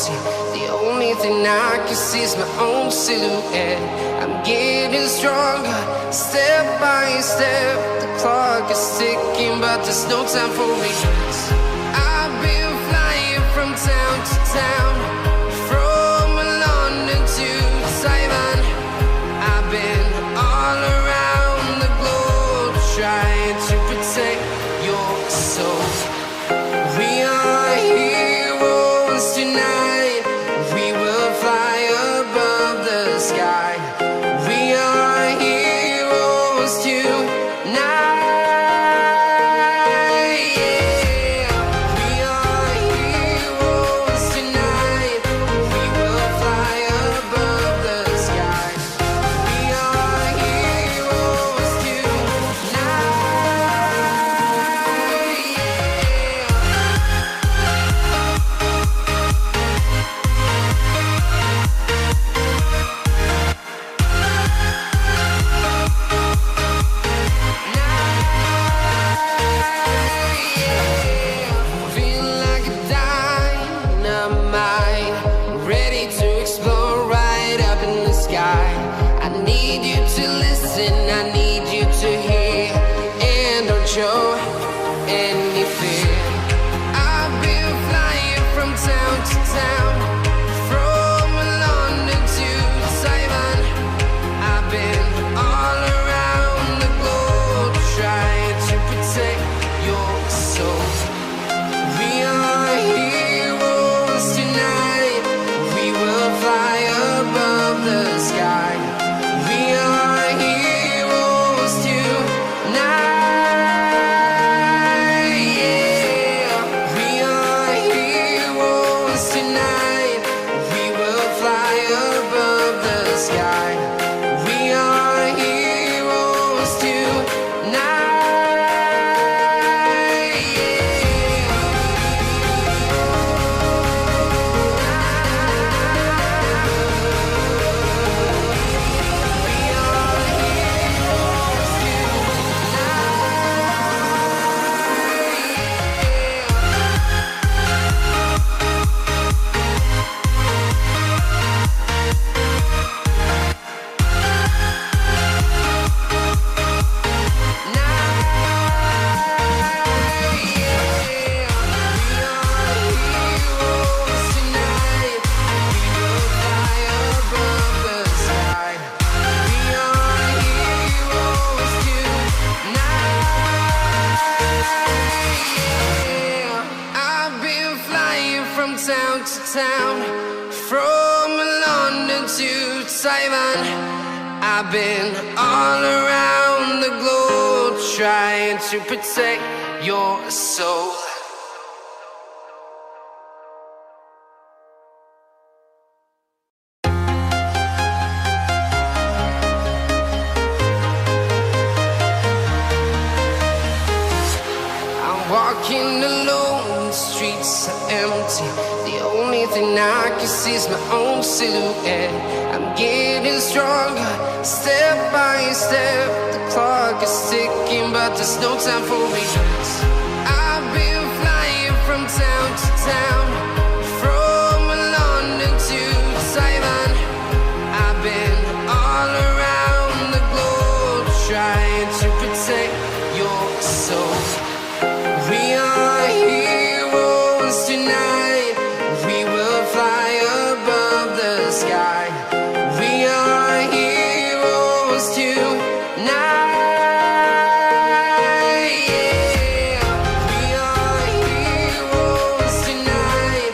empty. The only thing I can see is my own silhouette. I'm getting stronger, step by step. The clock is ticking, but there's no time for regrets. I've been flying from town to town, from London to Taiwan. I've been all around the globe, trying to protect your soul. We are heroes tonight. We will fly above the sky. We are heroes tonight. Yeah. We are heroes tonight. We will fly above the sky. We are heroes tonight. Feel like a dynamite, ready to explode right up in the sky. I need you to listen, I need you to hear, and don't show any fear. I've been flying from town to town, from London to Taiwan. I've been all around the globe, trying to protect your soul. We are heroes tonight. We will fly above the sky. We are heroes tonight. Yeah. We are heroes tonight. We will fly above the sky. We are heroes tonight. I've been flying from town to town, from London to Taiwan. I've been all around the globe, trying to protect your soul. I'm walking alone, the streets are empty. The only thing I can see is my own silhouette. I'm getting stronger, step by step. The clock is ticking, but there's no time for regrets. I've been flying from town to town, from London to Taiwan. I've been all around the globe, trying to protect your soul. We are heroes tonight. We will fly above the sky. We are heroes tonight. Yeah. We are heroes tonight.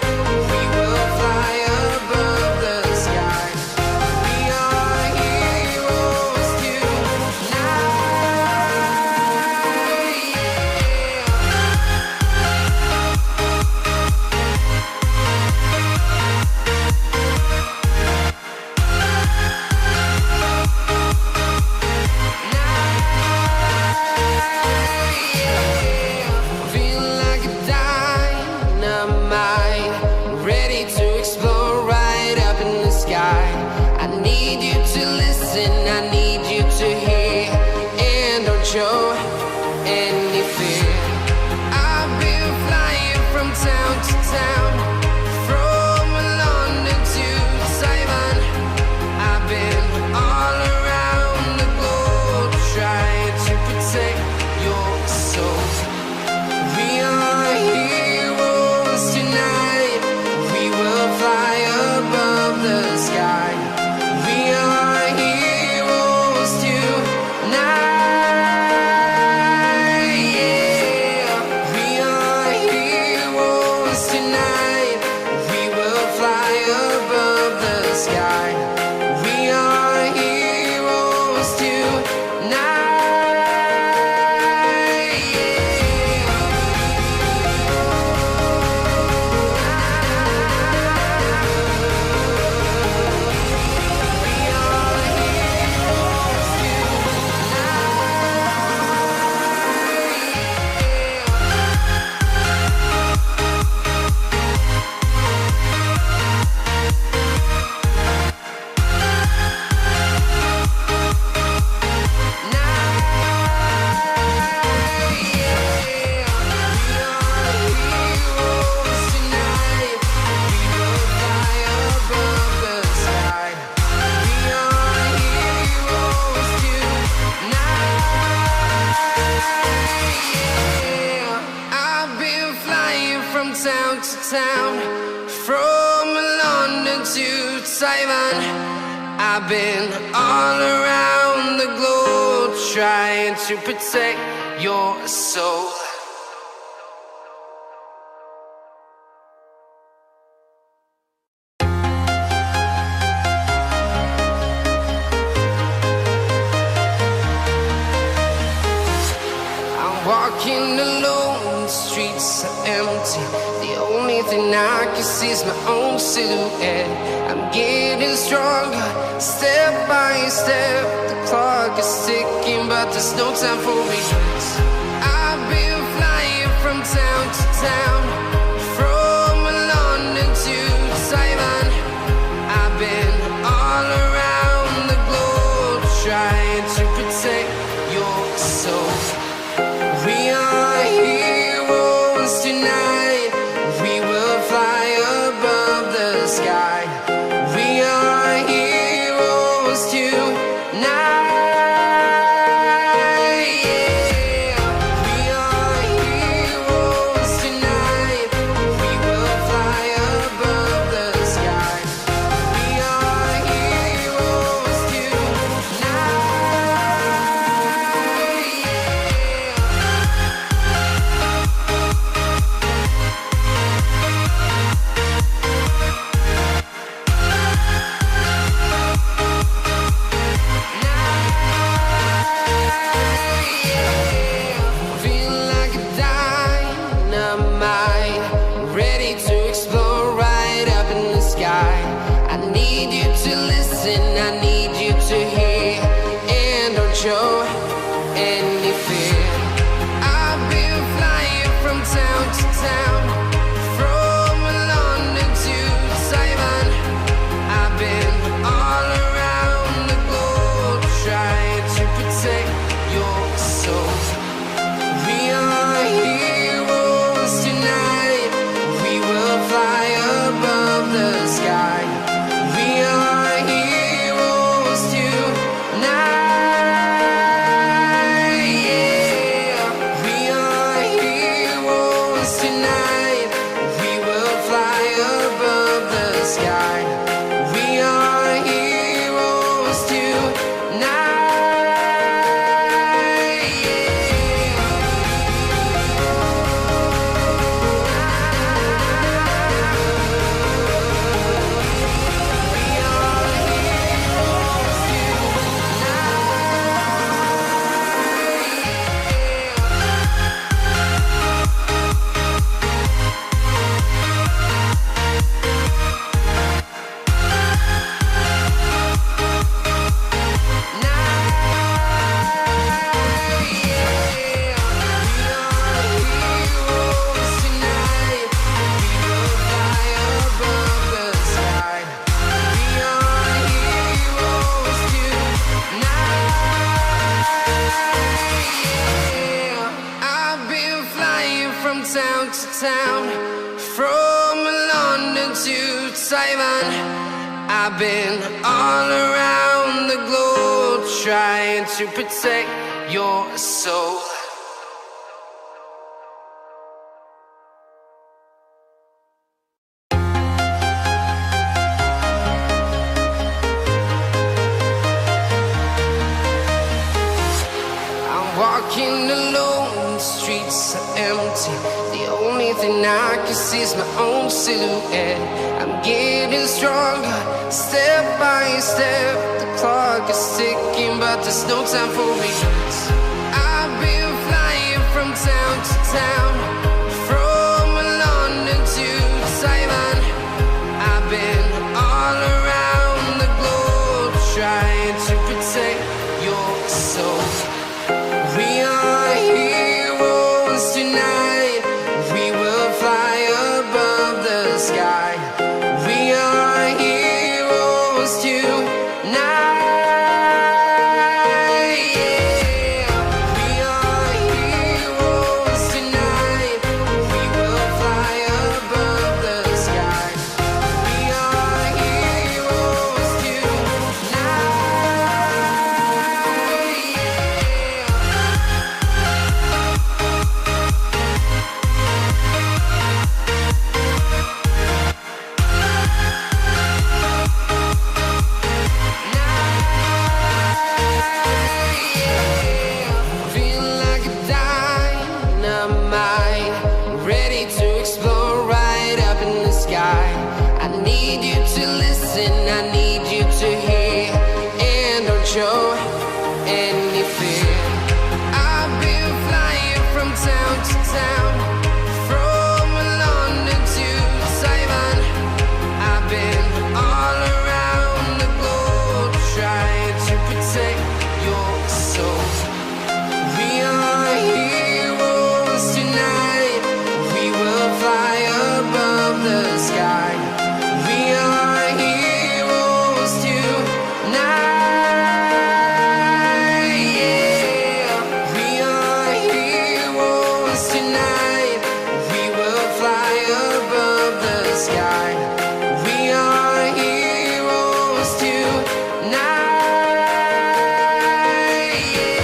from London to Taiwan. I've been all around the globe trying to protect your soul. Walking alone, the streets are empty. The only thing I can see is my own silhouette. I'm getting stronger, step by step. The clock is ticking, but there's no time for regrets. I've been flying from town to town, from London to Taiwan. I've been all around the globe trying to protect your soul. We are heroes tonight. We will fly above the sky. We are heroes tonight. Yeah. We are heroes tonight. We will fly above the sky. We are heroes tonight. Feel like a dynamite, ready to explode right up in the sky. I need you to listen, I need you to hear, and don't show any fear. I've been flying from town to town, from London to Taiwan. I've been all around the globe trying to protect your soul. We are heroes tonight. We will fly above the sky. We are heroes tonight. Yeah. We are heroes tonight. We will fly above the sky. We are heroes tonight. I've been flying from town to town, from London to Taiwan. I've been all around the globe trying to protect your soul. I'm walking alone, the streets are empty. The only thing I can see is my own silhouette. I'm getting stronger, step by step. The clock is ticking, but there's no time for regrets. I've been flying from town to town, from London to Taiwan. I've been all around the globe trying to protect your soul. We are heroes tonight. We will fly above the sky. We are heroes tonight. Yeah. We are heroes tonight. I need you to listen, I need you to hear, and don't show any fear. I've been flying from town to town, from London to Taiwan. I've been all around the globe trying to protect your soul. We are heroes tonight, we will fly above the sky. We are heroes tonight, yeah. We are heroes tonight, we will fly above the sky. We are heroes tonight, yeah.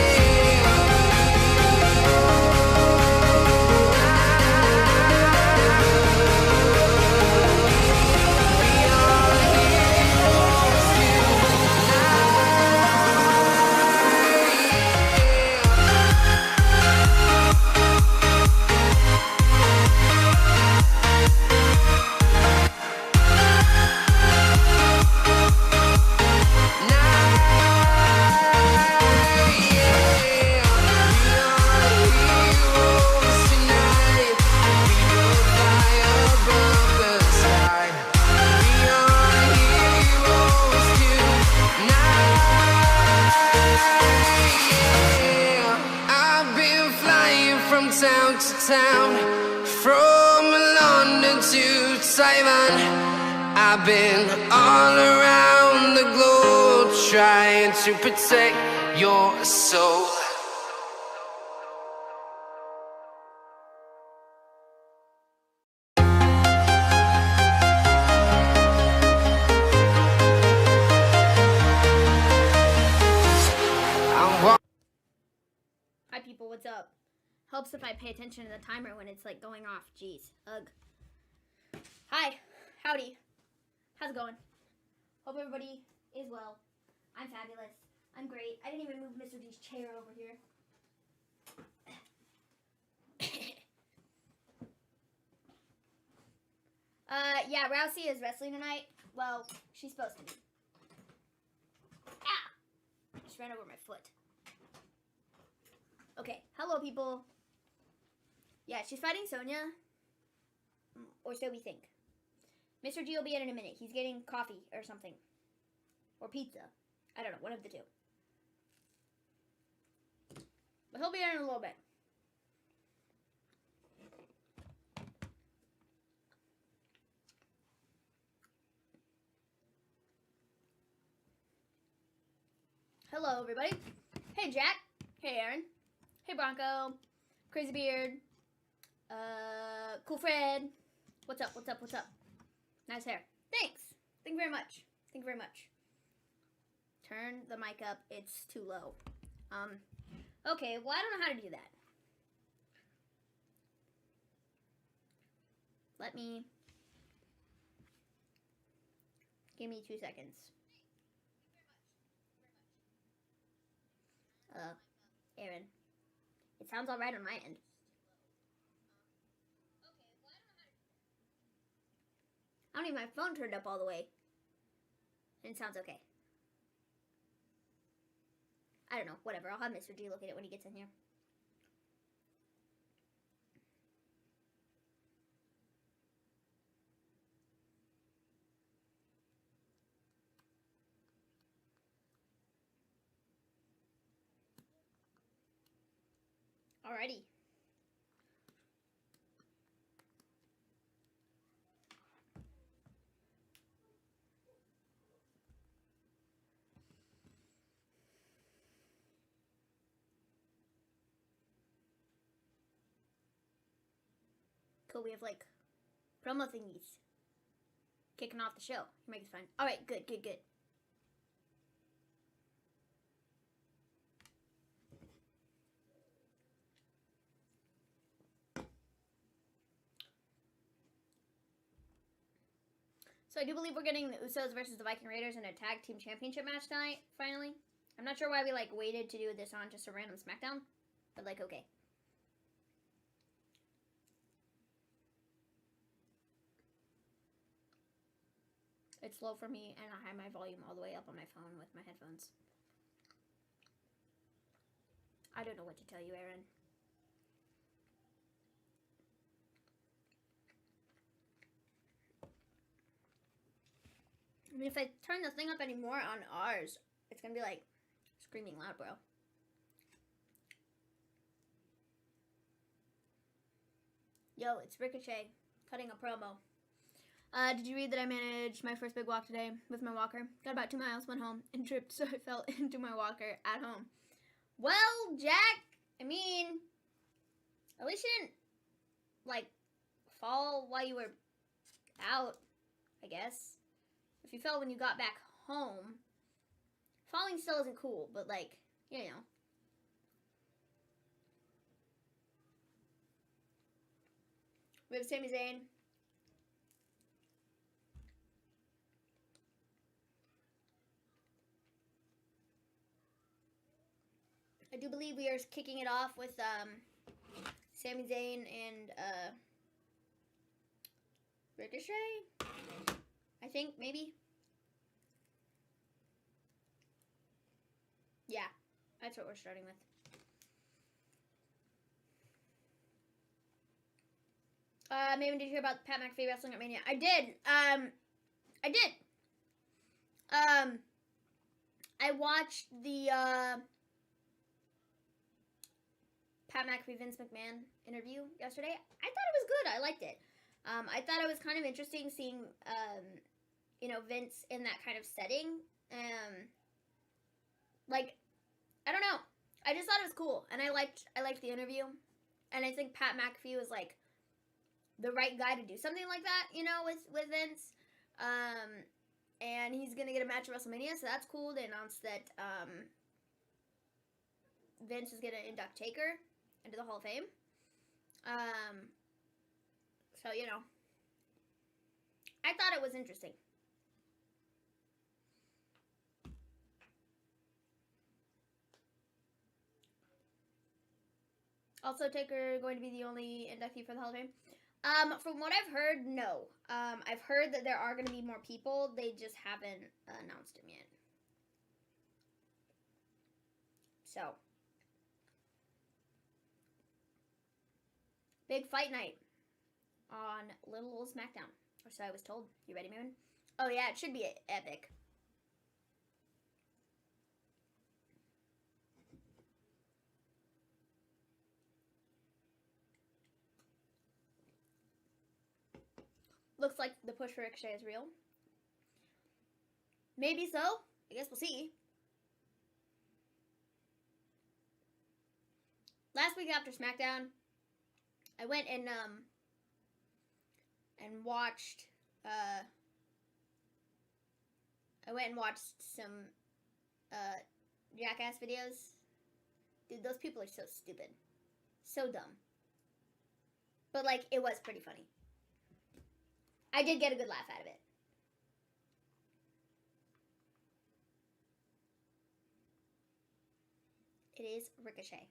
Town to town, from London to Taiwan. I've been all around the globe trying to protect your soul. Hi people, what's up? Helps if I pay attention to the timer when it's like going off. Jeez. Ugh. Hi. Howdy. How's it going? Hope everybody is well. I'm fabulous. I'm great. I didn't even move Mr. G's chair over here. Yeah, Rousey is wrestling tonight. Well, she's supposed to be. Ah! I just ran over my foot. Okay, hello people. Yeah, she's fighting Sonya. Or so we think. Mr. G will be in a minute. He's getting coffee or something. Or pizza. I don't know, one of the two. But he'll be in a little bit. Hello, everybody. Hey, Jack. Hey, Aaron. Hey, Bronco. Crazy Beard. Cool Fred. What's up, what's up, what's up? Nice hair. Thanks. Thank you very much. Thank you very much. Turn the mic up. It's too low. Okay, well, I don't know how to do that. Let me... Give me 2 seconds. Aaron. It sounds alright on my end. I don't even have my phone turned up all the way. And it sounds okay. I don't know, whatever. I'll have Mr. G look at it when he gets in here. Alrighty. Cool, we have like promo thingies kicking off the show. Your mic is fine. Alright, good, good, good. So I do believe we're getting the Usos versus the Viking Raiders in a tag team championship match tonight, finally. I'm not sure why we like waited to do this on just a random Smackdown, but like, okay. It's low for me, and I have my volume all the way up on my phone with my headphones. I don't know what to tell you, Aaron. I mean, if I turn the thing up anymore on ours, it's gonna be like screaming loud, bro. Yo, it's Ricochet cutting a promo. Did you read that I managed my first big walk today with my walker? Got about 2 miles, went home, and tripped, so I fell into my walker at home. Well, Jack, I mean, at least you didn't, like, fall while you were out, I guess. If you fell when you got back home, falling still isn't cool, but, like, you know. We have Sami Zayn. I do believe we are kicking it off with Sami Zayn and Ricochet. I think, maybe. Yeah, that's what we're starting with. Maven, did you hear about Pat McAfee wrestling at Mania? I did. I watched the Pat McAfee Vince McMahon interview yesterday. I thought it was good. I liked it. I thought it was kind of interesting seeing, you know, Vince in that kind of setting. Like, I don't know. I just thought it was cool, and I liked the interview, and I think Pat McAfee was like the right guy to do something like that, you know, with Vince. And he's gonna get a match at WrestleMania, so that's cool. They announced that Vince is gonna induct Taker into the Hall of Fame. So, you know, I thought it was interesting. Also, Taker going to be the only inductee for the Hall of Fame. From what I've heard, no. I've heard that there are going to be more people. They just haven't announced him yet. So, big fight night on Little Old Smackdown. Or so I was told. You ready, Maven? Oh yeah, it should be epic. Looks like the push for Ricochet is real. Maybe so. I guess we'll see. Last week after SmackDown, I went and watched some Jackass videos. Dude, those people are so stupid. So dumb. But like, it was pretty funny. I did get a good laugh out of it. It is Ricochet.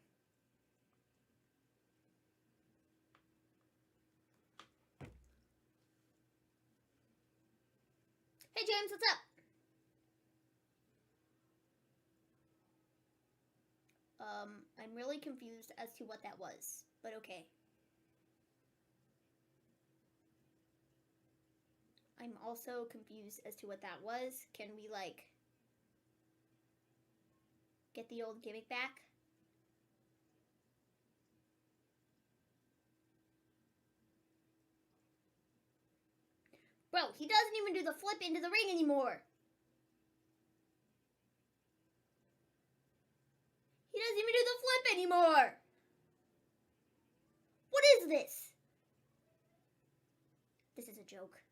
Hey James, what's up? I'm really confused as to what that was, but okay. I'm also confused as to what that was. Can we, like, get the old gimmick back? Bro, he doesn't even do the flip into the ring anymore. He doesn't even do the flip anymore. What is this? This is a joke.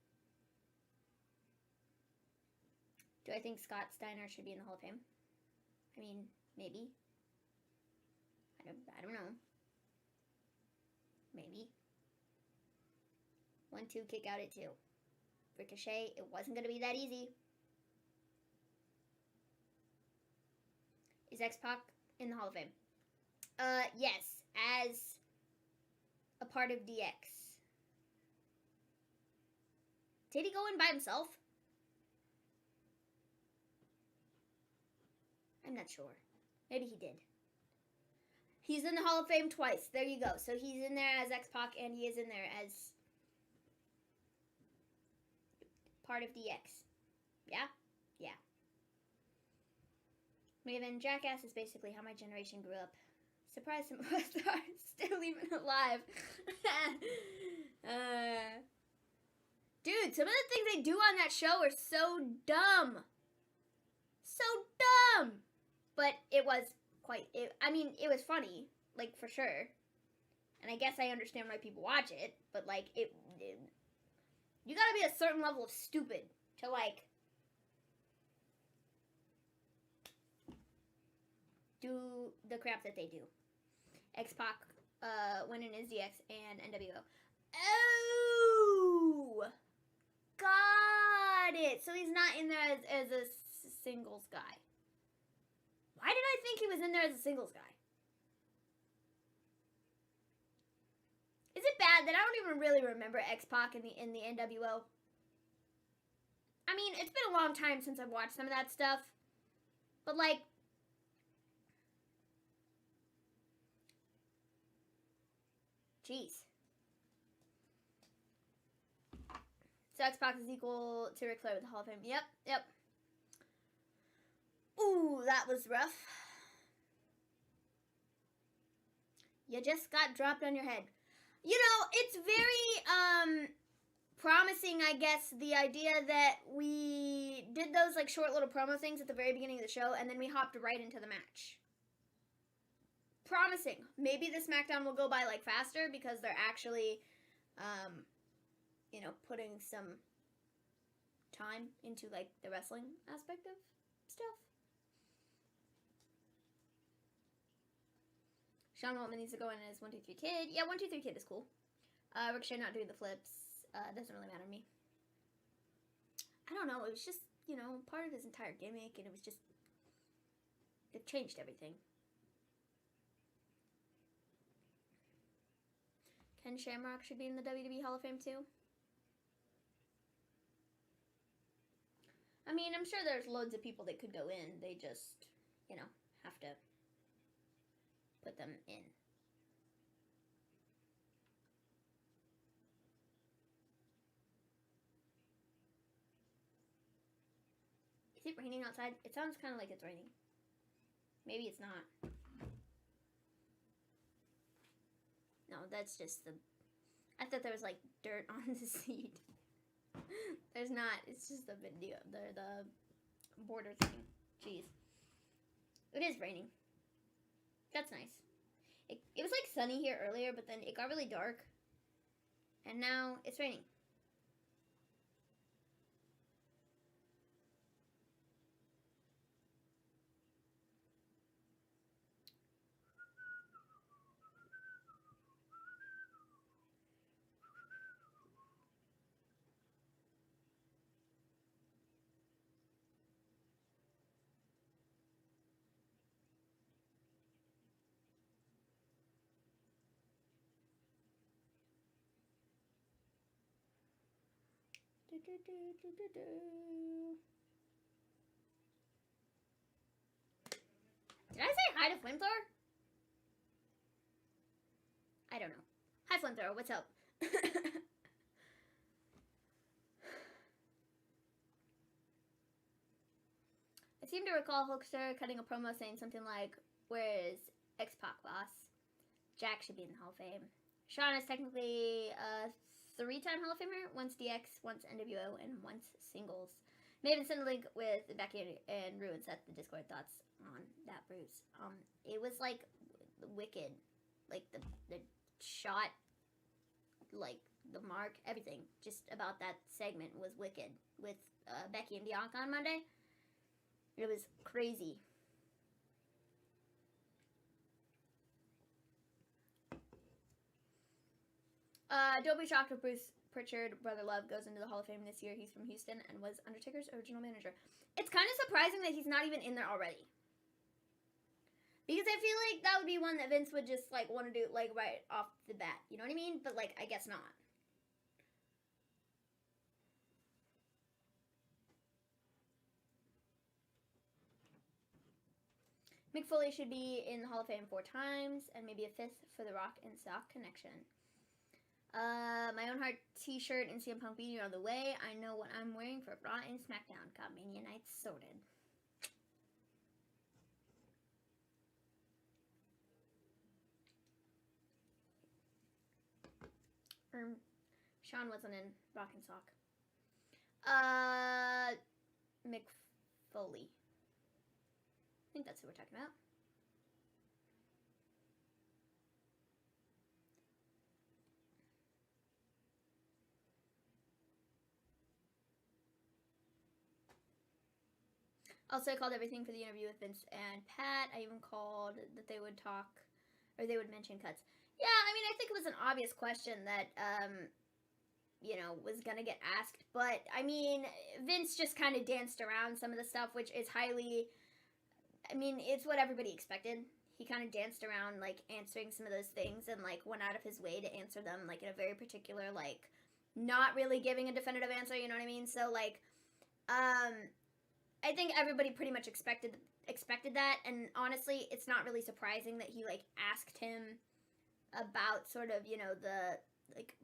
Do I think Scott Steiner should be in the Hall of Fame? I mean, maybe. I don't know. Maybe. 1-2, kick out at 2. Ricochet, it wasn't going to be that easy. Is X-Pac in the Hall of Fame? Yes, as a part of DX. Did he go in by himself? I'm not sure. Maybe he did. He's in the Hall of Fame twice. There you go. So he's in there as X-Pac, and he is in there as part of DX. Yeah? Yeah. Maven, Jackass is basically how my generation grew up. Surprised some of us are still even alive. Dude, some of the things they do on that show are so dumb. So dumb. But it was it was funny, like, for sure. And I guess I understand why people watch it, but, like, you gotta be a certain level of stupid to, like, do the crap that they do. X-Pac winning his DX and NWO. Oh! Got it! So he's not in there as a singles guy. Why did I think he was in there as a singles guy? Is it bad that I don't even really remember X-Pac in the NWO? I mean, it's been a long time since I've watched some of that stuff. But, like, jeez. So X-Pac is equal to Ric Flair with the Hall of Fame. Yep. Ooh, that was rough. You just got dropped on your head. You know, it's very, promising, I guess, the idea that we did those, like, short little promo things at the very beginning of the show, and then we hopped right into the match. Promising. Maybe the Smackdown will go by, like, faster because they're actually, you know, putting some time into, like, the wrestling aspect of stuff. Sean Waltman needs to go in as 1-2-3 Kid. Yeah, 1-2-3 Kid is cool. Ricochet not doing the flips. Doesn't really matter to me. I don't know. It was just, you know, part of his entire gimmick, and it was just, it changed everything. Ken Shamrock should be in the WWE Hall of Fame too. I mean, I'm sure there's loads of people that could go in. They just, you know, have to put them in. Is it raining outside? It sounds kind of like it's raining. Maybe it's not. No, that's just the... I thought there was, like, dirt on the seat. There's not. It's just the video. The border thing. Jeez. It is raining. That's nice. It was, like, sunny here earlier, but then it got really dark. And now it's raining. Did I say hi to Flamethrower? I don't know. Hi, Flamethrower. What's up? I seem to recall Hulkster cutting a promo saying something like, "Where is X-Pac, boss? Jack should be in the Hall of Fame." Sean is technically a 3-time Hall of Famer, once DX, once NWO, and once singles. Maven sent a link with Becky and Ruin set the Discord thoughts on that, Bruce. It was, like, wicked. Like, the shot, like, the mark, everything. Just about that segment was wicked. With Becky and Bianca on Monday. It was crazy. Don't be shocked if Bruce Pritchard, Brother Love, goes into the Hall of Fame this year. He's from Houston and was Undertaker's original manager. It's kind of surprising that he's not even in there already. Because I feel like that would be one that Vince would just, like, want to do, like, right off the bat. You know what I mean? But, like, I guess not. Mick Foley should be in the Hall of Fame 4 times, and maybe a 5th for the Rock and Sock connection. My Own Heart t-shirt and CM Punk beating on the way. I know what I'm wearing for Raw and Smackdown. Got Mania Nights sorted. Sean wasn't in Rock and Sock. Mick Foley. I think that's who we're talking about. Also, I called everything for the interview with Vince and Pat. I even called that they would talk, or they would mention cuts. Yeah, I mean, I think it was an obvious question that, you know, was gonna get asked. But, I mean, Vince just kind of danced around some of the stuff, which is highly, I mean, it's what everybody expected. He kind of danced around, like, answering some of those things and, like, went out of his way to answer them, like, in a very particular, like, not really giving a definitive answer, you know what I mean? So, like, I think everybody pretty much expected that, and honestly, it's not really surprising that he, like, asked him about sort of, you know, the, like,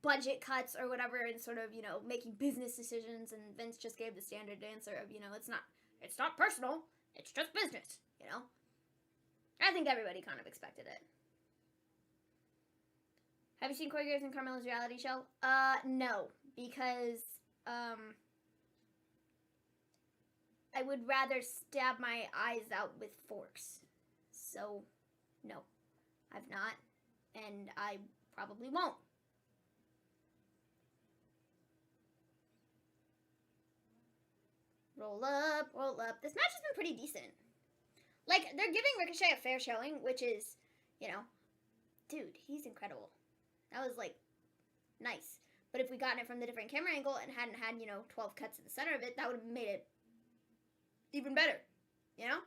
budget cuts or whatever, and sort of, you know, making business decisions, and Vince just gave the standard answer of, you know, it's not personal, it's just business, you know? I think everybody kind of expected it. Have you seen Corey Graves and Carmelo's reality show? No, because, I would rather stab my eyes out with forks. So, no, I've not, and I probably won't. Roll up, roll up. This match has been pretty decent. Like, they're giving Ricochet a fair showing, which is, you know, dude, he's incredible. That was, like, nice. But if we gotten it from the different camera angle and hadn't had, you know, 12 cuts at the center of it, that would have made it even better, you know?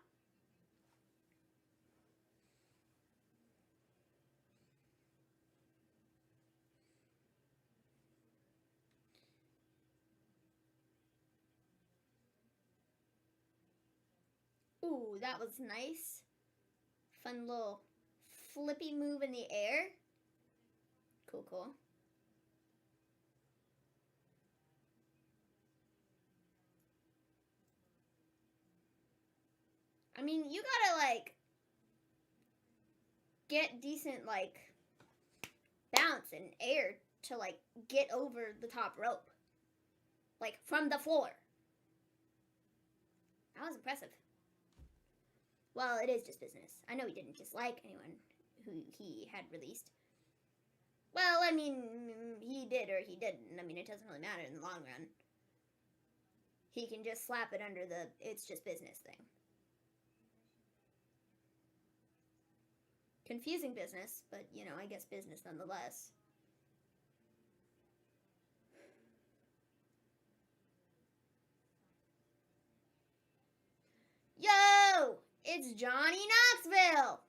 Ooh, that was nice. Fun little flippy move in the air. Cool, cool. I mean, you gotta, like, get decent, like, bounce and air to, like, get over the top rope. Like, from the floor. That was impressive. Well, it is just business. I know he didn't dislike anyone who he had released. Well, I mean, he did or he didn't. I mean, it doesn't really matter in the long run. He can just slap it under the it's just business thing. Confusing business, but, you know, I guess business nonetheless. Yo! It's Johnny Knoxville!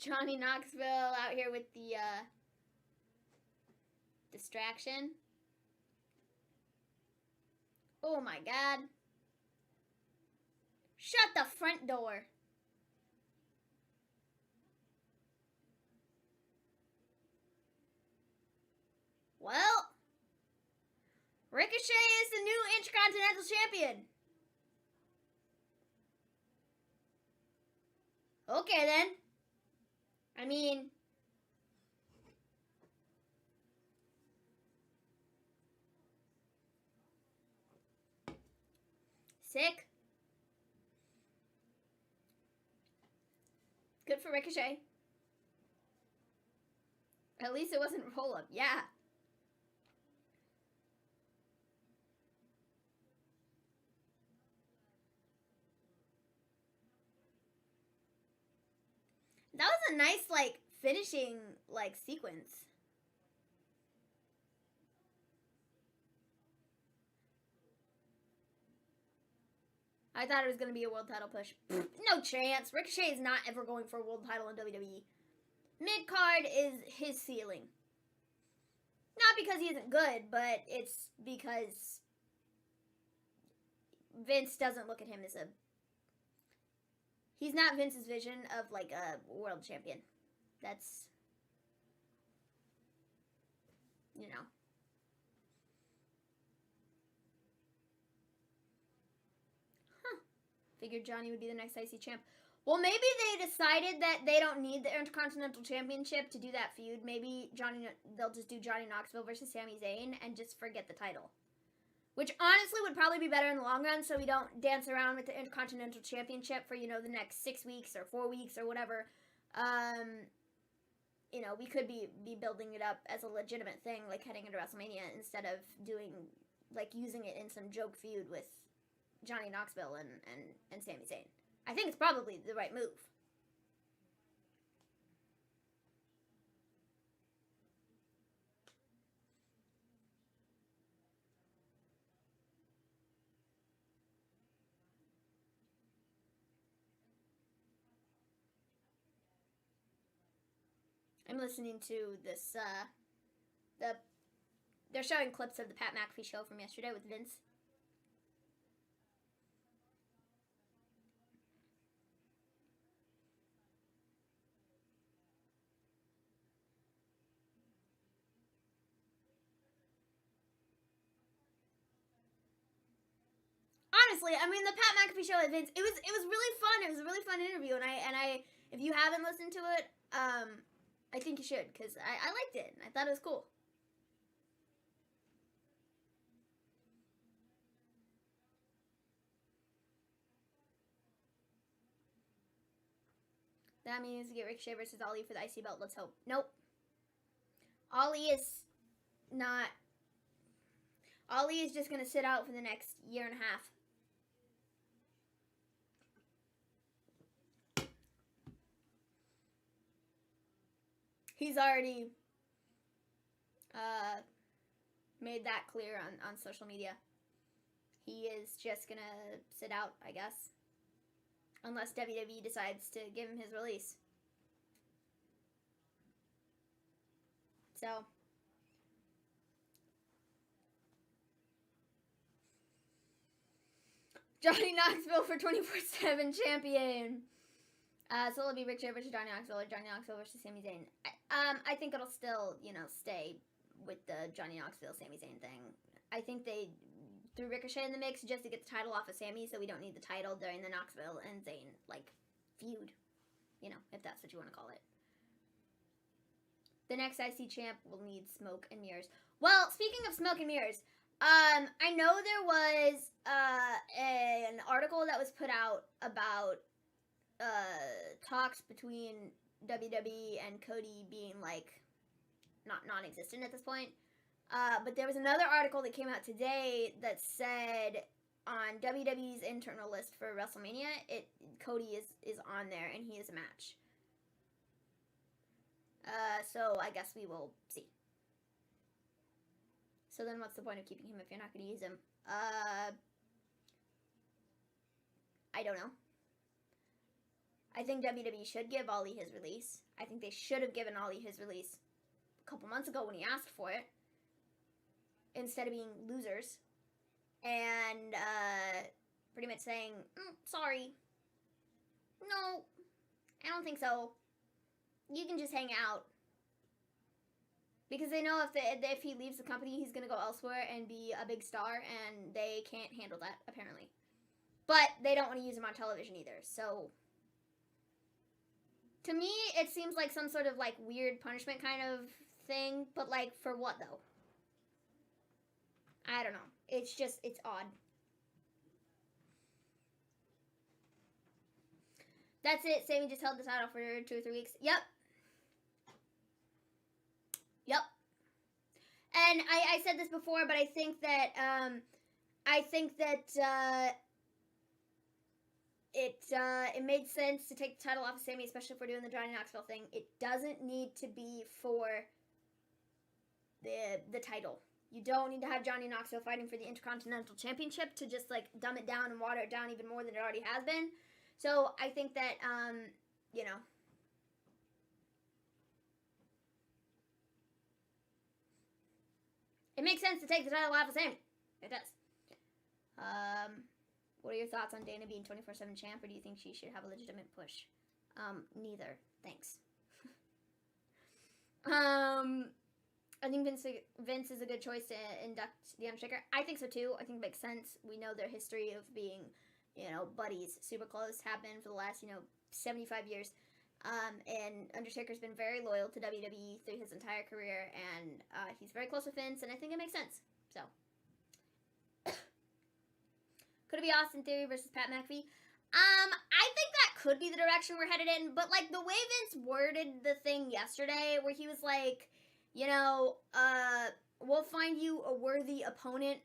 Johnny Knoxville out here with the, distraction. Oh my god. Shut the front door. Well, Ricochet is the new Intercontinental Champion. Okay then. I mean, sick. Good for Ricochet. At least it wasn't roll up. Yeah. That was a nice, like, finishing, like, sequence. I thought it was going to be a world title push. No chance. Ricochet is not ever going for a world title in WWE. Mid-card is his ceiling. Not because he isn't good, but it's because Vince doesn't look at him as a... He's not Vince's vision of, like, a world champion. That's... You know. Figured Johnny would be the next IC champ. Well, maybe they decided that they don't need the Intercontinental Championship to do that feud. Maybe they'll just do Johnny Knoxville versus Sami Zayn and just forget the title. Which honestly would probably be better in the long run, so we don't dance around with the Intercontinental Championship for, you know, the next 6 weeks or 4 weeks or whatever. You know, we could be building it up as a legitimate thing, like heading into WrestleMania, instead of doing, like, using it in some joke feud with Johnny Knoxville and Sami Zayn. I think it's probably the right move. I'm listening to this, they're showing clips of the Pat McAfee show from yesterday with Vince. Honestly, I mean, the Pat McAfee show at Vince, it was really fun. It was a really fun interview, and I if you haven't listened to it, I think you should, because I liked it. I thought it was cool. That means to get Ricochet versus Ali for the IC belt. Let's hope. Nope. Ali is not. Ali is just going to sit out for the next year and a half. He's already made that clear on social media. He is just going to sit out, I guess. Unless WWE decides to give him his release. So. Johnny Knoxville for 24/7 champion. So it'll be Ricochet versus Johnny Knoxville or Johnny Knoxville versus Sami Zayn. I think it'll still, you know, stay with the Johnny Knoxville Sami Zayn thing. I think they threw Ricochet in the mix just to get the title off of Sami, so we don't need the title during the Knoxville and Zayn, like, feud. You know, if that's what you want to call it. The next IC champ will need smoke and mirrors. Well, speaking of smoke and mirrors, I know there was an article that was put out about talks between WWE and Cody being, like, not non-existent at this point. But there was another article that came out today that said on WWE's internal list for WrestleMania, Cody is on there and he is a match. So I guess we will see. So then what's the point of keeping him if you're not going to use him? I don't know. I think WWE should give Ali his release. I think they should have given Ali his release a couple months ago when he asked for it. Instead of being losers. And pretty much saying, sorry. No, I don't think so. You can just hang out. Because they know if he leaves the company, he's going to go elsewhere and be a big star, and they can't handle that, apparently. But they don't want to use him on television either, so... To me, it seems like some sort of, like, weird punishment kind of thing, but, like, for what, though? I don't know. It's just, it's odd. That's it. Sami just held the title for 2 or 3 weeks. Yep. Yep. And I said this before, but I think that it made sense to take the title off of Sami, especially if we're doing the Johnny Knoxville thing. It doesn't need to be for the title. You don't need to have Johnny Knoxville fighting for the Intercontinental Championship to just, like, dumb it down and water it down even more than it already has been. So, I think that, you know. It makes sense to take the title off of Sammy. It does. What are your thoughts on Dana being 24/7 champ, or do you think she should have a legitimate push? Neither. Thanks. I think Vince is a good choice to induct The Undertaker. I think so too. I think it makes sense. We know their history of being, you know, buddies, super close, have been for the last, you know, 75 years. And Undertaker's been very loyal to WWE through his entire career, and he's very close with Vince, and I think it makes sense. So, could it be Austin Theory versus Pat McAfee? I think that could be the direction we're headed in, but, like, the way Vince worded the thing yesterday, where he was like, you know, we'll find you a worthy opponent,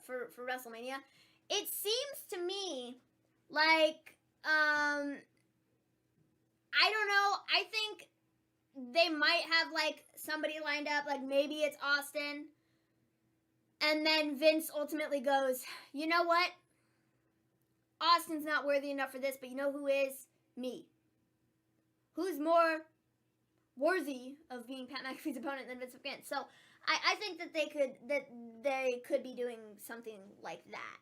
for WrestleMania, it seems to me like, I don't know, I think they might have, like, somebody lined up, like, maybe it's Austin, and then Vince ultimately goes, you know what? Austin's not worthy enough for this, but you know who is? Me. Who's more worthy of being Pat McAfee's opponent than Vince McMahon? So I think that they could be doing something like that,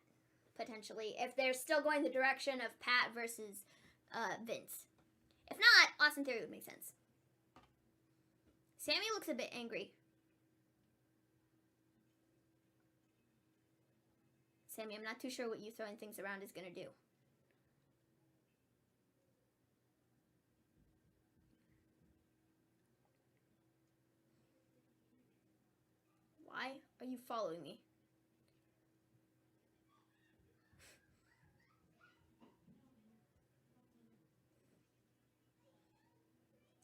potentially, if they're still going the direction of Pat versus Vince. If not, Austin Theory would make sense. Sammy looks a bit angry. Sammy, I'm not too sure what you throwing things around is going to do. Why are you following me?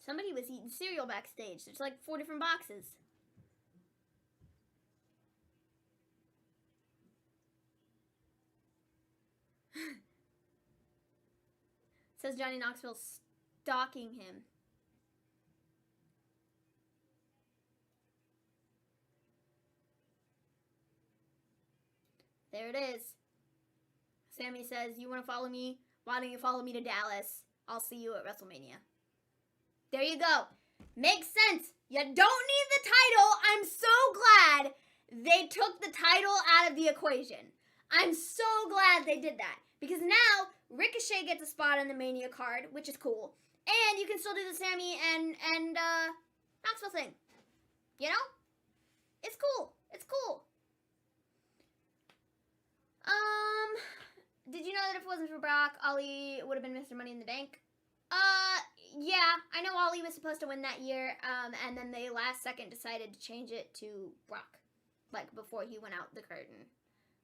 Somebody was eating cereal backstage. There's like 4 different boxes. Says Johnny Knoxville stalking him. There it is. Sammy says, you want to follow me? Why don't you follow me to Dallas? I'll see you at WrestleMania. There you go. Makes sense. You don't need the title. I'm so glad they took the title out of the equation. I'm so glad they did that. Because now, Ricochet gets a spot on the Mania card, which is cool. And you can still do the Sammy and Knoxville thing. You know? It's cool. It's cool. Did you know that if it wasn't for Brock, Ali would have been Mr. Money in the Bank? Yeah, I know Ali was supposed to win that year, and then they last second decided to change it to Brock, like, before he went out the curtain,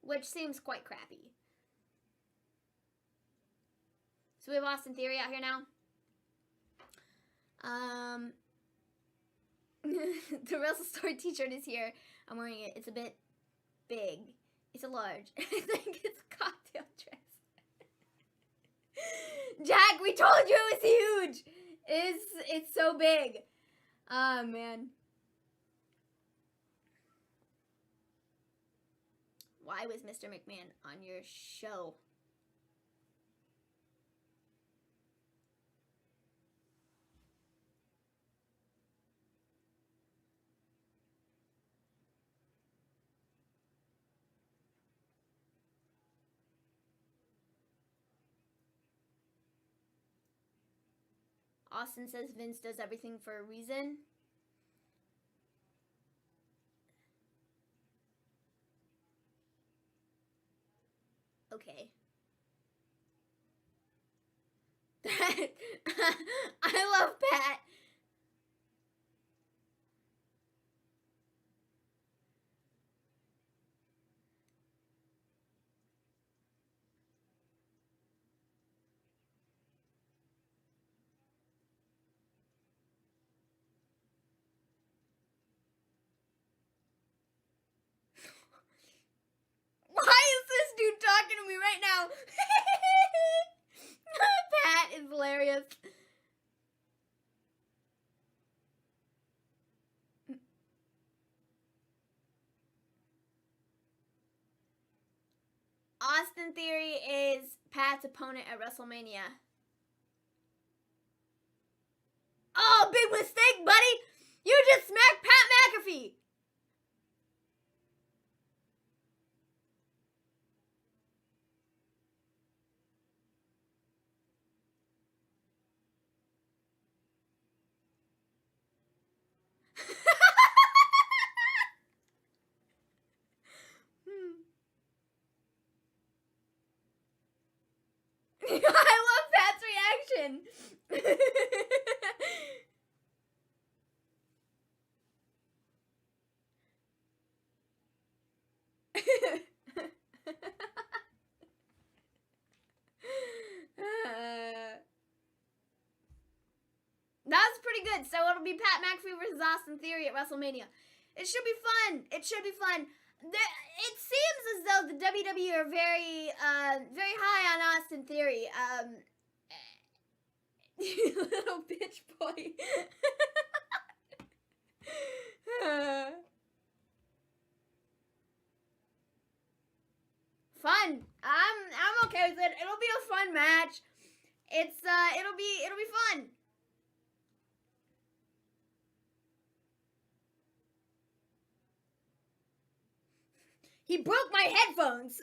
which seems quite crappy. So we have Austin Theory out here now. The Wrestle Story t-shirt is here. I'm wearing it. It's a bit big. It's a large. I think it's a cocktail dress. Jack, we told you it was huge. It's so big. Oh, man. Why was Mr. McMahon on your show? Austin says Vince does everything for a reason. Okay. I love Pat. Why is this dude talking to me right now? Austin Theory is Pat's opponent at WrestleMania. Oh, big mistake, buddy! You just smacked Pat McAfee! I love Pat's reaction. That was pretty good. So it'll be Pat McAfee versus Austin Theory at WrestleMania. It should be fun. It should be fun. It seems as though the WWE are very high on Austin Theory. You little bitch boy. Fun. I'm okay with it. It'll be a fun match. It'll be fun. He broke my headphones.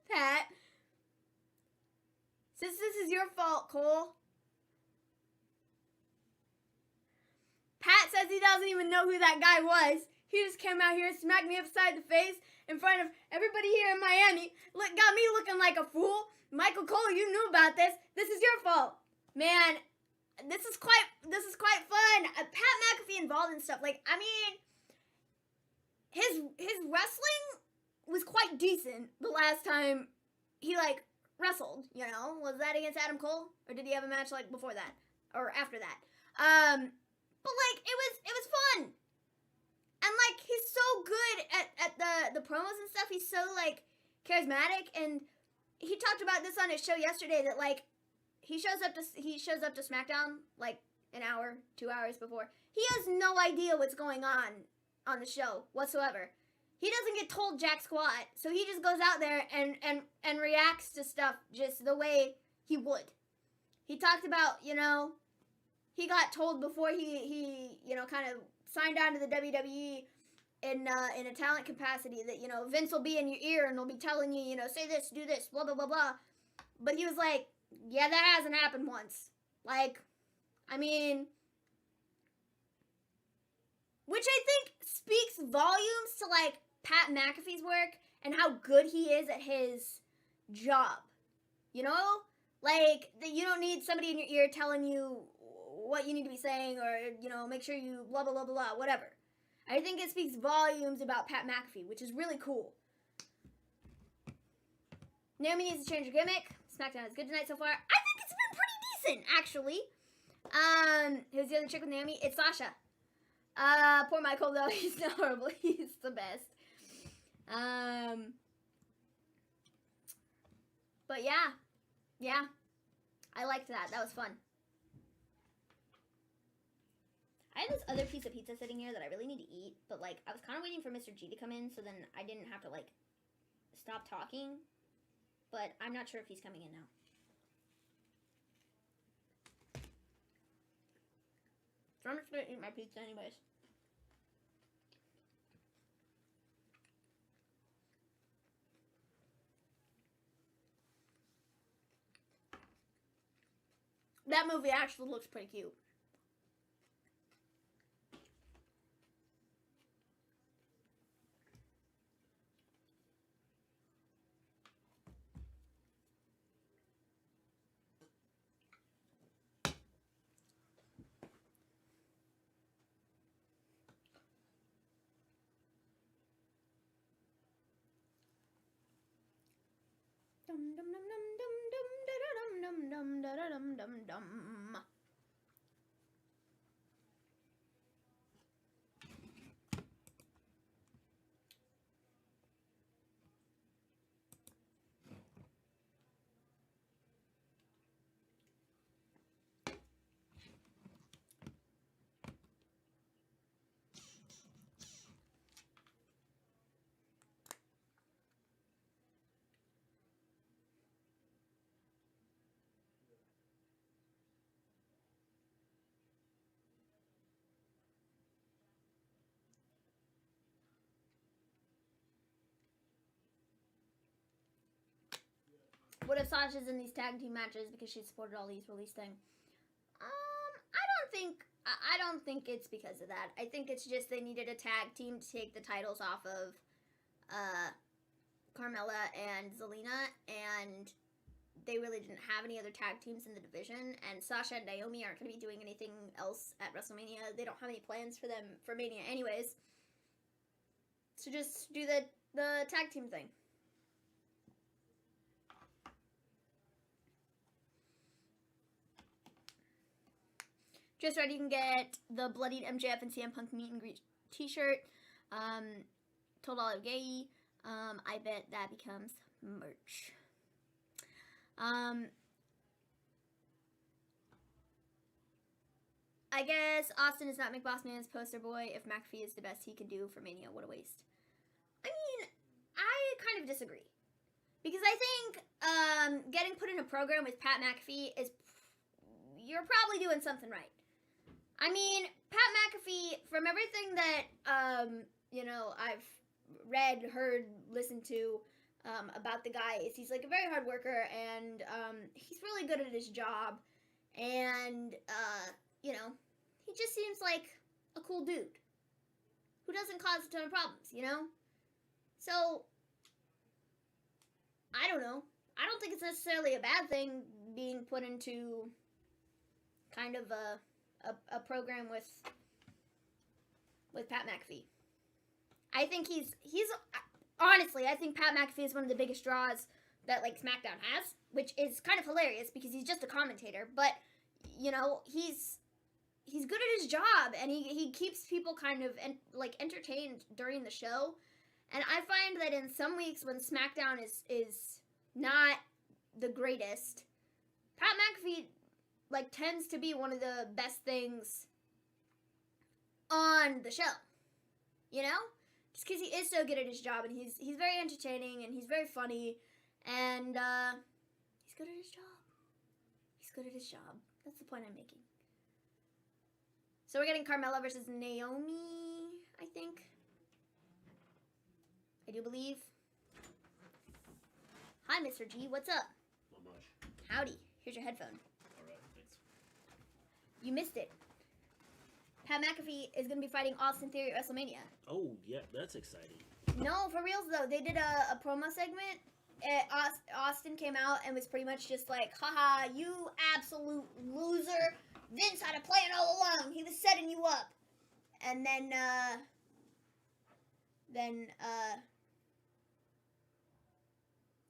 Pat. Since this is your fault, Cole. Pat says he doesn't even know who that guy was. He just came out here and smacked me upside the face in front of everybody here in Miami. Got me looking like a fool. Michael Cole, you knew about this. This is your fault. Man, this is quite fun. Pat McAfee involved in stuff. Like, I mean, his wrestling was quite decent the last time he, like, wrestled, you know? Was that against Adam Cole? Or did he have a match, like, before that? Or after that? But, like, it was fun. And, like, he's so good at the promos and stuff. He's so, like, charismatic. And he talked about this on his show yesterday that, like, he shows up to Smackdown, like, an hour, 2 hours before. He has no idea what's going on the show whatsoever. He doesn't get told jack squat, so he just goes out there and reacts to stuff just the way he would. He talked about, you know, he got told before he you know, kind of signed on to the WWE in a talent capacity that, you know, Vince will be in your ear and will be telling you, you know, say this, do this, blah, blah, blah, blah. But he was like, yeah, that hasn't happened once. Like, I mean, which I think speaks volumes to, like, Pat McAfee's work and how good he is at his job. You know? Like, you don't need somebody in your ear telling you what you need to be saying or, you know, make sure you blah, blah, blah, blah, blah, whatever. I think it speaks volumes about Pat McAfee, which is really cool. Naomi needs to change her gimmick. Smackdown is good tonight so far. I think it's been pretty decent, actually. Who's the other chick with Naomi? It's Sasha. Poor Michael, though. He's not horrible. He's the best. But yeah. I liked that. That was fun. I have this other piece of pizza sitting here that I really need to eat, but, like, I was kind of waiting for Mr. G to come in, so then I didn't have to, like, stop talking. But I'm not sure if he's coming in now. So I'm just gonna eat my pizza anyways. That movie actually looks pretty cute. Dum dum dum dum dum dum dum dum Dum-da-da-dum-dum-dum. What if Sasha's in these tag team matches because she supported all these release thing? I don't think it's because of that. I think it's just they needed a tag team to take the titles off of Carmella and Zelina, and they really didn't have any other tag teams in the division, and Sasha and Naomi aren't going to be doing anything else at WrestleMania. They don't have any plans for them for Mania anyways. So just do the tag team thing. Just ready, you can get the Bloodied MJF and CM Punk meet and greet t-shirt. $12 gay. I bet that becomes merch. I guess Austin is not McBossman's poster boy. If McAfee is the best he can do for Mania, what a waste. I mean, I kind of disagree. Because I think getting put in a program with Pat McAfee is... You're probably doing something right. I mean, Pat McAfee, from everything that, I've read, heard, listened to about the guy, is he's like a very hard worker, and he's really good at his job, and, he just seems like a cool dude who doesn't cause a ton of problems, So, I don't know. I don't think it's necessarily a bad thing being put into kind of a program with Pat McAfee. I think he's honestly, I think Pat McAfee is one of the biggest draws that like Smackdown has, which is kind of hilarious because he's just a commentator, but he's good at his job, and he keeps people kind of entertained during the show. And I find that in some weeks when Smackdown is not the greatest, Pat McAfee tends to be one of the best things on the show, just because he is so good at his job, and he's very entertaining, and he's very funny, and he's good at his job. He's good at his job. That's the point I'm making. So we're getting Carmella versus Naomi, I think. I do believe. Hi, Mr. G. What's up? Not much. Howdy. Here's your headphone. Alright, thanks. You missed it. Pat McAfee is going to be fighting Austin Theory at WrestleMania. Oh, yeah, that's exciting. No, for reals, though. They did a promo segment. Austin came out and was pretty much just like, haha, you absolute loser. Vince had a plan all along. He was setting you up. And then,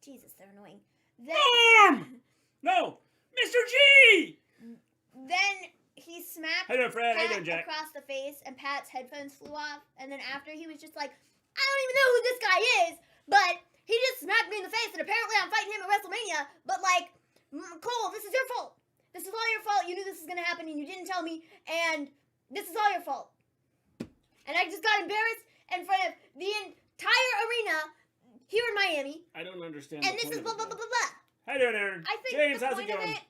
Jesus, they're annoying. No! Mr. G! Then he smacked How you doing, Fred? How you Pat doing, Jack? across the face, and Pat's headphones flew off. And then after, he was just like, I don't even know who this guy is, but he just smacked me in the face, and apparently I'm fighting him at WrestleMania. But Cole, this is your fault. This is all your fault. You knew this was gonna happen, and you didn't tell me, and this is all your fault. And I just got embarrassed in front of the entire arena here in Miami. I don't understand. And this is blah blah blah blah blah. How you doing, Aaron? I think James, the how's point it of going? it,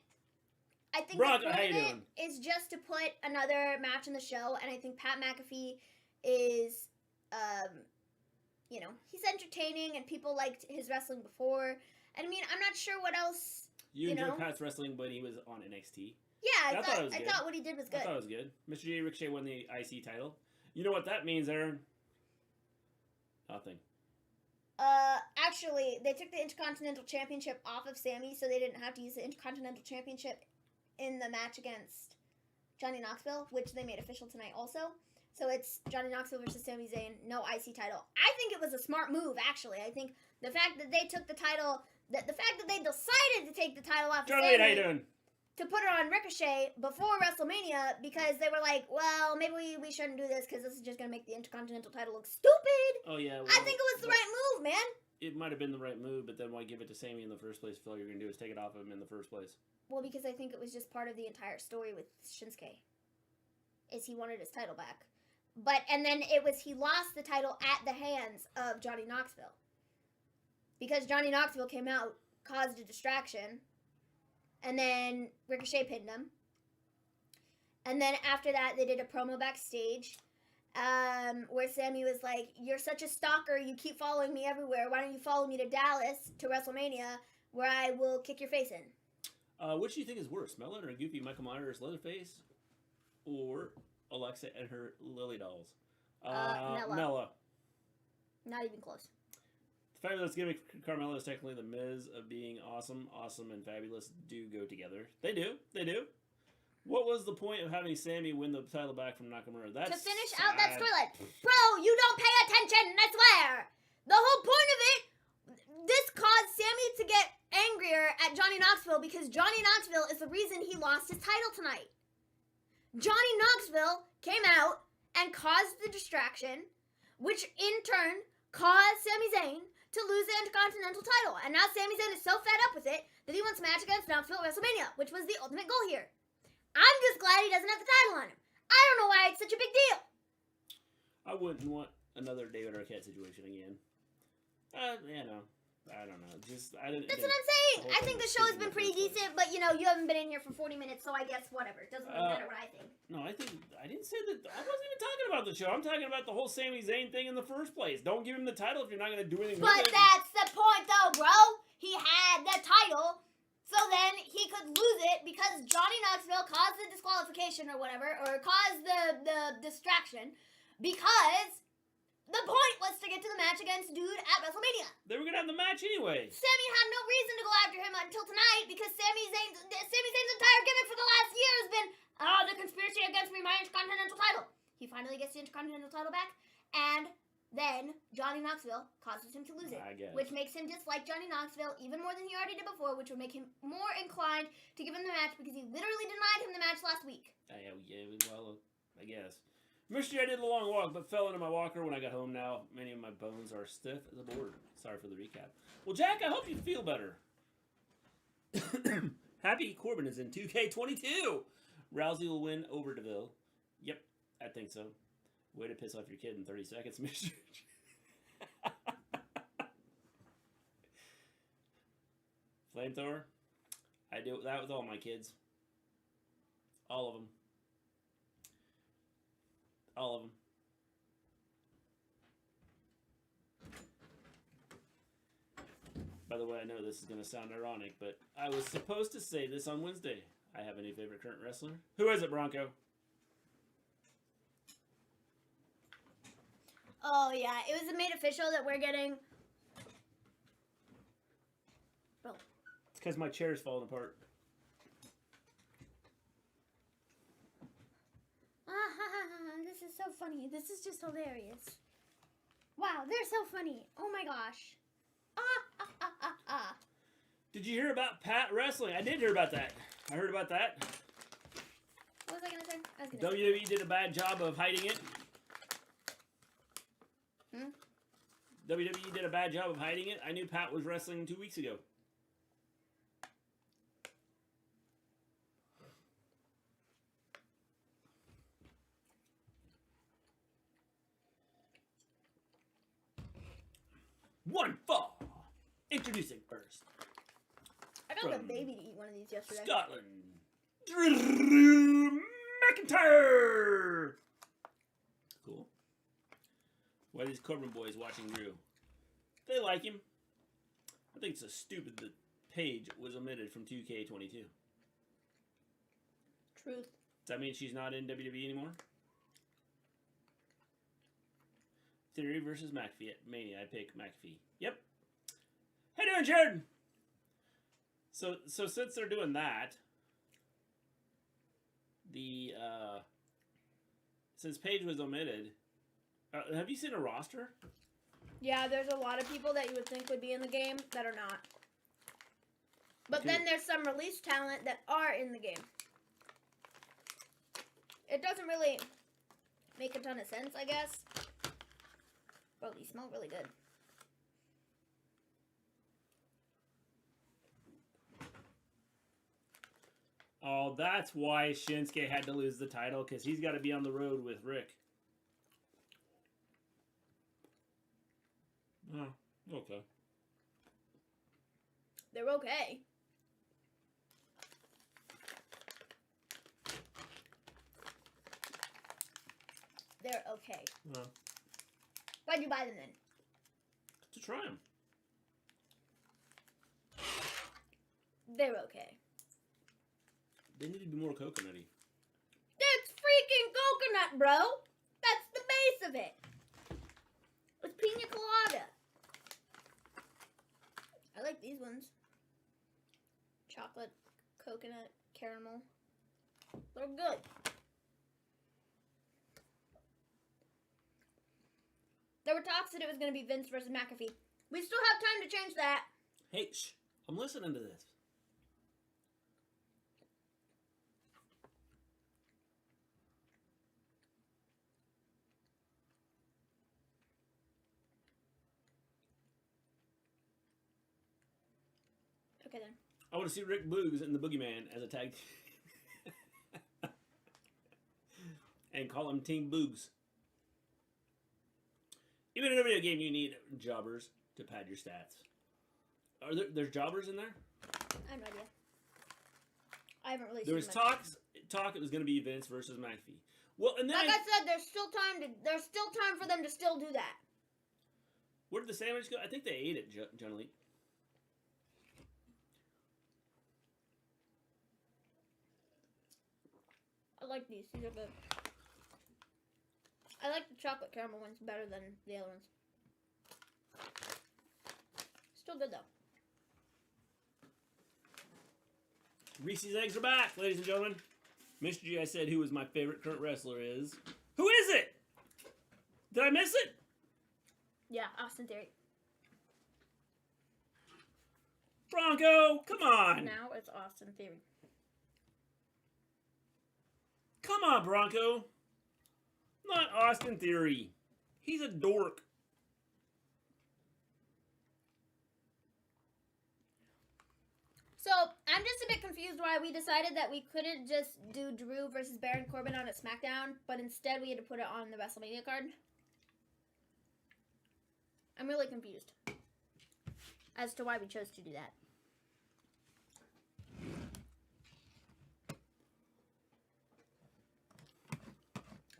I think Bronco, the how point you of it doing? is just to put another match in the show, and I think Pat McAfee is, he's entertaining, and people liked his wrestling before. And I mean, I'm not sure what else. You enjoyed Pat's wrestling when he was on NXT. Yeah, I thought what he did was good. I thought it was good. Mr. G. Ricochet won the IC title. You know what that means, Aaron? Nothing. Actually, they took the Intercontinental Championship off of Sammy, so they didn't have to use the Intercontinental Championship in the match against Johnny Knoxville, which they made official tonight also. So it's Johnny Knoxville versus Sami Zayn, no IC title. I think it was a smart move, actually. I think the fact that they took the title, the fact that they decided to take the title off of Charlie, Sammy, how you doing? to put it on Ricochet before WrestleMania because they were like, well, maybe we shouldn't do this because this is just going to make the Intercontinental title look stupid. Oh, yeah. Well, I think it was the right move, man. It might have been the right move, but then why give it to Sammy in the first place if all you're going to do is take it off of him in the first place? Well, because I think it was just part of the entire story with Shinsuke. Is he wanted his title back. And then it was he lost the title at the hands of Johnny Knoxville. Because Johnny Knoxville came out, caused a distraction, and then Ricochet pinned him. And then after that, they did a promo backstage where Sammy was like, you're such a stalker, you keep following me everywhere. Why don't you follow me to Dallas, to WrestleMania, where I will kick your face in? Which do you think is worse, Mella and her goofy Michael Myers Leatherface, or Alexa and her Lily dolls? Mella. Not even close. The fabulous gimmick Carmella is technically the Miz of being awesome. Awesome and fabulous do go together. They do. What was the point of having Sammy win the title back from Nakamura? That's to finish sad. out that storyline. Bro, you don't pay attention, I swear! The whole point of it, this caused Sammy to get angrier at Johnny Knoxville because Johnny Knoxville is the reason he lost his title tonight. Johnny Knoxville came out and caused the distraction, which in turn caused Sami Zayn to lose the Intercontinental title. And now Sami Zayn is so fed up with it that he wants a match against Knoxville at WrestleMania, which was the ultimate goal here. I'm just glad he doesn't have the title on him. I don't know why it's such a big deal. I wouldn't want another David Arquette situation again. No. I don't know. That's what I'm saying. I think the show has been pretty decent, but you haven't been in here for 40 minutes, so I guess whatever. It doesn't really matter what I think. No, I didn't say that. I wasn't even talking about the show. I'm talking about the whole Sami Zayn thing in the first place. Don't give him the title if you're not going to do anything with it. But that's the point, though, bro. He had the title, so then he could lose it because Johnny Knoxville caused the disqualification or whatever, or caused the distraction, because the point was to get to the match against Dude at WrestleMania. They were going to have the match anyway. Sammy had no reason to go after him until tonight because Sami Zayn's entire gimmick for the last year has been, the conspiracy against me, my Intercontinental title. He finally gets the Intercontinental title back, and then Johnny Knoxville causes him to lose it. I guess. Which makes him dislike Johnny Knoxville even more than he already did before, which would make him more inclined to give him the match because he literally denied him the match last week. Well, I guess. Mystery, I did a long walk, but fell into my walker when I got home now. Many of my bones are stiff as a board. Sorry for the recap. Well, Jack, I hope you feel better. Happy Corbin is in 2K22. Rousey will win over Deville. Yep, I think so. Way to piss off your kid in 30 seconds, Mister. Flamethrower. I do that with all my kids. All of them. All of them. By the way, I know this is going to sound ironic, but I was supposed to say this on Wednesday. I have a new favorite current wrestler. Who is it, Bronco? Oh, yeah. It was made official that we're getting... Oh. It's because my chair's falling apart. This is so funny. This is just hilarious. Wow, they're so funny. Oh my gosh. Did you hear about Pat wrestling? I did hear about that. I heard about that. What was I going to say? WWE did a bad job of hiding it. WWE did a bad job of hiding it. I knew Pat was wrestling 2 weeks ago. One fall. Introducing first. I got the baby to eat one of these yesterday. Scotland. Drew McIntyre. Cool. Why are these Corbin boys watching Drew? They like him. I think it's so stupid that Paige was omitted from 2K22. Truth. Does that mean she's not in WWE anymore? Theory versus McAfee at Mania. I pick McAfee. Yep. How you doing, Jared? So since they're doing that, since Paige was omitted, have you seen a roster? Yeah, there's a lot of people that you would think would be in the game that are not. But then there's some release talent that are in the game. It doesn't really make a ton of sense, I guess. Bro, these smell really good. Oh, that's why Shinsuke had to lose the title, because he's got to be on the road with Rick. Oh, okay. They're okay. They're okay. Why'd you buy them then? To try them. They're okay. They need to be more coconutty. It's freaking coconut, bro! That's the base of it! It's pina colada. I like these ones. Chocolate, coconut, caramel. They're good. There were talks that it was going to be Vince versus McAfee. We still have time to change that. Hey, shh. I'm listening to this. Okay, then. I want to see Rick Boogs and the Boogeyman as a tag team. And call them Team Boogs. Even in a video game, you need jobbers to pad your stats. Are there's jobbers in there? I have no idea. I haven't really There was seen much. talk it was going to be Vince versus McAfee. Well, and then like I said, there's still time for them to still do that. Where did the sandwich go? I think they ate it, John Elite. I like these. These are good. I like the chocolate caramel ones better than the other ones. Still good though. Reese's eggs are back, ladies and gentlemen. Mr. G, I said who was my favorite current wrestler is. Who is it? Did I miss it? Yeah, Austin Theory. Bronco, come on. Now it's Austin Theory. Come on, Bronco. Not Austin Theory. He's a dork. So, I'm just a bit confused why we decided that we couldn't just do Drew versus Baron Corbin on a Smackdown, but instead we had to put it on the WrestleMania card. I'm really confused as to why we chose to do that.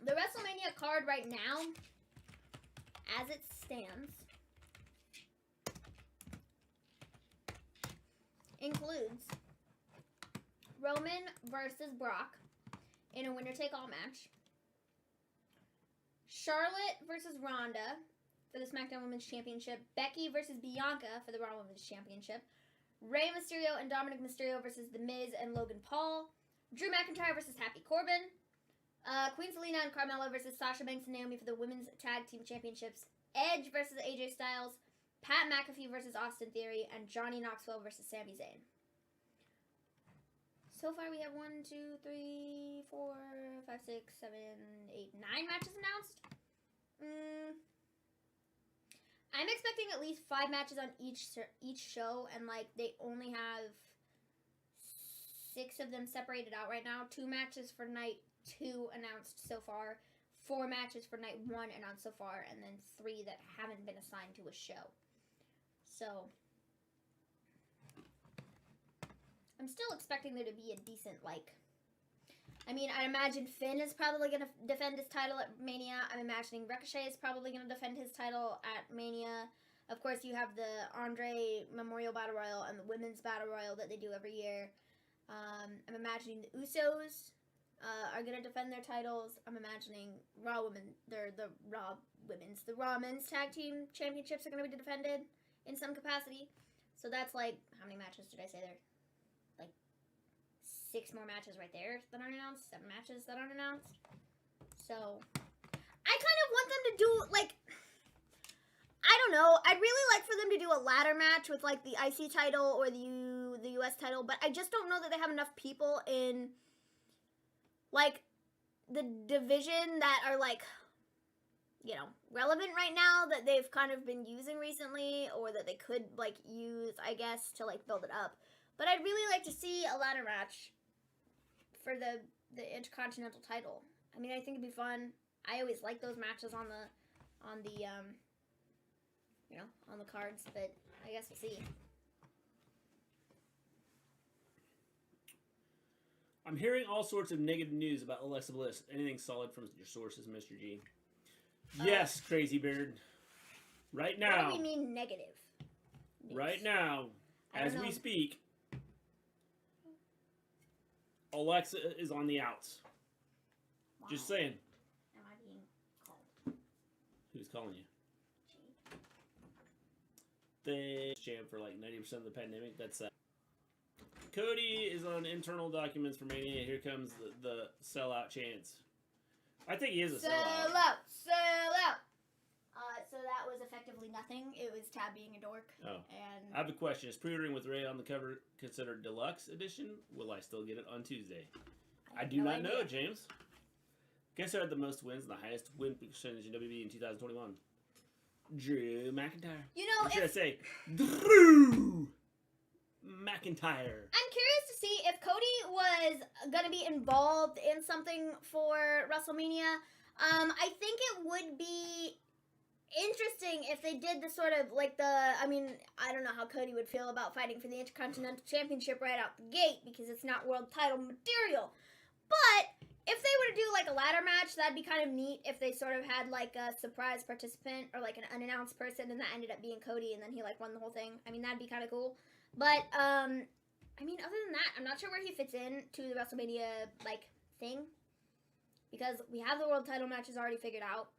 The WrestleMania card right now, as it stands, includes Roman versus Brock in a winner-take-all match, Charlotte versus Ronda for the SmackDown Women's Championship, Becky versus Bianca for the Raw Women's Championship, Rey Mysterio and Dominic Mysterio versus The Miz and Logan Paul, Drew McIntyre versus Happy Corbin, Queen Selena and Carmella versus Sasha Banks and Naomi for the Women's Tag Team Championships, Edge versus AJ Styles, Pat McAfee versus Austin Theory, and Johnny Knoxville versus Sami Zayn. So far we have 1, 2, 3, 4, 5, 6, 7, 8, 9 matches announced. I'm expecting at least 5 matches on each show, and like they only have 6 of them separated out right now. 2 matches for night 2 announced so far, 4 matches for night 1 announced so far, and then 3 that haven't been assigned to a show. So I'm still expecting there to be a decent, like, I mean, I imagine Finn is probably going to defend his title at Mania. I'm imagining Ricochet is probably going to defend his title at Mania. Of course, you have the Andrade Memorial Battle Royal and the Women's Battle Royal that they do every year. I'm imagining the Usos are going to defend their titles. I'm imagining the Raw Men's Tag Team Championships are going to be defended in some capacity. So that's like, how many matches did I say there? Like 6 more matches right there that aren't announced, 7 matches that aren't announced. So I kind of want them to do, like, I don't know. I'd really like for them to do a ladder match with like the IC title or the the U.S. title, but I just don't know that they have enough people in, like, the division that are, like, you know, relevant right now that they've kind of been using recently, or that they could, like, use, I guess, to, like, build it up. But I'd really like to see a ladder match for the Intercontinental title. I mean, I think it'd be fun. I always like those matches on the you know, on the cards, but I guess we'll see. I'm hearing all sorts of negative news about Alexa Bliss. Anything solid from your sources, Mr. G? Yes, Crazy Beard. Right now. What do we mean negative news? Right now, as we speak, Alexa is on the outs. Wow. Just saying. Am I being called? Who's calling you? Jade. They champ for like 90% of the pandemic. That's Cody is on internal documents for Mania. Here comes the sellout chance. I think he is a sellout. Sell out. So that was effectively nothing. It was Tab being a dork. Oh. And I have a question. Is pre-ordering with Ray on the cover considered deluxe edition? Will I still get it on Tuesday? I do not know, James. Guess who had the most wins and the highest win percentage in WWE in 2021? Drew McIntyre. You know, what should I say? Drew McIntyre. I'm curious to see if Cody was gonna be involved in something for WrestleMania. I think it would be interesting if they did the sort of like I mean, I don't know how Cody would feel about fighting for the Intercontinental Championship right out the gate because it's not world title material. But if they were to do like a ladder match, that'd be kind of neat if they sort of had like a surprise participant or like an unannounced person and that ended up being Cody and then he like won the whole thing. I mean, that'd be kind of cool. But I mean, other than that, I'm not sure where he fits in to the WrestleMania like thing because we have the world title matches already figured out.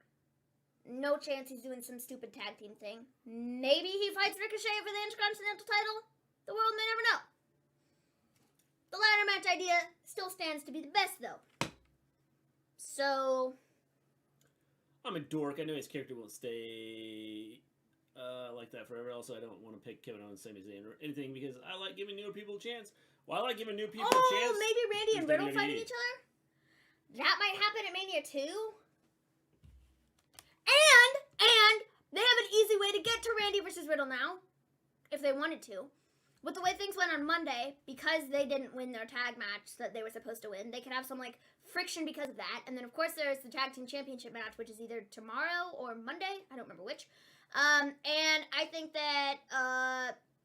No chance he's doing some stupid tag team thing. Maybe he fights Ricochet for the Intercontinental title. The world may never know. The ladder match idea still stands to be the best, though. So... I'm a dork. I know his character won't stay like that forever. Also, I don't want to pick Kevin Owens, Sami Zayn, or anything because I like giving newer people a chance. Well, I like giving new people a chance. Oh, maybe Randy and Riddle WWE. fighting each other? That might happen at Mania 2. And they have an easy way to get to Randy versus Riddle now, if they wanted to. With the way things went on Monday, because they didn't win their tag match that they were supposed to win, they could have some, like, friction because of that. And then, of course, there's the Tag Team Championship match, which is either tomorrow or Monday. I don't remember which. And I think that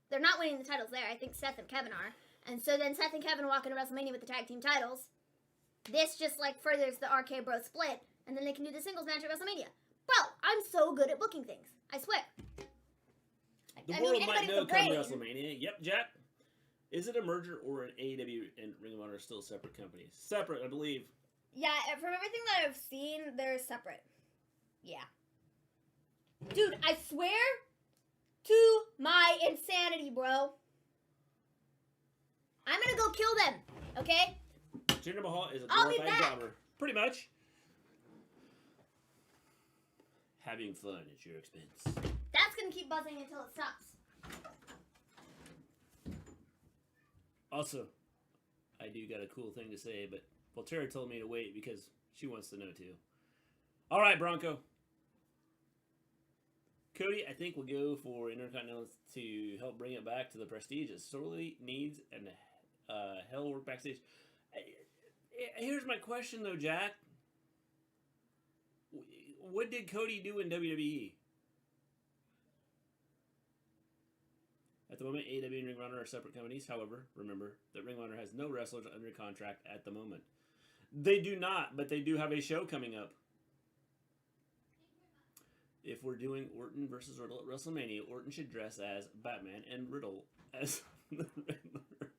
they're not winning the titles there. I think Seth and Kevin are. And so then Seth and Kevin walk into WrestleMania with the tag team titles. This just, like, furthers the RK Bro split. And then they can do the singles match at WrestleMania. Bro, I'm so good at booking things. I swear. The world might know come WrestleMania. Yep, Jack. Is it a merger or an AEW and Ring of Honor still separate companies? Separate, I believe. Yeah, from everything that I've seen, they're separate. Yeah. Dude, I swear to my insanity, bro. I'm gonna go kill them, okay? Jinder Mahal is a I'll be glorified back. jobber. Pretty much. Having fun at your expense. That's gonna keep buzzing until it stops. Also, I do got a cool thing to say, but Volterra told me to wait because she wants to know too. All right, Bronco. Cody, I think we'll go for Intercontinental to help bring it back to the prestige it sorely needs and hell work backstage. Here's my question though, Jack. What did Cody do in WWE? At the moment, AEW and Ring of Honor are separate companies. However, remember that Ring of Honor has no wrestlers under contract at the moment. They do not, but they do have a show coming up. If we're doing Orton versus Riddle at WrestleMania, Orton should dress as Batman and Riddle as the Riddler.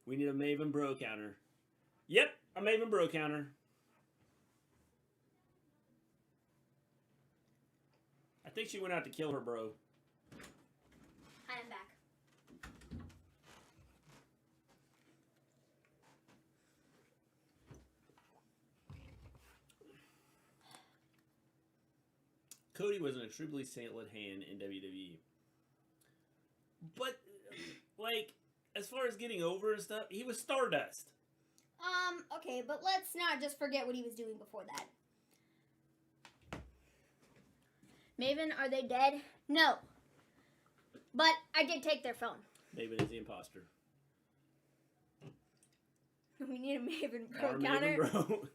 We need a Maven Bro counter. Yep, a Maven Bro counter. I think she went out to kill her bro. I am back. Cody was an extremely salient hand in WWE. But, like, as far as getting over and stuff, he was Stardust. Okay, but let's not just forget what he was doing before that. Maven, are they dead? No. But I did take their phone. Maven is the imposter. We need a Maven Pro Our counter. Maven bro.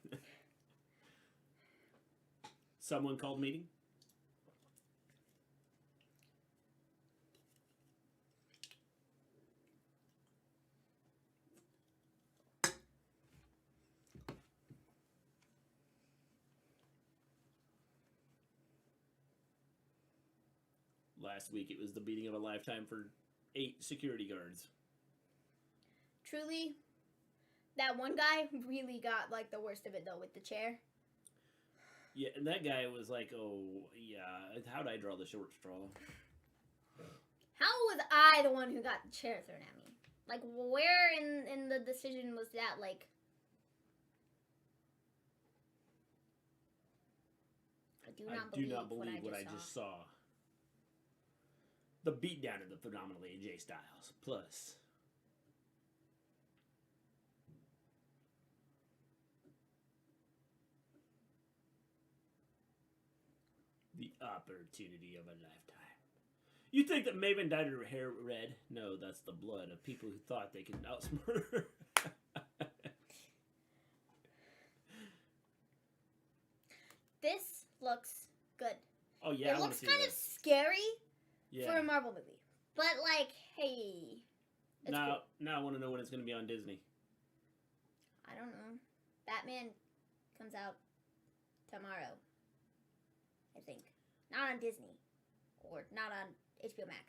Someone called meeting? Last week it was the beating of a lifetime for 8 security guards. Truly, that one guy really got, like, the worst of it, though, with the chair. Yeah, and that guy was like, oh, yeah, how'd I draw the short straw? How was I the one who got the chair thrown at me? Like, where in the decision was that, like... I do not believe what I just saw. The beatdown of the phenomenal AJ Styles, plus... the opportunity of a lifetime. You think that Maven dyed her hair red? No, that's the blood of people who thought they could outsmart her. This looks good. Oh, yeah, it looks kind of scary for a Marvel movie. But, like, hey. Now I want to know when it's going to be on Disney. I don't know. Batman comes out tomorrow, I think. Not on Disney. Or not on HBO Max.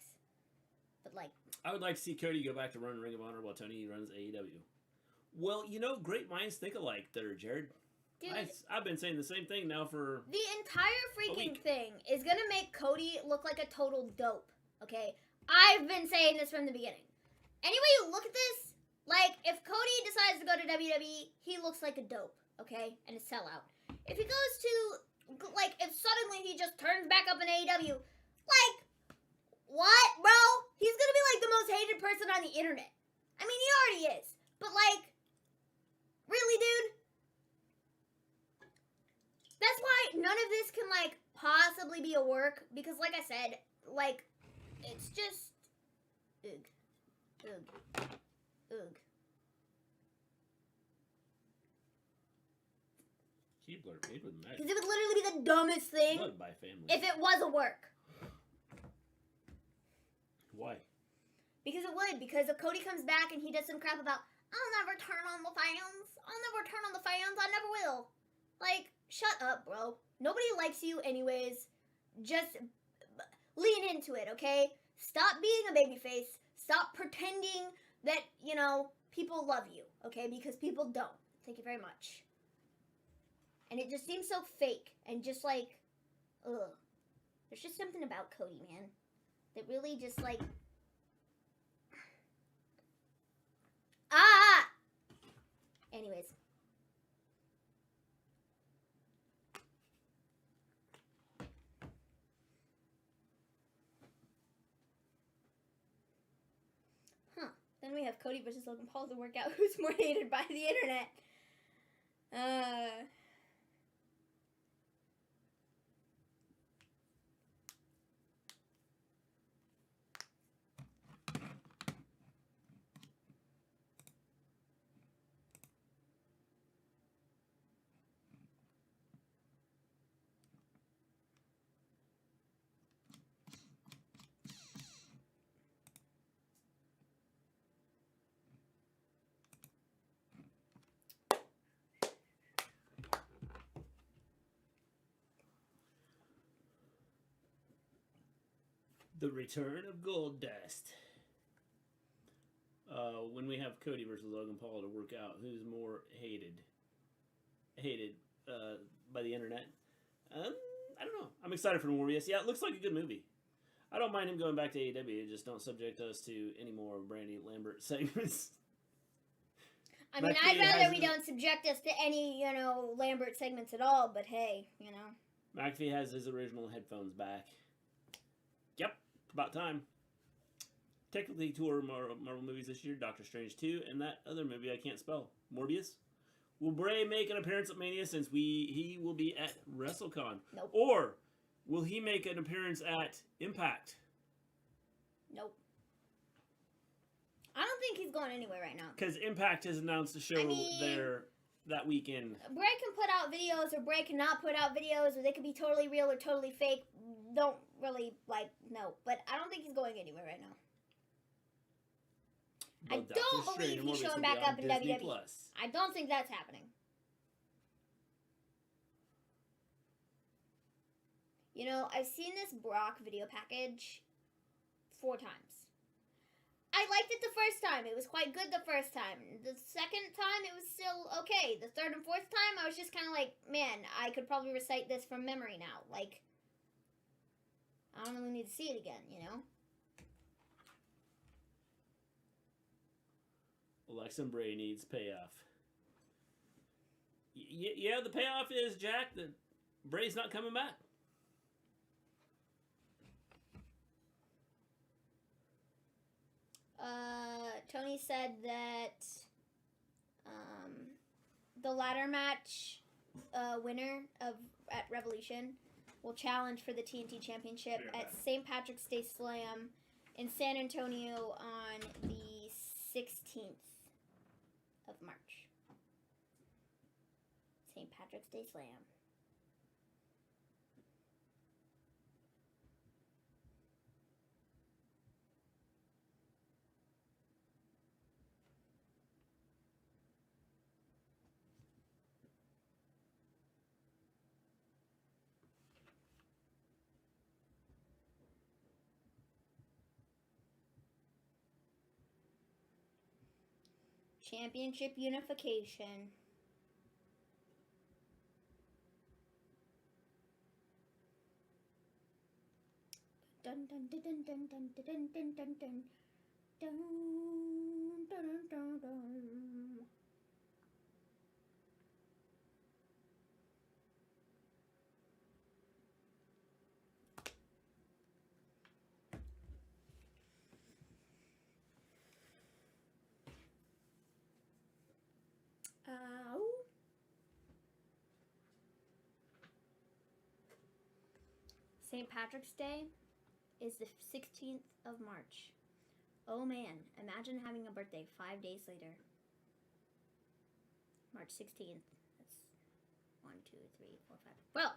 But, like... I would like to see Cody go back to run Ring of Honor while Tony runs AEW. Well, you know, great minds think alike there, Jared. Dude, I've been saying the same thing now for... The entire freaking thing is going to make Cody look like a total dope, okay? I've been saying this from the beginning. Any way you look at this, like, if Cody decides to go to WWE, he looks like a dope, okay? And a sellout. If he goes to, like, if suddenly he just turns back up in AEW, like, what, bro? He's going to be, like, the most hated person on the internet. I mean, he already is. But, like, really, dude? That's why none of this can, like, possibly be a work. Because, like I said, like, it's just... Ugh. Ugh. Ugh. Keebler made with magic. Because it would literally be the dumbest thing Blood by family. if it was a work. Why? Because it would. Because if Cody comes back and he does some crap about, I'll never turn on the fans. I'll never turn on the fans. I never will. Like, shut up, bro. Nobody likes you anyways. Just lean into it, okay? Stop being a babyface. Stop pretending that, you know, people love you, okay? Because people don't. Thank you very much. And it just seems so fake and just like, ugh. There's just something about Cody, man, that really just like, Anyways. Then we have Cody versus Logan Paul to work out who's more hated by the internet. The return of Goldust. When we have Cody versus Logan Paul to work out who's more hated by the internet. I don't know. I'm excited for Morbius. Yeah, it looks like a good movie. I don't mind him going back to AEW. Just don't subject us to any more Brandy Lambert segments. I mean, I'd rather we don't subject us to any, you know, Lambert segments at all, but hey, you know. McAfee has his original headphones back. Yep, about time. technically 2 Marvel movies this year, Doctor Strange 2, and that other movie I can't spell, Morbius. Will Bray make an appearance at Mania since he will be at WrestleCon? Nope. Or will he make an appearance at Impact? Nope. I don't think he's going anywhere right now. Because Impact has announced a show there that weekend. Bray can put out videos, or Bray cannot put out videos, or they could be totally real or totally fake. Don't really, know. But I don't think he's going anywhere right now. But I don't believe he's showing back up in WWE. Plus. I don't think that's happening. You know, I've seen this Brock video package 4 times. I liked it the first time. It was quite good the first time. The second time, it was still okay. The third and fourth time, I was just kind of like, man, I could probably recite this from memory now. Like, I don't really need to see it again, you know? Alexa Bray needs payoff. Yeah, the payoff is, Jack, that Bray's not coming back. Tony said that the ladder match winner at Revolution will challenge for the TNT Championship at St. Patrick's Day Slam in San Antonio on the 16th of March. St. Patrick's Day Slam. Championship unification. Dun dun dun dun dun dun dun dun dun dun dun dun dun dun. St. Patrick's Day is the 16th of March. Oh man, imagine having a birthday 5 days later. March 16th. That's 1, 2, 3, 4, 5. Well,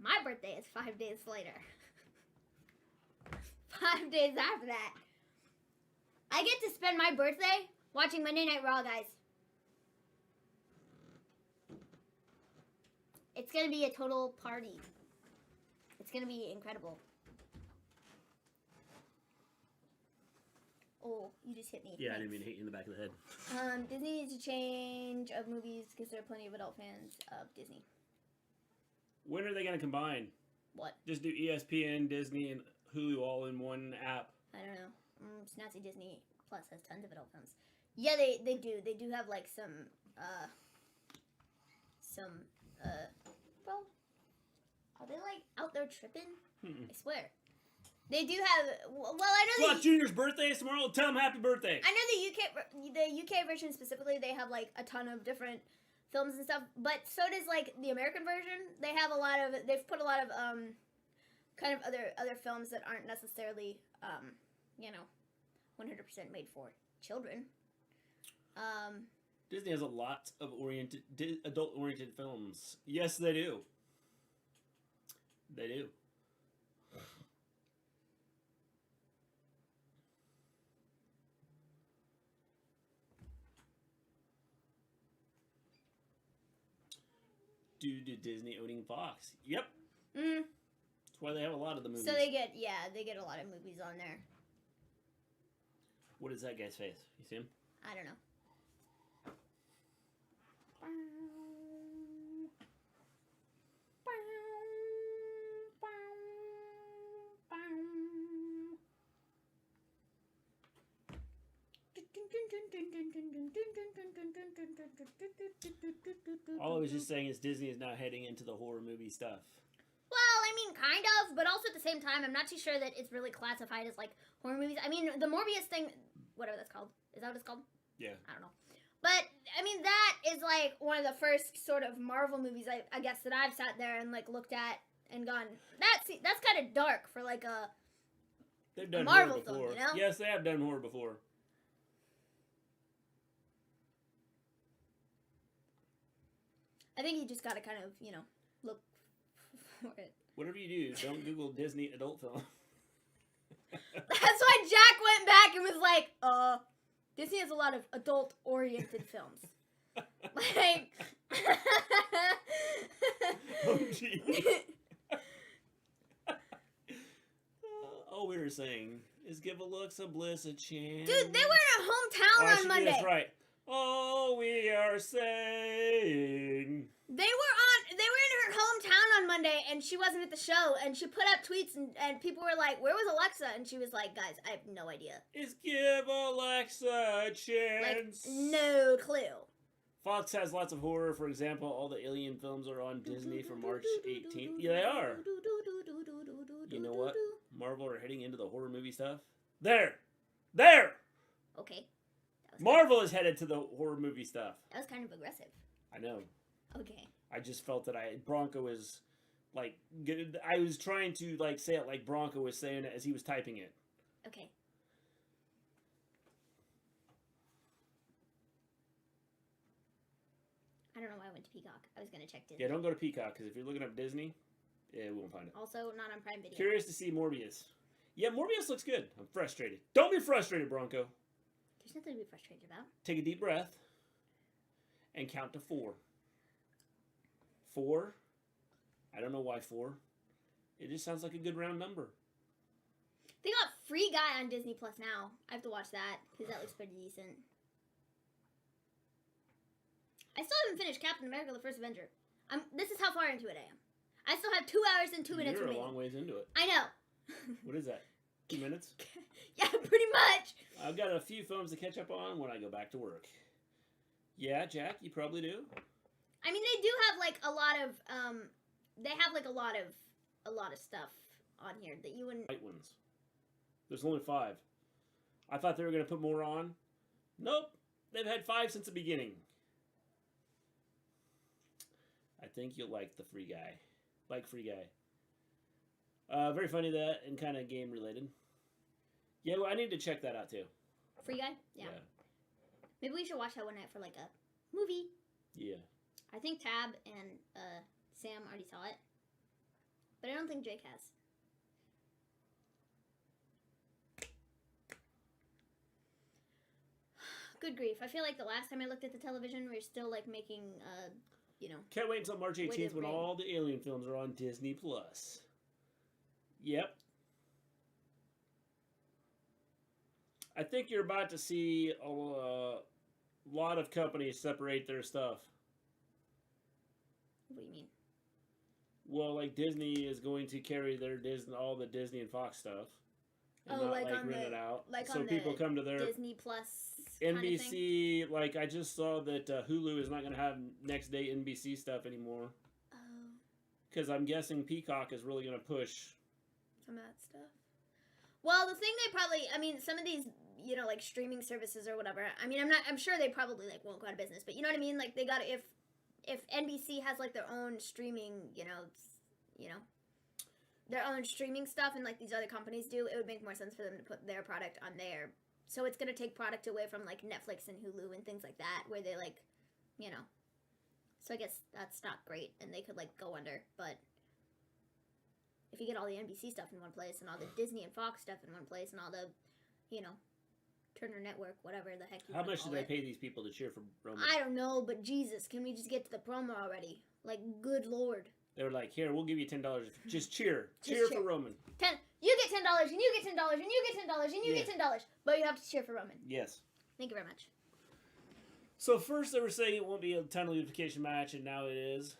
my birthday is 5 days later. 5 days after that. I get to spend my birthday watching Monday Night Raw, guys. It's gonna be a total party. It's gonna be incredible. Oh, you just hit me. Yeah, thanks. I didn't mean to hit you in the back of the head. Disney needs to change of movies because there are plenty of adult fans of Disney. When are they gonna combine? What? Just do ESPN, Disney, and Hulu all in one app. I don't know. Snazzy Disney Plus has tons of adult films. Yeah, they do. They do have like some well, are they like out there tripping? I swear. They do have. Well, I know. Fluff Junior's birthday is tomorrow. Tell him happy birthday. I know the UK version specifically. They have like a ton of different films and stuff. But so does like the American version. They have a lot of. They've put a lot of kind of other films that aren't necessarily 100% made for children. Disney has a lot of adult-oriented films. Yes, they do. They do. Due to Disney owning Fox. Yep. That's why they have a lot of the movies. So they get a lot of movies on there. What is that guy's face? You see him? I don't know. All I was just saying is Disney is now heading into the horror movie stuff. Well, I mean, kind of, but also at the same time, I'm not too sure that it's really classified as like horror movies. I mean, the Morbius thing, whatever that's called. Is that what it's called? Yeah. I don't know. But, I mean, that is, like, one of the first sort of Marvel movies, I guess, that I've sat there and, like, looked at and gone, that's kind of dark for, like, They've done Marvel horror before. film, you know? Yes, they have done horror before. I think you just gotta kind of, you know, look for it. Whatever you do, don't Google Disney adult film. That's why Jack went back and was like, Disney has a lot of adult-oriented films. Like... Oh, gee. All we were saying is give a looks a bliss a chance. Dude, they were in our hometown on Monday. That's right. All we are saying. They were in her hometown on Monday, and she wasn't at the show, and she put up tweets, and people were like, where was Alexa? And she was like, guys, I have no idea. Is give Alexa a chance. Like, no clue. Fox has lots of horror. For example, all the Alien films are on Disney for March 18th. Yeah, they are. You know what? Marvel are heading into the horror movie stuff. There! Okay. Marvel is headed to the horror movie stuff. That was kind of aggressive. I know. Okay. I just felt that Bronco was, like, I was trying to, like, say it like Bronco was saying it as he was typing it. Okay. I don't know why I went to Peacock. I was going to check Disney. Yeah, don't go to Peacock, because if you're looking up Disney, yeah, we won't find it. Also, not on Prime Video. Curious to see Morbius. Yeah, Morbius looks good. I'm frustrated. Don't be frustrated, Bronco. There's nothing to be frustrated about. Take a deep breath and count to 4. 4. I don't know why 4. It just sounds like a good round number. They got Free Guy on Disney Plus now. I have to watch that because that looks pretty decent. I still haven't finished Captain America: The First Avenger. This is how far into it I am. I still have 2 hours and 2 minutes remaining. You're a long ways into it. I know. What is that? 2 minutes? Yeah, pretty much. I've got a few films to catch up on when I go back to work. Yeah, Jack, you probably do. I mean, they do have like a lot of they have like a lot of stuff on here that you wouldn't. Right ones. There's only 5. I thought they were going to put more on. Nope, they've had 5 since the beginning. I think you'll like the Free Guy. Free Guy. Very funny that and kind of game related. Yeah, well, I need to check that out too. Free Guy? Yeah. Maybe we should watch that one night for like a movie. Yeah. I think Tab and Sam already saw it. But I don't think Jake has. Good grief. I feel like the last time I looked at the television, we were still like making, you know. Can't wait until March 18th when all the Alien films are on Disney Plus. Yep. I think you're about to see a lot of companies separate their stuff. What do you mean? Well, like Disney is going to carry their all the Disney and Fox stuff. And oh, not, like on rent the, it out. like so on people the come to their Disney Plus NBC. Like I just saw that Hulu is not going to have next day NBC stuff anymore. Oh. Because I'm guessing Peacock is really going to push some of that stuff. Well, the thing they probably, I mean, some of these, you know, like streaming services or whatever. I mean, I'm sure they probably like won't go out of business, but you know what I mean? Like they got to, if NBC has like their own streaming, you know, their own streaming stuff and like these other companies do, it would make more sense for them to put their product on there. So it's going to take product away from like Netflix and Hulu and things like that where they like, you know. So I guess that's not great and they could like go under, but if you get all the NBC stuff in one place and all the Disney and Fox stuff in one place and all the, you know, Turner Network, whatever the heck you How much call do they it. pay these people to cheer for Roman? I don't know, but Jesus, can we just get to the promo already? Like, good Lord. They were like, here, we'll give you $10. Just cheer. Just cheer cheer. for Roman. You get $10, and you get $10, and you get $10, and you get $10. But you have to cheer for Roman. Yes. Thank you very much. So first they were saying it won't be a title unification match, and now it is.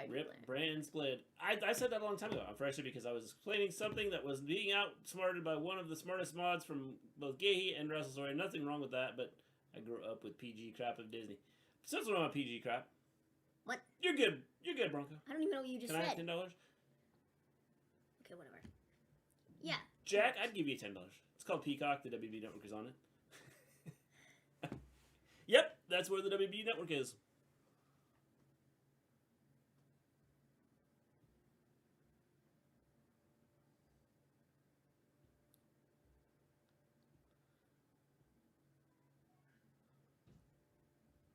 Rip, brand split. I said that a long time ago. I'm frustrated because I was explaining something that was being outsmarted by one of the smartest mods from both GIMME and Wrestle Story. Nothing wrong with that, but I grew up with PG crap of Disney. So that's what I'm on PG crap. What? You're good. You're good, Bronco. I don't even know what you just said. Can I have $10? Okay, whatever. Yeah. Jack, I'd give you $10. It's called Peacock. The WB network is on it. Yep, that's where the WB network is.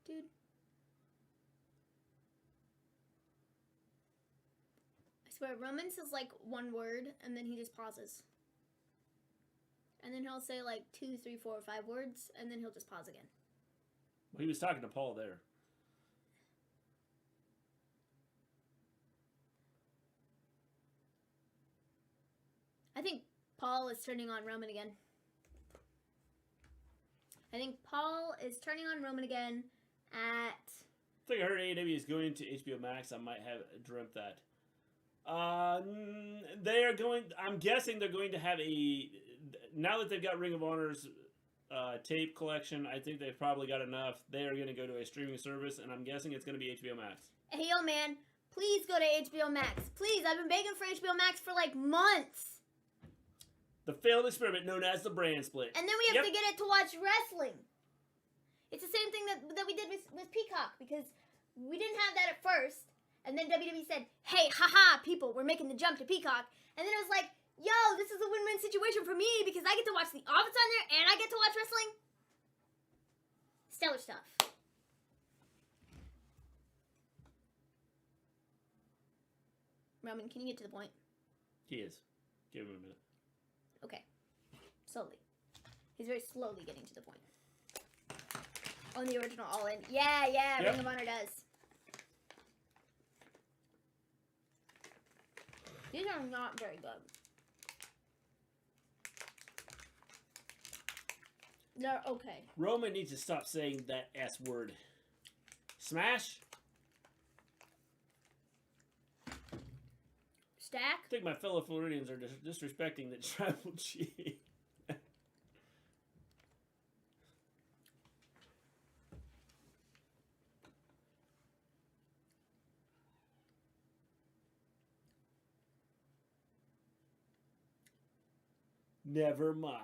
Dude. I swear, Roman says like one word and then he just pauses. And then he'll say like 2, 3, 4, 5 words and then he'll just pause again. Well, he was talking to Paul there. I think Paul is turning on Roman again. I think Paul is turning on Roman again at... I think I heard AEW is going to HBO Max. I might have dreamt that. They are going... I'm guessing they're going to have a... Now that they've got Ring of Honor's tape collection, I think they've probably got enough. They are going to go to a streaming service, and I'm guessing it's going to be HBO Max. Hey, yo, man. Please go to HBO Max. Please, I've been begging for HBO Max for like months. The failed experiment known as the brand split. And then we have to get it to watch wrestling. It's the same thing that we did with Peacock, because we didn't have that at first. And then WWE said, hey, haha, people, we're making the jump to Peacock. And then it was like, yo, this is a win-win situation for me because I get to watch The Office on there and I get to watch wrestling. Stellar stuff. Roman, can you get to the point? He is. Give him a minute. Okay. Slowly. He's very slowly getting to the point. On the original All In. Yeah, Yep. Ring of Honor does. These are not very good. They're okay. Roman needs to stop saying that S word. Smash? Stack? I think my fellow Floridians are disrespecting the Tribal Chief. Never mind.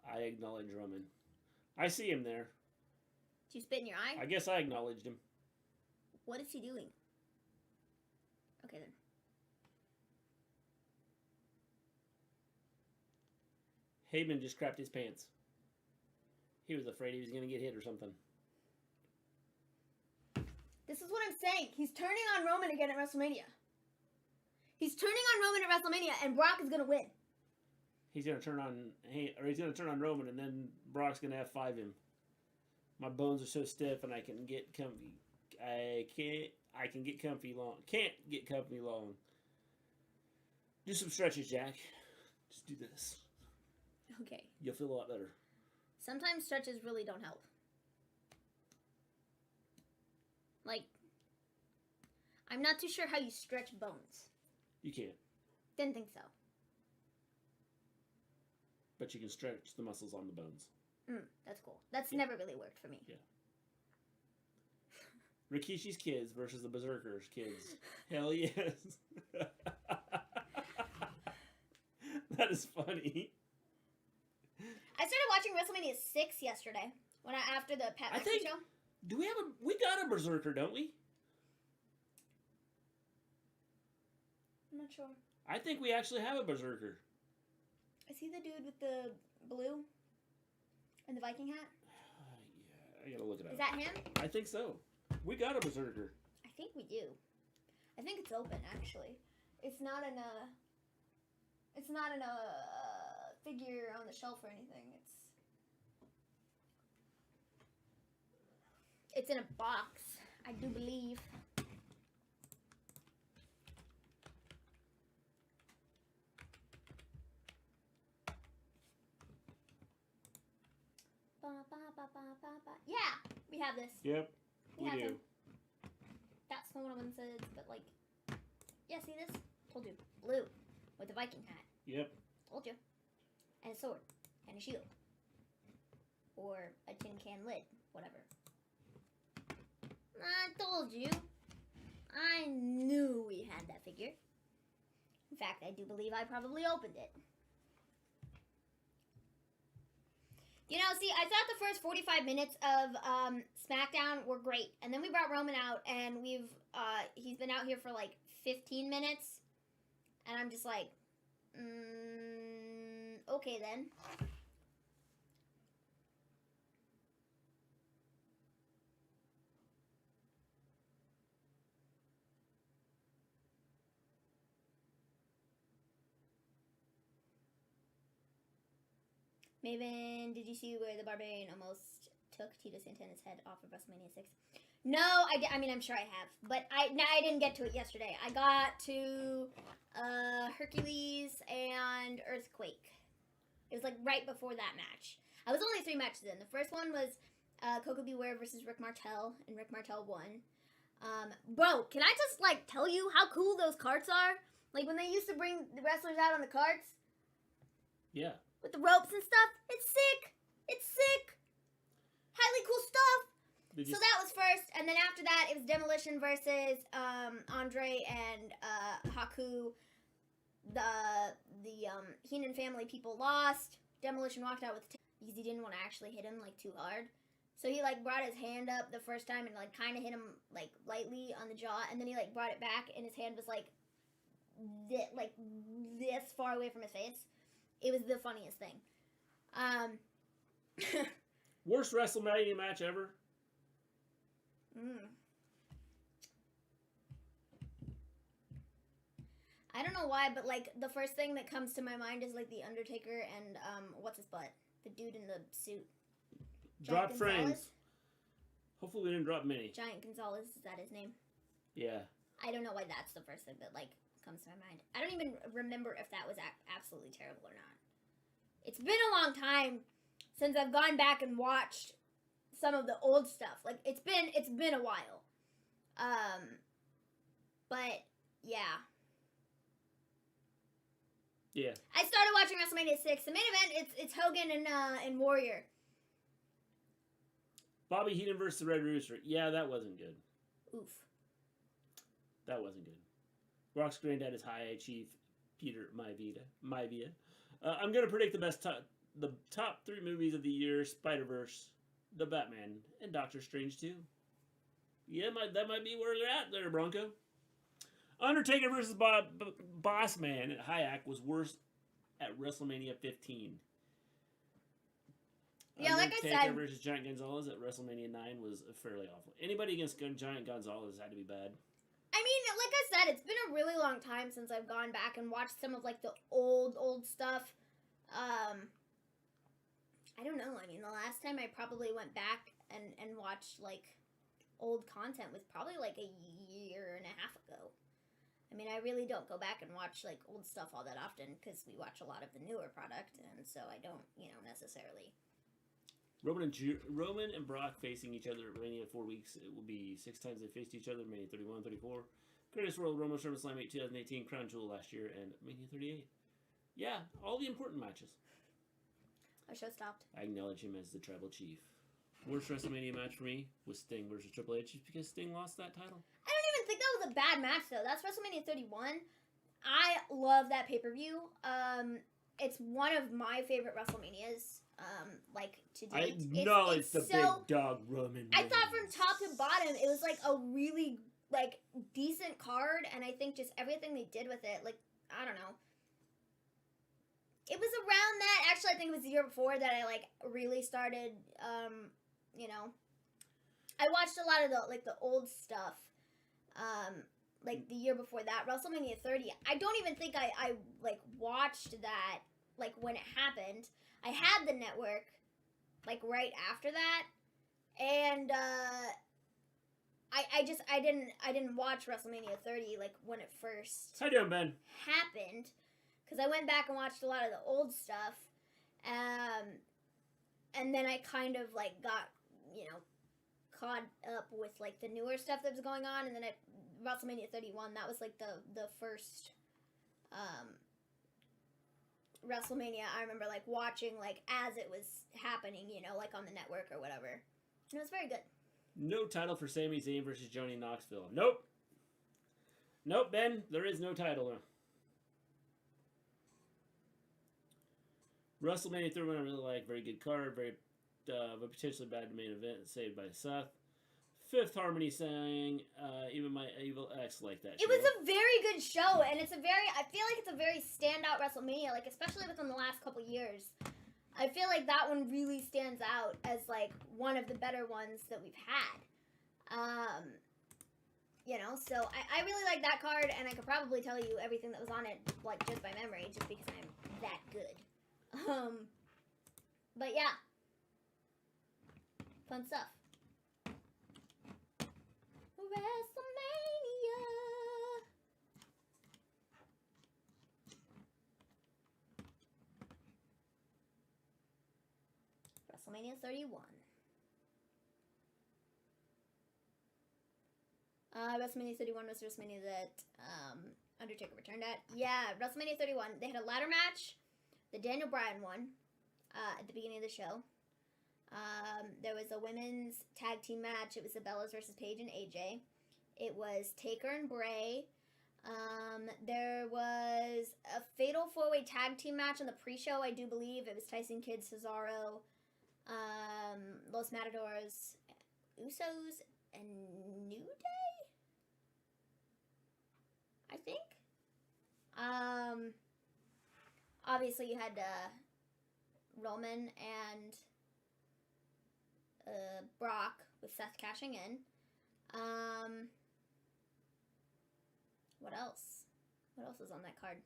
I acknowledge Roman. I see him there. Did you spit in your eye? I guess I acknowledged him. What is he doing? Okay, then. Heyman just crapped his pants. He was afraid he was going to get hit or something. This is what I'm saying. He's turning on Roman again at WrestleMania. He's turning on Roman at WrestleMania, and Brock is going to win. He's going to turn on... he's going to turn on Roman, and then Brock's going to F5 him. My bones are so stiff, and I can get comfy. I can get comfy long. Can't get comfy long. Do some stretches, Jack. Just do this. Okay. You'll feel a lot better. Sometimes stretches really don't help. Like, I'm not too sure how you stretch bones. You can't. Didn't think so. But you can stretch the muscles on the bones. That's cool. That's never really worked for me. Yeah. Rikishi's kids versus the Berserker's kids. Hell yes. That is funny. I started watching WrestleMania 6 yesterday after the Pat McAfee show. Do we got a Berserker, don't we? I'm not sure. I think we actually have a Berserker. Is he the dude with the blue and the Viking hat? Yeah, I gotta look it up. Is that him? I think so. We got a Berserker. I think we do. I think it's open actually. It's not in a figure on the shelf or anything. It's in a box, I do believe. Yeah, we have this. Yep, we have do. him. That's the one says, but like, yeah, see this? Told you, blue with the Viking hat. Yep. Told you, and a sword and a shield. or a tin can lid, whatever. I told you. I knew we had that figure. In fact, I do believe I probably opened it. You know, see, I thought the first 45 minutes of Smackdown were great, and then we brought Roman out, and he's been out here for like 15 minutes, and I'm just like, okay then. Maven, did you see where the Barbarian almost took Tito Santana's head off of WrestleMania 6? No, I mean, I'm sure I have. But I didn't get to it yesterday. I got to Hercules and Earthquake. It was like right before that match. I was only 3 matches in. The first one was Coco Beware versus Rick Martel, and Rick Martel won. Bro, can I just like tell you how cool those carts are? Like when they used to bring the wrestlers out on the carts? Yeah. With the ropes and stuff. It's sick. It's sick. Highly cool stuff. So that was first, and then after that, it was Demolition versus Andrade and Haku. The Heenan family people lost. Demolition walked out with because he didn't want to actually hit him like too hard. So he like brought his hand up the first time and like kind of hit him like lightly on the jaw, and then he like brought it back, and his hand was like this far away from his face. It was the funniest thing. Worst WrestleMania match ever? I don't know why, but like the first thing that comes to my mind is like the Undertaker and what's his butt? The dude in the suit. Drop frames. Hopefully we didn't drop many. Giant Gonzalez, is that his name? Yeah. I don't know why that's the first thing that like comes to my mind. I don't even remember if that was absolutely terrible or not. It's been a long time since I've gone back and watched some of the old stuff. Like it's been a while. But yeah. Yeah. I started watching WrestleMania 6. The main event it's Hogan and Warrior. Bobby Heenan versus the Red Rooster. Yeah, that wasn't good. Oof. That wasn't good. Rock's granddad is High Chief Peter Maivia. I'm gonna predict the top 3 movies of the year: Spider-Verse, The Batman, and Doctor Strange 2. Yeah, that might be where they're at there, Bronco. Undertaker versus Boss Man at Hayek was worse at WrestleMania 15. Yeah, like I Undertaker said, versus Giant Gonzalez at WrestleMania 9 was fairly awful. Anybody against Giant Gonzalez had to be bad. I mean, like I said, it's been a really long time since I've gone back and watched some of, like, the old stuff. I don't know. I mean, the last time I probably went back and watched, like, old content was probably, like, a year and a half ago. I mean, I really don't go back and watch, like, old stuff all that often because we watch a lot of the newer product, and so I don't, necessarily... Roman and Brock facing each other at Mania 4 weeks. It will be 6 times they faced each other. Mania 31, 34. Greatest World Roman SummerSlam 8 2018. Crown Jewel last year. And Mania 38. Yeah, all the important matches. Our show stopped. I acknowledge him as the Tribal Chief. Worst WrestleMania match for me was Sting versus Triple H because Sting lost that title. I don't even think that was a bad match, though. That's WrestleMania 31. I love that pay-per-view. It's one of my favorite WrestleManias. Like to date. I acknowledge the big dog Roman. I thought from top to bottom it was like a really like decent card, and I think just everything they did with it, like I don't know. It was around that. Actually, I think it was the year before that I like really started. I watched a lot of the old stuff. Like the year before that, WrestleMania 30. I don't even think I like watched that like when it happened. I had the network, like, right after that, and, I didn't watch WrestleMania 30, like, when it first... How you doing, Ben? ...happened, because I went back and watched a lot of the old stuff, and then I kind of, like, got, caught up with, like, the newer stuff that was going on, and then at WrestleMania 31, that was, like, the first, WrestleMania, I remember, like, watching, like, as it was happening, you know, like, on the network or whatever. And it was very good. No title for Sami Zayn versus Johnny Knoxville. Nope. Nope, Ben. There is no title. WrestleMania 31, I really like. Very good card. Very, but potentially bad main event. Saved by Seth. Fifth Harmony saying, even my evil ex like that show. It was a very good show, and it's a very, I feel like it's a very standout WrestleMania, like, especially within the last couple years. I feel like that one really stands out as, like, one of the better ones that we've had. You know, so I really like that card, and I could probably tell you everything that was on it, like, just by memory, just because I'm that good. But yeah. Fun stuff. WrestleMania 31. WrestleMania 31 was WrestleMania that Undertaker returned at. Yeah, WrestleMania 31. They had a ladder match. The Daniel Bryan won at the beginning of the show. There was a women's tag team match. It was the Bellas versus Paige and AJ. It was Taker and Bray. There was a fatal 4-way tag team match on the pre-show, I do believe. It was Tyson Kidd, Cesaro, Los Matadors, Usos, and New Day? I think. Obviously you had Roman and Brock with Seth cashing in. What else? What else is on that card?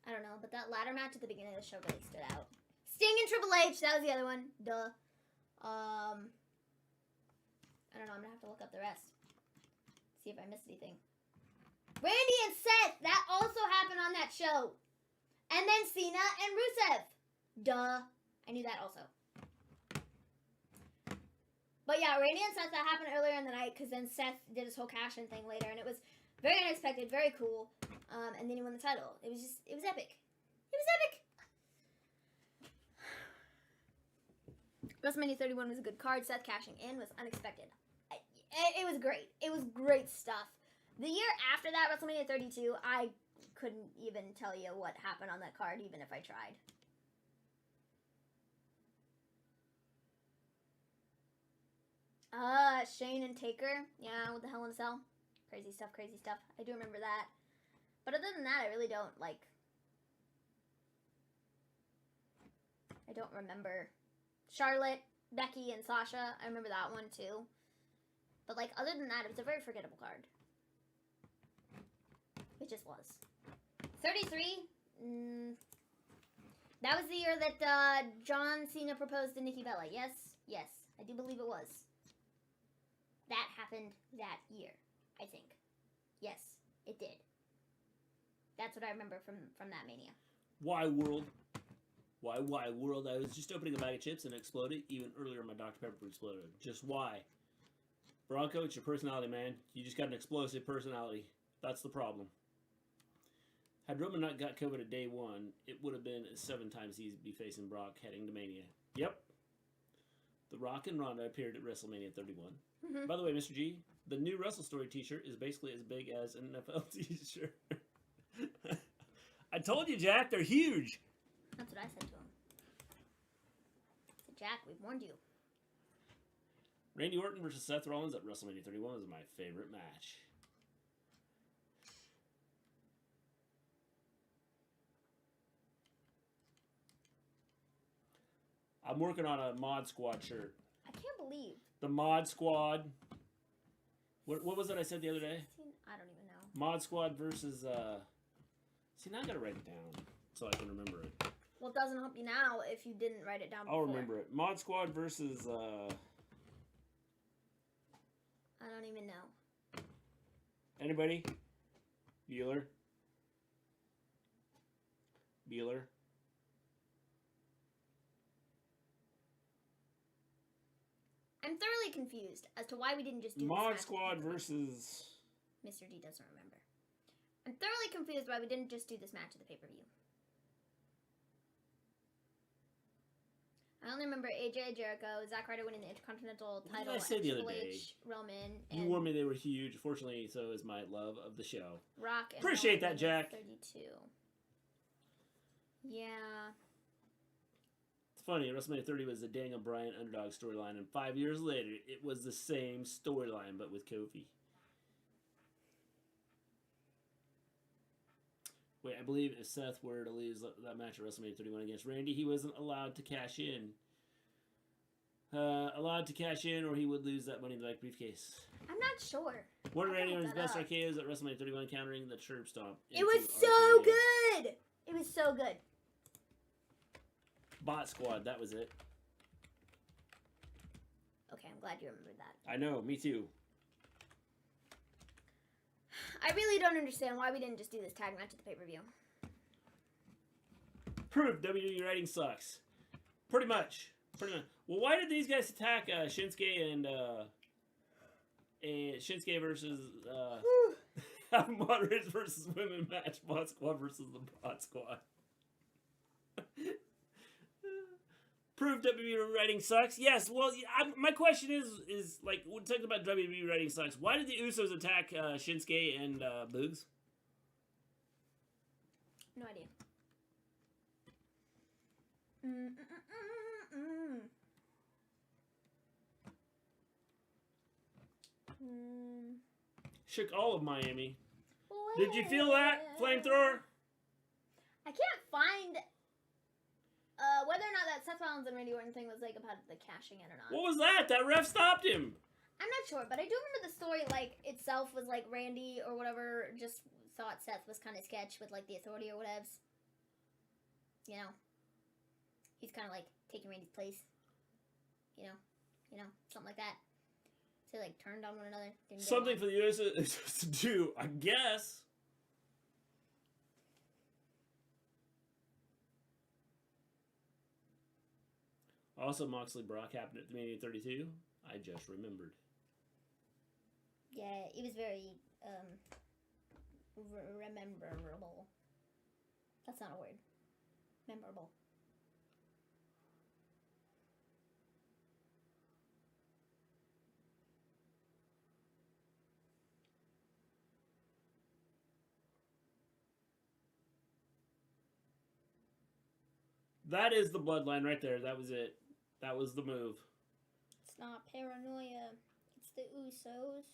I don't know, but that ladder match at the beginning of the show really stood out. Sting and Triple H, that was the other one. Duh. I don't know, I'm gonna have to look up the rest. See if I missed anything. Randy and Seth, that also happened on that show. And then Cena and Rusev. Duh. I knew that also. But yeah, Randy and Seth, that happened earlier in the night, because then Seth did his whole cash-in thing later, and it was very unexpected, very cool. And then he won the title. It was just, it was epic. It was epic! WrestleMania 31 was a good card. Seth cashing in was unexpected. It was great. It was great stuff. The year after that, WrestleMania 32, I couldn't even tell you what happened on that card, even if I tried. Shane and Taker. Yeah, with the Hell in a Cell. Crazy stuff, crazy stuff. I do remember that. But other than that, I really don't, like... I don't remember. Charlotte, Becky, and Sasha. I remember that one, too. But, like, other than that, it was a very forgettable card. It just was. 33. That was the year that John Cena proposed to Nikki Bella. Yes, yes. I do believe it was. That happened that year, I think. Yes, it did. That's what I remember from that Mania. Why, world? Why, world? I was just opening a bag of chips and it exploded. Even earlier, my Dr. Pepper exploded. Just why? Bronco, it's your personality, man. You just got an explosive personality. That's the problem. Had Roman not got COVID at day one, it would have been 7 times easy to be facing Brock heading to Mania. Yep. The Rock and Ronda appeared at WrestleMania 31. Mm-hmm. By the way, Mr. G, the new Wrestle Story t-shirt is basically as big as an NFL t-shirt. I told you, Jack, they're huge. That's what I said to him. I said, Jack, we've warned you. Randy Orton versus Seth Rollins at WrestleMania 31 was my favorite match. I'm working on a Mod Squad shirt. I can't believe. The Mod Squad. What was it I said the other day? I don't even know. Mod Squad versus, See, now I gotta write it down so I can remember it. Well, it doesn't help you now if you didn't write it down before. I'll remember it. Mod Squad versus, I don't even know. Anybody? Bueller? I'm thoroughly confused as to why we didn't just do Mod Squad versus... Mr. D doesn't remember. I'm thoroughly confused why we didn't just do this match at the pay-per-view. I only remember AJ, Jericho, Zack Ryder winning the Intercontinental title, What did I say the other Triple day? H, Roman, You and warned me they were huge. Fortunately, so is my love of the show. Rock. And Appreciate Roman that, Jack. 32. Yeah. It's funny, WrestleMania 30 was the Daniel Bryan underdog storyline, and 5 years later, it was the same storyline, but with Kofi. Wait, I believe if Seth were to lose that match at WrestleMania 31 against Randy, he wasn't allowed to cash in. Or he would lose that Money in the Bank briefcase. I'm not sure. One I Randy can on his look best that up. RKOs at WrestleMania 31, countering the Chirp Stomp. It was into so RKO. good! It was so good. Bot Squad, that was it. Okay, I'm glad you remembered that. I know, me too. I really don't understand why we didn't just do this tag match at the pay-per-view. Proof WWE writing sucks. Pretty much. Well, why did these guys attack Shinsuke and Shinsuke versus Moderates versus Women match, Bot Squad versus the Bot Squad? Proof WWE writing sucks. Yes. Well, my question is like, we're talking about WWE writing sucks. Why did the Usos attack Shinsuke and Boogs? No idea. Shook all of Miami. Did you feel that, Flamethrower? I can't find whether or not that Seth Rollins and Randy Orton thing was like about the cashing in or not. What was that? That ref stopped him. I'm not sure, but I do remember the story like itself was like Randy or whatever just thought Seth was kind of sketch with like the Authority or whatevs. You know, he's kind of like taking Randy's place. You know, something like that. So they like turned on one another. Something for the Usos to do, I guess. Also, Moxley Brock happened at Mania 32. I just remembered. Yeah, it was very rememberable. That's not a word. Memorable. That is the bloodline right there. That was it. That was the move. It's not paranoia. It's the Usos.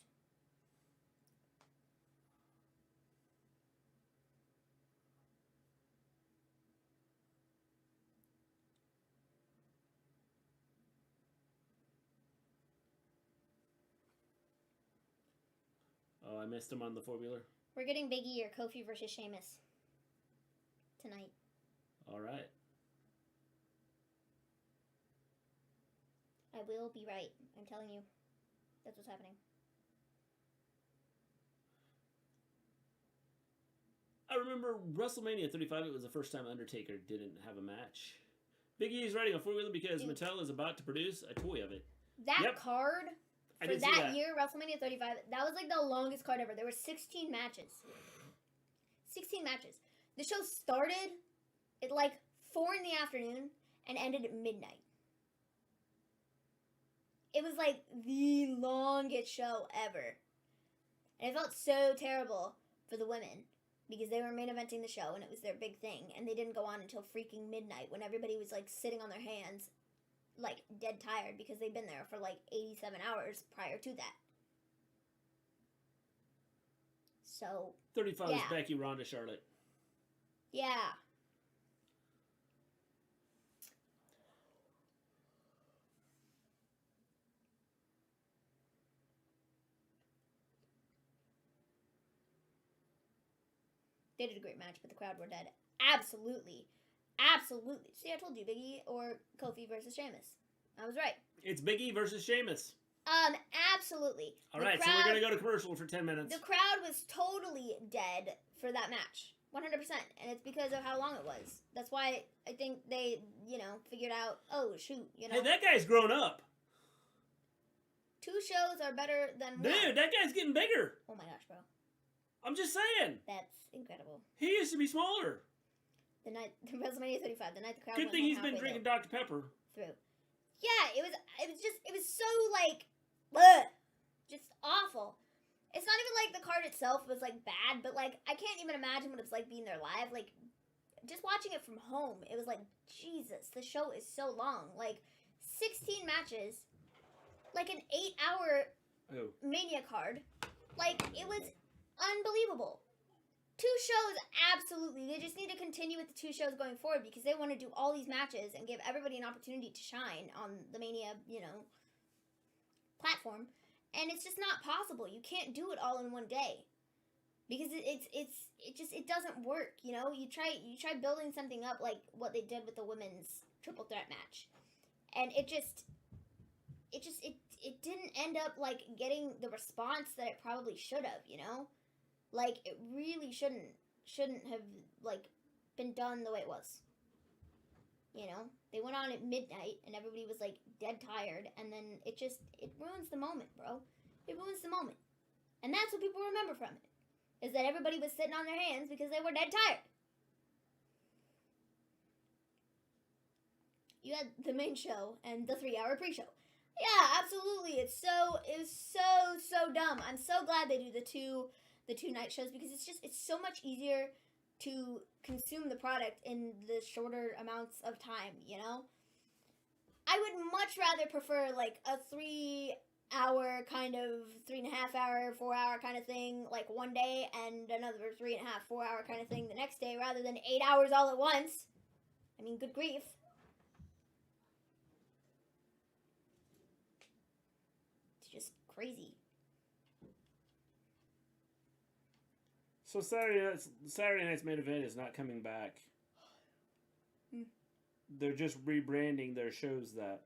Oh, I missed him on the four-wheeler. We're getting Big E or Kofi versus Sheamus tonight. All right. I will be right. I'm telling you. That's what's happening. I remember WrestleMania 35. It was the first time Undertaker didn't have a match. Big E is riding a four-wheeler because Mattel is about to produce a toy of it. That card I for did see that year, WrestleMania 35, that was like the longest card ever. There were 16 matches. 16 matches. The show started at like 4 in the afternoon and ended at midnight. It was like the longest show ever. And it felt so terrible for the women because they were main eventing the show and it was their big thing. And they didn't go on until freaking midnight when everybody was like sitting on their hands, like dead tired because they'd been there for like 87 hours prior to that. So 35 is Becky, Ronda, Charlotte. Yeah. They did a great match, but the crowd were dead. Absolutely. Absolutely. See, I told you, Big E or Kofi versus Sheamus. I was right. It's Big E versus Sheamus. Absolutely. All right, so we're going to go to commercial for 10 minutes. The crowd was totally dead for that match. 100%. And it's because of how long it was. That's why I think they, figured out, oh, shoot, Hey, that guy's grown up. 2 shows are better than one. Dude, that guy's getting bigger. Oh my gosh, bro. I'm just saying. That's incredible. He used to be smaller. The WrestleMania 35, the night the crowd Good went thing home he's been halfway drinking Dr. Pepper. through. Yeah, it was so like, ugh, just awful. It's not even like the card itself was like bad, but like I can't even imagine what it's like being there live. Like just watching it from home, it was like, Jesus, the show is so long. Like 16 matches, like an 8-hour Mania card. Like it was unbelievable. 2 shows, absolutely. They just need to continue with the 2 shows going forward because they want to do all these matches and give everybody an opportunity to shine on the Mania, platform. And it's just not possible. You can't do it all in one day because it doesn't work. You try building something up like what they did with the women's triple threat match, and it didn't end up like getting the response that it probably should have. Like it really shouldn't have like been done the way it was. They went on at midnight and everybody was like dead tired, and then it ruins the moment, bro. It ruins the moment. And that's what people remember from it, is that everybody was sitting on their hands because they were dead tired. You had the main show and the 3-hour pre-show. Yeah, absolutely. It was so dumb. I'm so glad they do the two night shows because it's so much easier to consume the product in the shorter amounts of time, I would much rather prefer like a 3-hour kind of 3.5-hour, 4-hour kind of thing like one day and another 3.5, 4-hour kind of thing the next day rather than 8 hours all at once. I mean, good grief. It's just crazy. So Saturday night's main event is not coming back. They're just rebranding their shows that.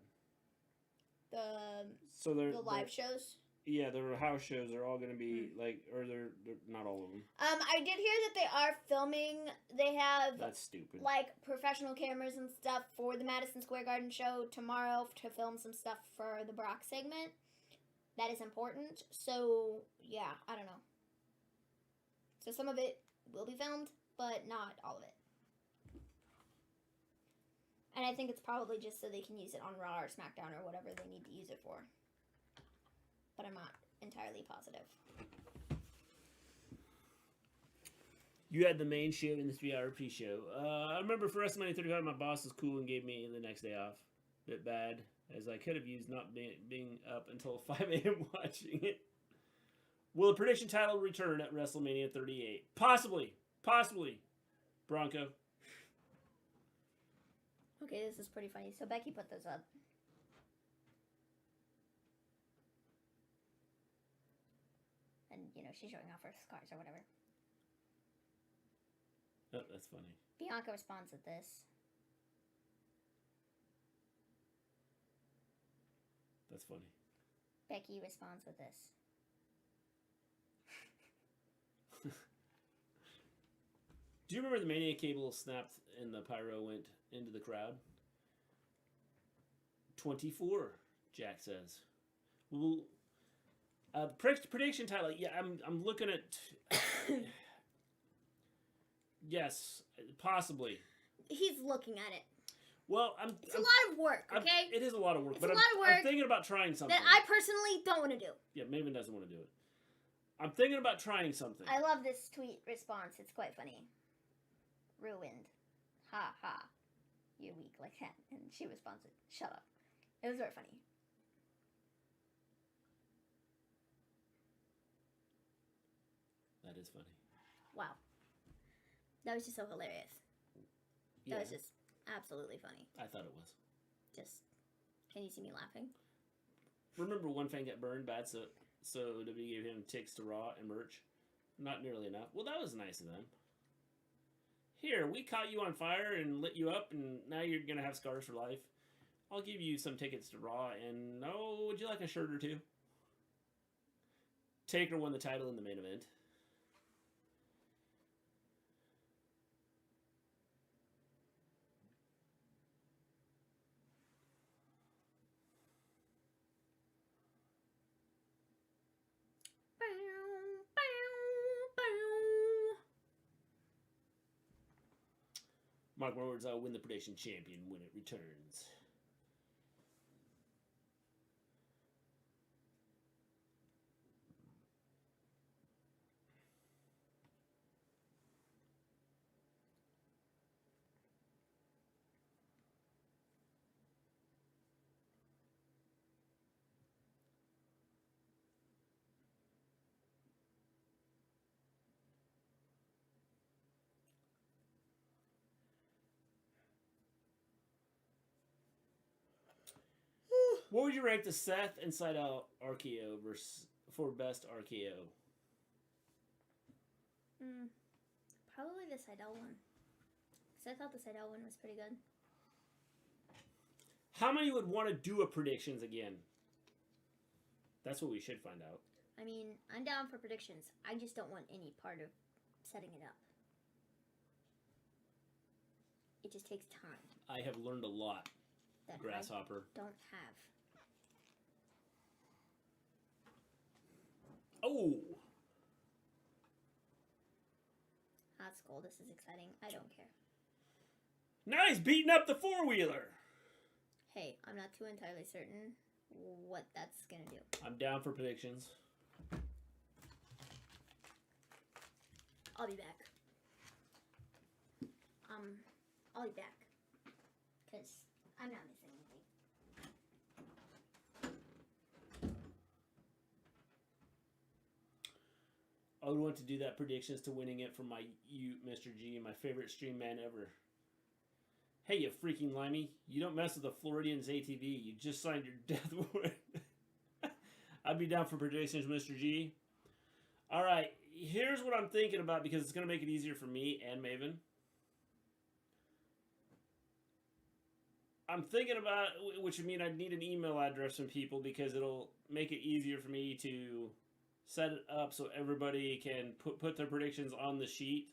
The live shows? Yeah, the house shows are all going to be like, or they're not all of them. I did hear that they are filming. They have that's stupid. Like professional cameras and stuff for the Madison Square Garden show tomorrow to film some stuff for the Brock segment. That is important. So yeah, I don't know. So some of it will be filmed, but not all of it. And I think it's probably just so they can use it on Raw or Smackdown or whatever they need to use it for. But I'm not entirely positive. You had the main show and the 3-hour pre-show. I remember for WrestleMania 35, my boss was cool and gave me the next day off. Bit bad, as I could have used not being up until 5 a.m. watching it. Will the prediction title return at WrestleMania 38? Possibly. Bronco. Okay, this is pretty funny. So Becky put this up. And, she's showing off her scars or whatever. Oh, that's funny. Bianca responds with this. That's funny. Becky responds with this. Do you remember the Mania cable snapped and the pyro went into the crowd? 24, Jack says. Well, prediction title. Yeah, I'm looking at. Yes, possibly. He's looking at it. Well, It's a lot of work. Okay. It is a lot of work. It's a lot of work. I'm thinking about trying something that I personally don't want to do. Yeah, Maven doesn't want to do it. I'm thinking about trying something. I love this tweet response. It's quite funny. Ruined. Ha ha. You're weak like that. And she responds with, shut up. It was very funny. That is funny. Wow. That was just so hilarious. Yeah. That was just absolutely funny. I thought it was. Just, can you see me laughing? Remember One Fang got burned bad, so WWE gave him ticks to Raw and merch? Not nearly enough. Well, that was nice of them. Here, we caught you on fire and lit you up, and now you're going to have scars for life. I'll give you some tickets to Raw, and would you like a shirt or two? Taker won the title in the main event. Mark my words, I'll win the prediction champion when it returns. What would you rank the Seth Inside Out RKO for best RKO? Probably the Seidel one. Because I thought the Seidel one was pretty good. How many would want to do a predictions again? That's what we should find out. I mean, I'm down for predictions. I just don't want any part of setting it up. It just takes time. I have learned a lot, That Grasshopper. I don't have. Oh! That's cool. This is exciting. I don't care. Now he's beating up the four-wheeler. Hey, I'm not too entirely certain what that's going to do. I'm down for predictions. I'll be back. I'll be back. Because I'm not missing anything. I would want to do that predictions to winning it from Mister G, my favorite stream man ever. Hey, you freaking limey. You don't mess with the Floridians ATV. You just signed your death warrant. I'd be down for predictions, Mr. G. Alright, here's what I'm thinking about because it's going to make it easier for me and Maven. I'm thinking about, which would mean I'd need an email address from people because it'll make it easier for me to set it up so everybody can put their predictions on the sheet.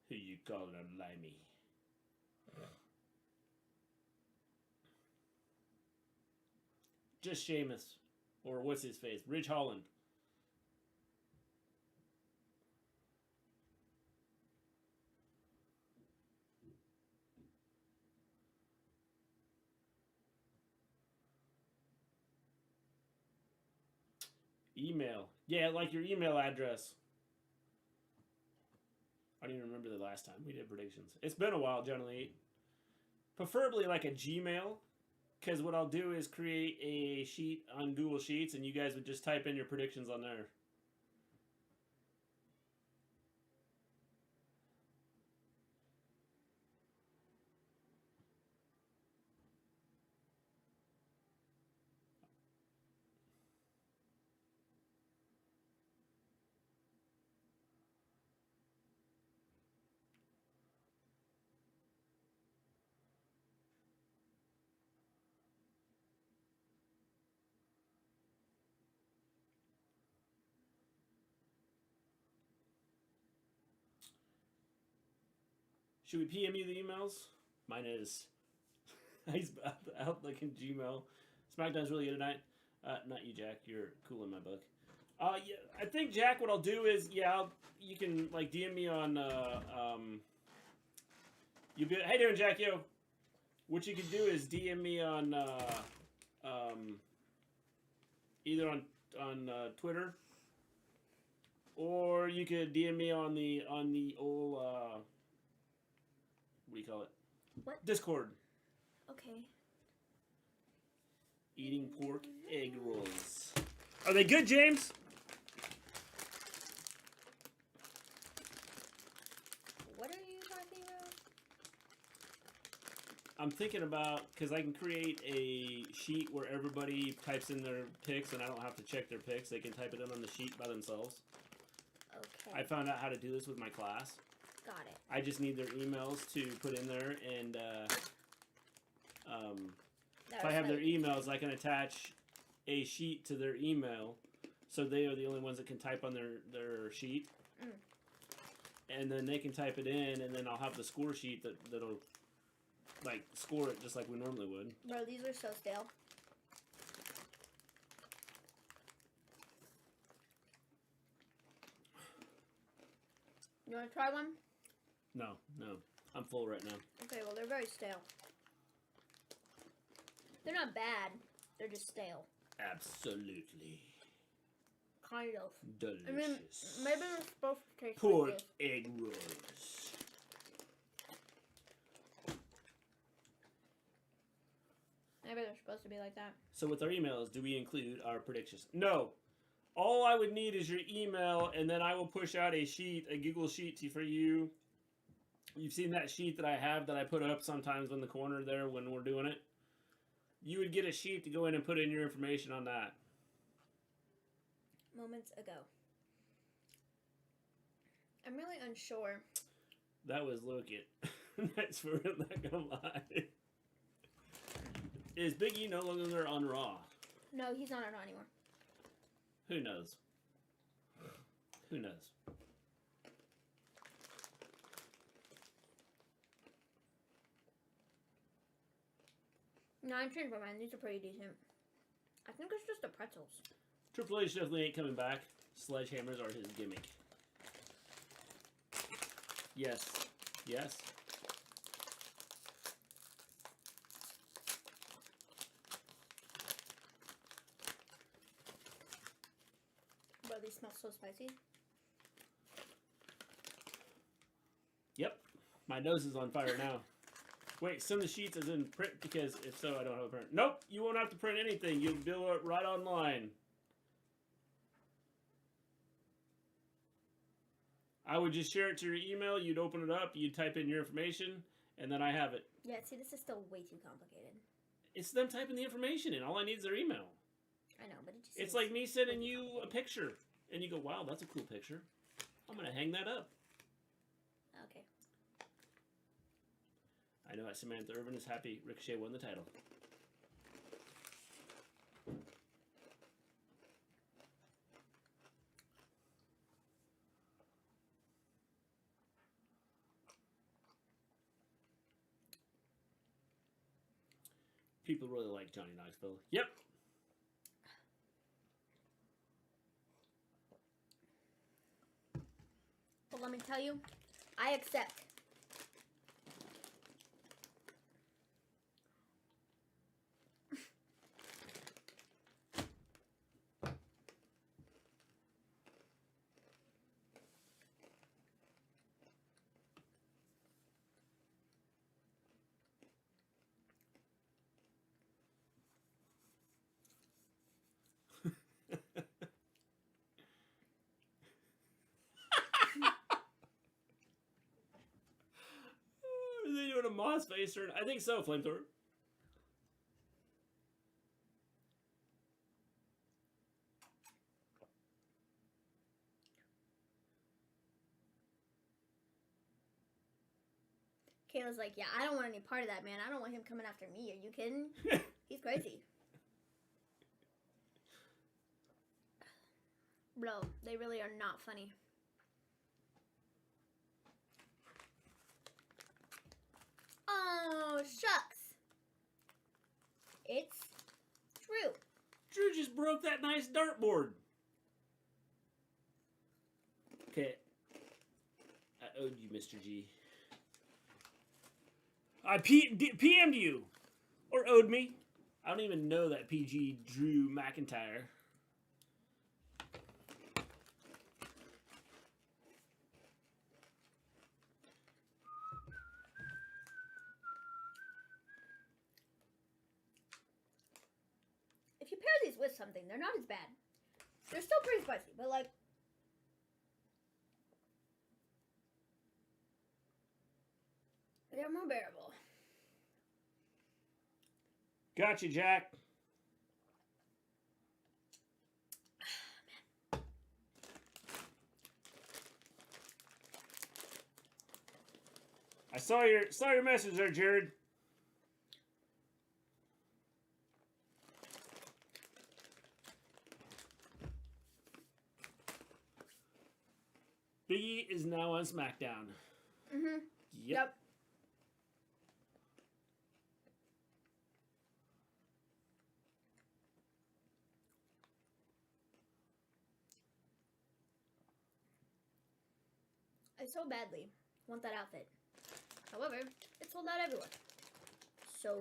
Who you calling a limey? Just Sheamus. Or what's his face? Ridge Holland. Email. Yeah, like your email address. I don't even remember the last time we did predictions. It's been a while, generally. Preferably like a Gmail. Because what I'll do is create a sheet on Google Sheets and you guys would just type in your predictions on there. Should we PM you the emails? Mine is. He's out like in Gmail. Smackdown's really good tonight. Not you, Jack. You're cool in my book. Yeah, I think, Jack, what I'll do is, you can like DM me on. How you doing, Jack? Yo. What you can do is DM me on either on Twitter, or you could DM me on the old. What do you call it? What? Discord. Okay. Eating pork egg rolls. Are they good, James? What are you talking about? I'm thinking about, because I can create a sheet where everybody types in their picks and I don't have to check their picks. They can type it in on the sheet by themselves. Okay. I found out how to do this with my class. Got it. I just need their emails to put in there, and if I have their emails, I can attach a sheet to their email, so they are the only ones that can type on their sheet. And then they can type it in, and then I'll have the score sheet that'll like score it just like we normally would. Bro, these are so stale. want to try one? No. I'm full right now. Okay, well, they're very stale. They're not bad. They're just stale. Absolutely. Kind of. Delicious. I mean, maybe they're supposed to taste Pork like this. egg rolls. Maybe they're supposed to be like that. So with our emails, do we include our predictions? No. All I would need is your email, and then I will push out a sheet, a Google sheet for you. You've seen that sheet that I have that I put up sometimes in the corner there when we're doing it. You would get a sheet to go in and put in your information on that. Moments ago. I'm really unsure. That was Loki. That's for real, not gonna lie. Is Big E no longer on Raw? No, he's not on Raw anymore. Who knows? Who knows? No, I changed my mind. These are pretty decent. I think it's just the pretzels. Triple H definitely ain't coming back. Sledgehammers are his gimmick. Yes. Yes. Bro, these smell so spicy. Yep. My nose is on fire now. Wait, send the sheets as in print, because if so, I don't have a print. Nope, you won't have to print anything. You'll do it right online. I would just share it to your email. You'd open it up. You'd type in your information, and then I have it. Yeah, see, this is still way too complicated. It's them typing the information in. All I need is their email. I know, but it just It's like me sending you a picture, and you go, wow, that's a cool picture. I'm going to hang that up. Okay. I know that Samantha Irvin is happy Ricochet won the title. People really like Johnny Knoxville. Yep. Well, let me tell you, I accept. Are they doing a Moss face? Or I think so, Flamethrower. Kayla's like, yeah, I don't want any part of that, man. I don't want him coming after me. Are you kidding? He's crazy. Bro, they really are not funny. Oh, shucks. It's Drew. Drew just broke that nice dartboard. Okay. I owed you, Mr. G. I PM'd you. Or owed me. I don't even know that PG Drew McIntyre. If you pair these with something, they're not as bad. They're still pretty spicy, but like... they're more bearable. Gotcha, Jack. I saw your message there, Jared. Big E is now on Smackdown. Mm-hmm. Yep. I so badly want that outfit. However, it's sold out everywhere. So...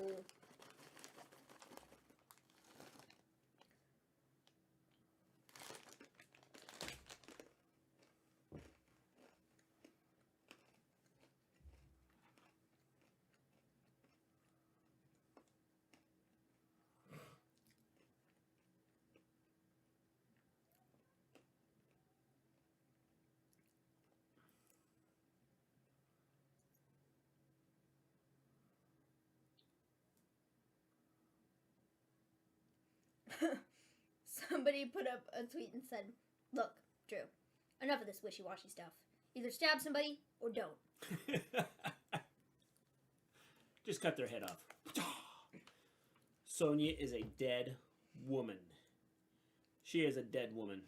Somebody put up a tweet and said, "Look, Drew, enough of this wishy-washy stuff. Either stab somebody or don't." Just cut their head off. Sonya is a dead woman. She is a dead woman.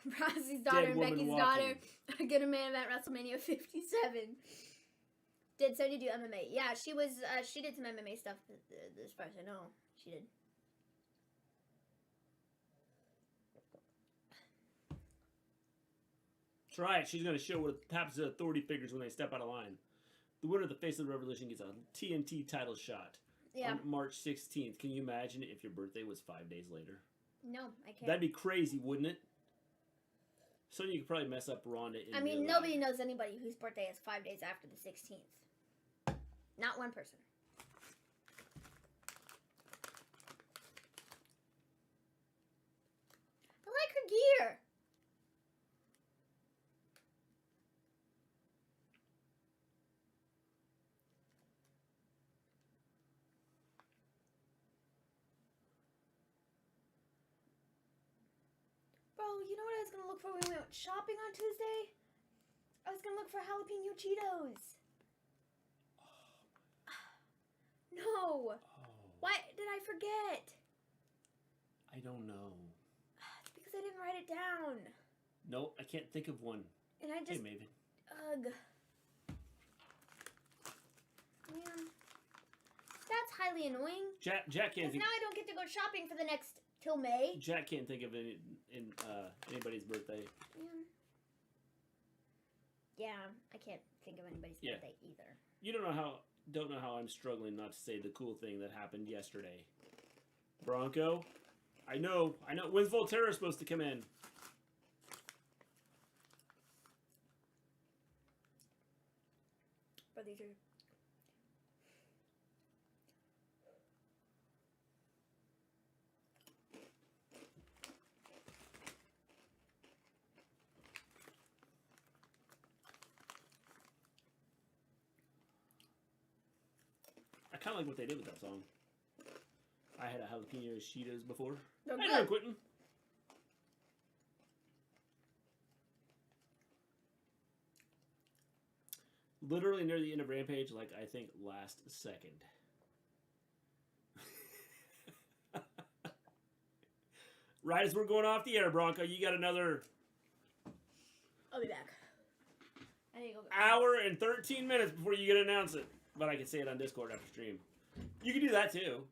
Rousey's daughter and Becky's daughter are gonna main event WrestleMania 57. Did Sonya do MMA? Yeah, she was. She did some MMA stuff. As far as I know, she did. That's right. She's going to show what happens to authority figures when they step out of line. The winner of the Face of the Revolution gets a TNT title shot on March 16th. Can you imagine if your birthday was 5 days later? No, I can't. That'd be crazy, wouldn't it? So you could probably mess up Ronda. I mean, nobody knows anybody whose birthday is 5 days after the 16th. Not one person. I like her gear. Bro, you know what I was going to look for when we went shopping on Tuesday? I was going to look for jalapeno Cheetos. No. Why did I forget? I don't know. It's because I didn't write it down. No, I can't think of one. And I just... Hey, Maven. Ugh. Man. That's highly annoying. Jack can't think... now I don't get to go shopping for the next... till May. Jack can't think of anybody's birthday. Yeah, I can't think of anybody's birthday either. You don't know how I'm struggling not to say the cool thing that happened yesterday. Bronco, I know. When's Volterra supposed to come in? But these are... I kind of like what they did with that song. I had a jalapeno Cheetos before. They're I good. know, Quentin. Literally near the end of Rampage, like I think last second. Right as we're going off the air, Bronco, you got another I'll be back. I need to go get hour and 13 minutes before you get to announce it. But I can say it on Discord after stream. You can do that too.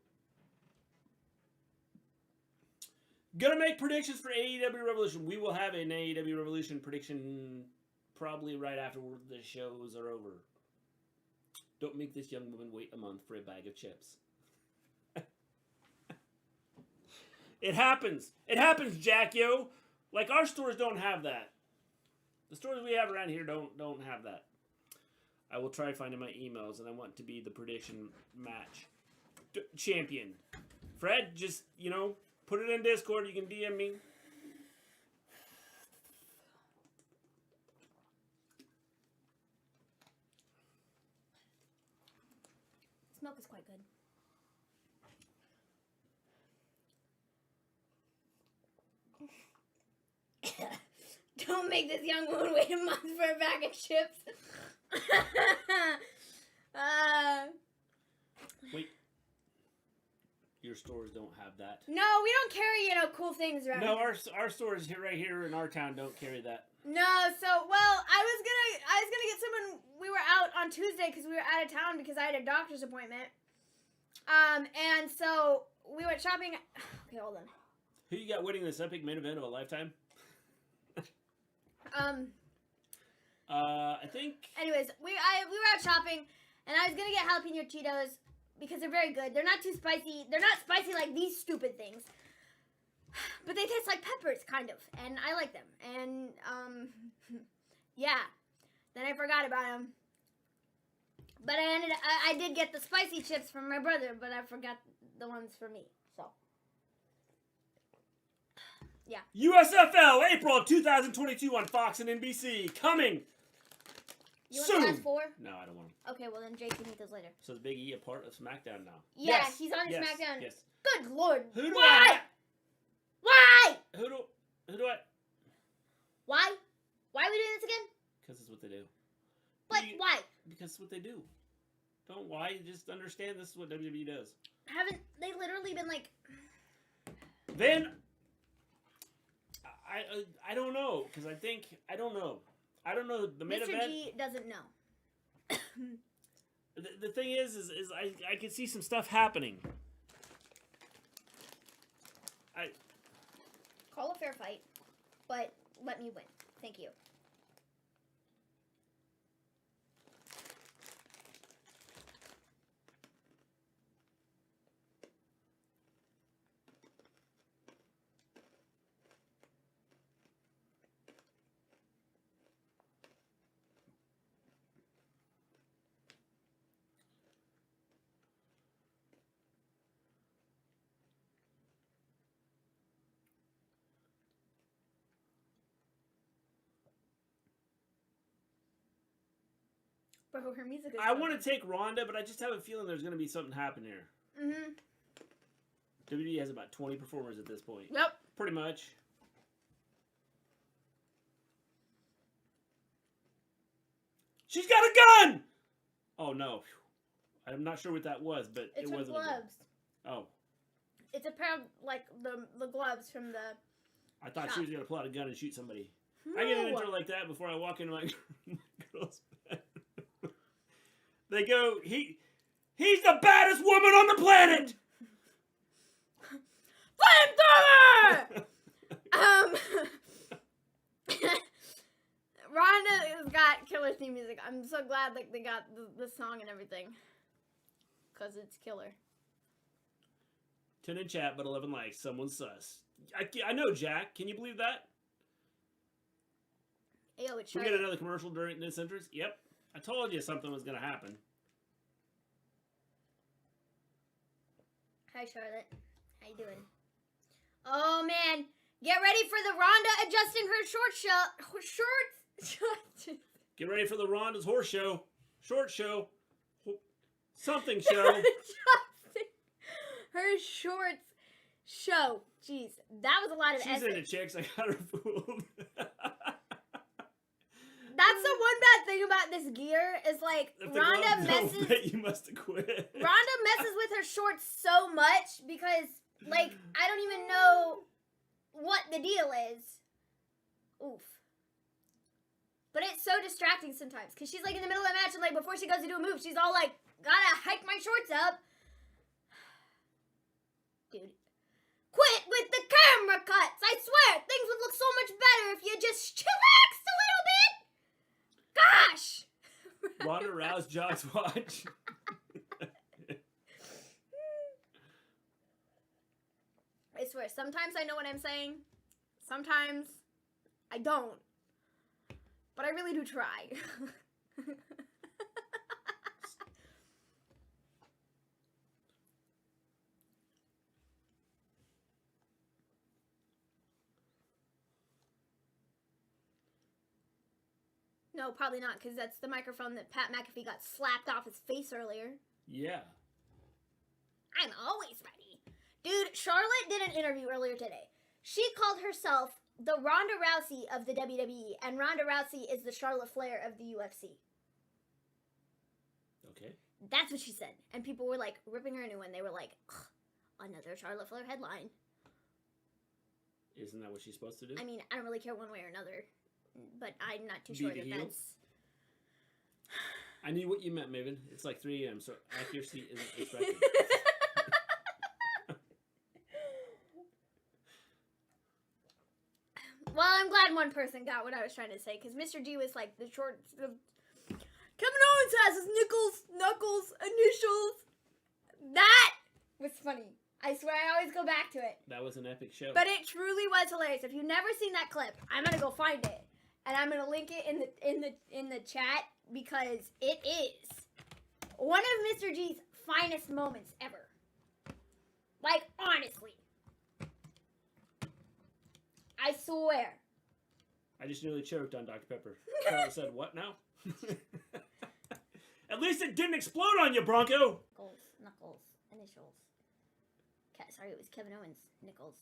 Gonna make predictions for AEW Revolution. We will have an AEW Revolution prediction probably right after the shows are over. Don't make this young woman wait a month for a bag of chips. It happens. It happens, Jack, yo. Like, our stores don't have that. The stores we have around here don't have that. I will try finding my emails, and I want to be the prediction match champion. Fred, just, put it in Discord. You can DM me. This milk is quite good. Don't make this young woman wait a month for a bag of chips. Wait. Your stores don't have that. No, we don't carry, cool things around. No, here. our stores here right here in our town don't carry that. No, so I was gonna get some when we were out on Tuesday because we were out of town because I had a doctor's appointment. And so we went shopping. Okay, hold on. Who you got winning this epic main event of a lifetime? I think. Anyways, we were out shopping, and I was gonna get jalapeno Cheetos because they're very good. They're not too spicy. They're not spicy like these stupid things, but they taste like peppers, kind of, and I like them. And yeah. Then I forgot about them. But I did get the spicy chips from my brother, but I forgot the ones for me. So, yeah. USFL, April 2022 on Fox and NBC. Coming You soon. want the last four? No, I don't want them. Okay, well then Jake can eat those later. So is Big E a part of Smackdown now? Yeah, Yes. he's on Yes. SmackDown. Yes. Good lord. Who do Why? I? Why? Who do I? Why? Why are we doing this again? Because it's what they do. But why? Because it's what they do. Don't why. Just understand this is what WWE does. Haven't they literally been like? Then I don't know because I don't know the main Mr. event. G doesn't know. The thing is I can see some stuff happening. Call a fair fight, but let me win. Thank you. Bro, her music is I want to take Ronda, but I just have a feeling there's going to be something happen here. Mm-hmm. WWE has about 20 performers at this point. Yep. Pretty much. She's got a gun! Oh, no. I'm not sure what that was, but It's it her wasn't a gun. gloves. Oh. It's a pair of, like, the gloves from the... I thought she was going to pull out a gun and shoot somebody. No. I get an intro like that before I walk into my girl's bed. They go, he's the baddest woman on the planet! Flamethrower! Ronda has got killer theme music. I'm so glad like they got the song and everything. Because it's killer. 10 in chat, but 11 likes. Someone's sus. I know, Jack. Can you believe that? Ayo, it's We Charlotte. get another commercial during this entrance? Yep. I told you something was going to happen. Hi, Charlotte. How you doing? Oh, man. Get ready for the Ronda adjusting her shorts. Get ready for the Ronda's horse show. Short show. Something show. Adjusting her shorts show. Jeez, that was a lot of She's essence. into chicks. I got her fooled. That's the one bad thing about this gear is like If the Ronda gloves don't messes. fit, you must have quit. Ronda messes with her shorts so much because like I don't even know what the deal is. Oof. But it's so distracting sometimes because she's like in the middle of a match and like before she goes to do a move, she's all like, "Gotta hike my shorts up." Dude. Quit with the camera cuts! I swear, things would look so much better if you just chillaxed a little bit! Gosh! Ronda Rousey jogs watch. I swear, sometimes I know what I'm saying. Sometimes I don't. But I really do try. No, probably not, because that's the microphone that Pat McAfee got slapped off his face earlier. Yeah. I'm always ready. Dude, Charlotte did an interview earlier today. She called herself the Ronda Rousey of the WWE, and Ronda Rousey is the Charlotte Flair of the UFC. Okay. That's what she said. And people were, like, ripping her a new one. They were like, another Charlotte Flair headline. Isn't that what she's supposed to do? I mean, I don't really care one way or another. But I'm not too Be sure the that heel? that's... I knew what you meant, Maven. It's like 3 a.m., so accuracy isn't expected. Well, I'm glad one person got what I was trying to say, because Mr. G was like, the short... Kevin Owens has his knuckles, initials. That was funny. I swear I always go back to it. That was an epic show. But it truly was hilarious. If you've never seen that clip, I'm gonna go find it, and I'm gonna link it in the chat, because it is one of Mr. G's finest moments ever. Like, honestly. I swear. I just nearly choked on Dr. Pepper. Carl said, what now? At least it didn't explode on you, Bronco! Knuckles, initials. Sorry, it was Kevin Owens, Knuckles,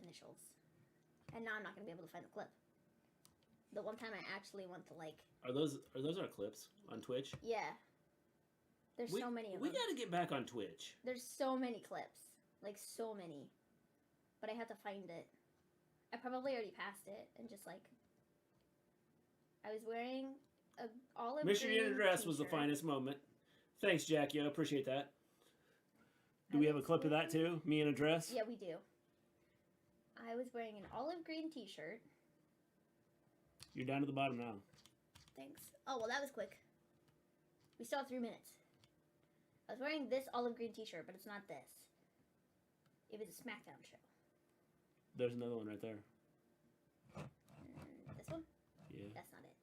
initials. And now I'm not going to be able to find the clip. The one time I actually went to, like... Are those our clips on Twitch? Yeah. There's so many of them. We gotta get back on Twitch. There's so many clips. Like, so many. But I have to find it. I probably already passed it, and just, like... I was wearing a olive green Mister Gleen dress was the t-shirt. finest moment. Thanks, Jackie. I appreciate that. Do we have a clip of that, too? Me in a dress? Yeah, we do. I was wearing an olive green t-shirt. You're down to the bottom now. Thanks. Oh, well, that was quick. We still have 3 minutes. I was wearing this olive green t-shirt, but it's not this. It was a Smackdown show. There's another one right there. This one? Yeah. That's not it.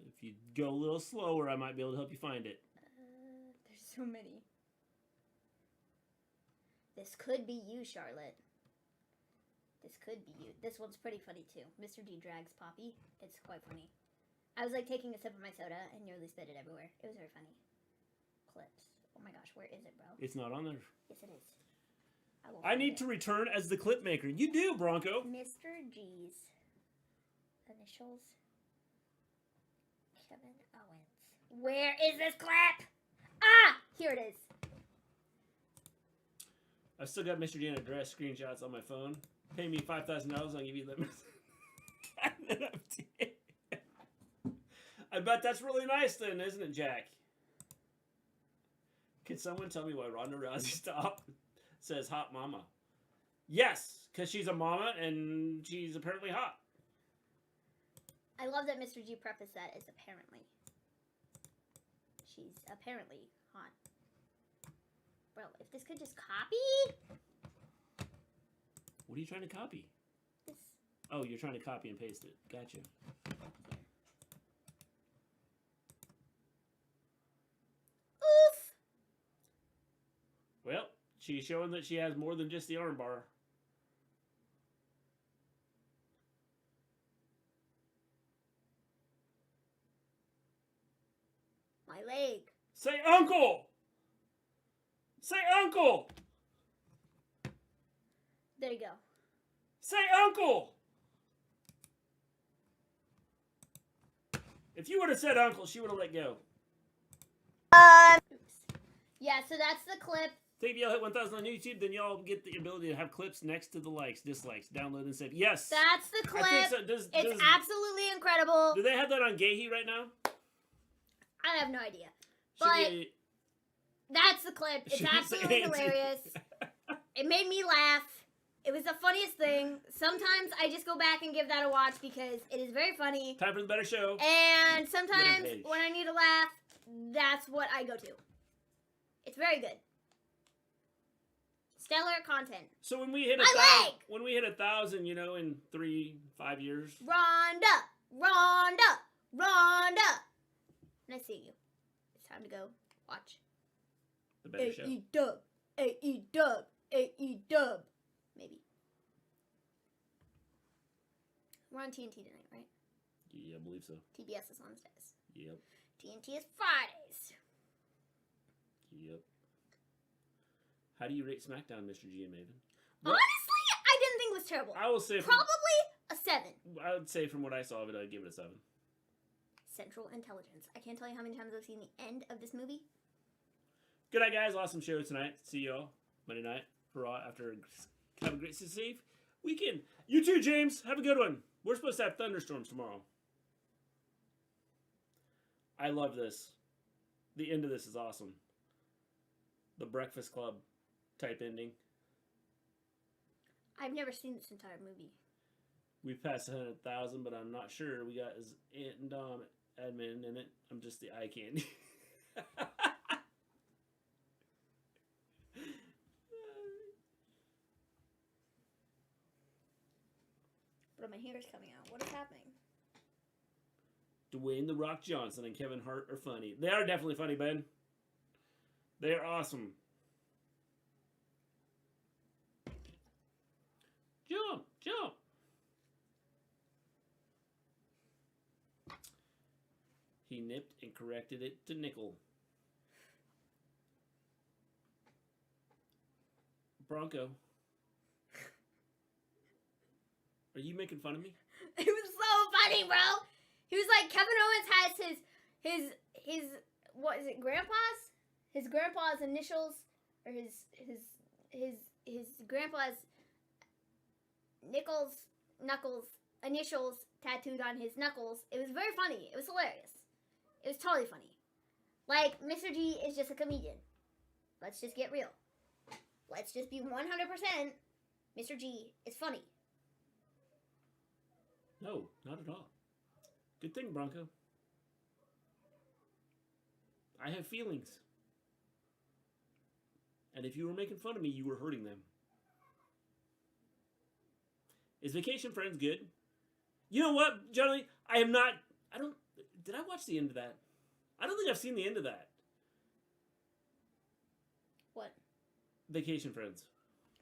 If you go a little slower, I might be able to help you find it. There's so many. This could be you, Charlotte. This could be you. This one's pretty funny, too. Mr. G drags Poppy. It's quite funny. I was, like, taking a sip of my soda and nearly spit it everywhere. It was very funny. Clips. Oh, my gosh. Where is it, bro? It's not on there. Yes, it is. I need to return as the clip maker. You do, Bronco. Mr. G's initials. Kevin Owens. Where is this clip? Ah! Here it is. I've still got Mr. Gleen address screenshots on my phone. Pay me $5,000, I'll give you them. I bet that's really nice then, isn't it, Jack? Can someone tell me why Ronda Rousey says hot mama? Yes, because she's a mama and she's apparently hot. I love that Mr. G prefaced that as apparently. She's apparently hot. Bro, if this could just copy? What are you trying to copy? This. Oh, you're trying to copy and paste it. Gotcha. Oof! Well, she's showing that she has more than just the armbar. My leg. Say uncle! Say uncle! There you go. Say uncle! If you would have said uncle, she would have let go. Oops. Yeah, so that's the clip. Think if y'all hit 1,000 on YouTube, then y'all get the ability to have clips next to the likes, dislikes, download, and save. Yes! That's the clip. I think so. It's absolutely incredible. Do they have that on Gayhe right now? I have no idea. Should But be- that's the clip. It's should we say absolutely it? hilarious. It made me laugh. It was the funniest thing. Sometimes I just go back and give that a watch because it is very funny. Time for the better show. And sometimes Rampage. when I need to laugh, that's what I go to. It's very good. Stellar content. So when we hit My leg! when we hit 1,000, you know, in 3-5 years, Rhonda! Nice seeing you. It's time to go watch. the better show. AE-dub. Maybe. We're on TNT tonight, right? Yeah, I believe so. TBS is on Wednesdays. Yep. TNT is Fridays. Yep. How do you rate SmackDown, Mr. G and Maven? Honestly, I didn't think it was terrible. I will say Probably a 7. I would say from what I saw of it, I'd give it a 7. Central Intelligence. I can't tell you how many times I've seen the end of this movie. Good night, guys. Awesome show tonight. See y'all Monday night for Raw after have a great safe weekend. You too, James. Have a good one. We're supposed to have thunderstorms tomorrow. I love this. The end of this is awesome. The Breakfast Club type ending. I've never seen this entire movie. We passed 100,000, but I'm not sure. We got his Aunt and Dom admin in it. I'm just the eye candy. But my hair's coming out. What is happening? Dwayne The Rock Johnson and Kevin Hart are funny. They are definitely funny, Ben. They are awesome. Jump, jump. He nipped and corrected it to nickel. Bronco. Are you making fun of me? It was so funny, bro. He was like, Kevin Owens has his what is it, grandpa's? His grandpa's initials, or his grandpa's knuckles initials tattooed on his knuckles. It was very funny. It was hilarious. It was totally funny. Like, Mr. G is just a comedian. Let's just get real. Let's just be 100%. Mr. G is funny. No, not at all. Good thing, Bronco. I have feelings. And if you were making fun of me, you were hurting them. Is Vacation Friends good? You know what, Johnny? Did I watch the end of that? I don't think I've seen the end of that. What? Vacation Friends.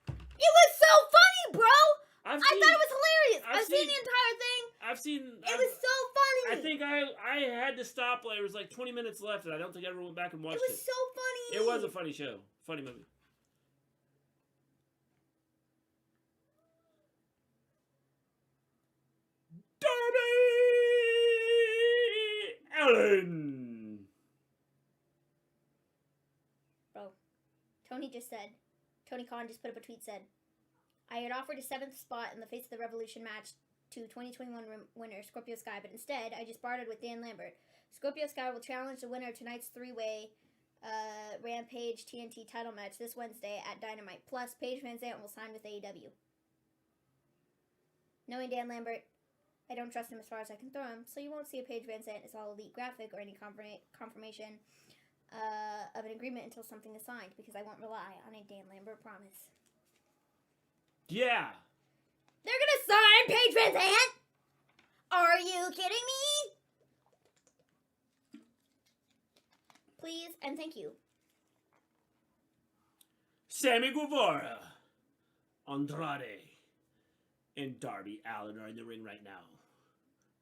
It was so funny, bro! I thought it was hilarious. I've seen the entire thing. It was so funny. I think I had to stop. There was like 20 minutes left, and I don't think I ever went back and watched it. It was so funny. It was a funny show. Funny movie. Darby Allin. Bro, Tony Khan just put up a tweet, said, I had offered a 7th spot in the Face of the Revolution match to 2021 winner Scorpio Sky, but instead I just bartered with Dan Lambert. Scorpio Sky will challenge the winner of tonight's 3-way Rampage TNT title match this Wednesday at Dynamite. Plus, Paige Van Zandt will sign with AEW. Knowing Dan Lambert, I don't trust him as far as I can throw him, so you won't see a Paige Van Zandt as All Elite graphic or any confirmation of an agreement until something is signed, because I won't rely on a Dan Lambert promise. Yeah. They're gonna sign Paige Van Zandt? Are you kidding me? Please and thank you. Sammy Guevara, Andrade, and Darby Allin are in the ring right now.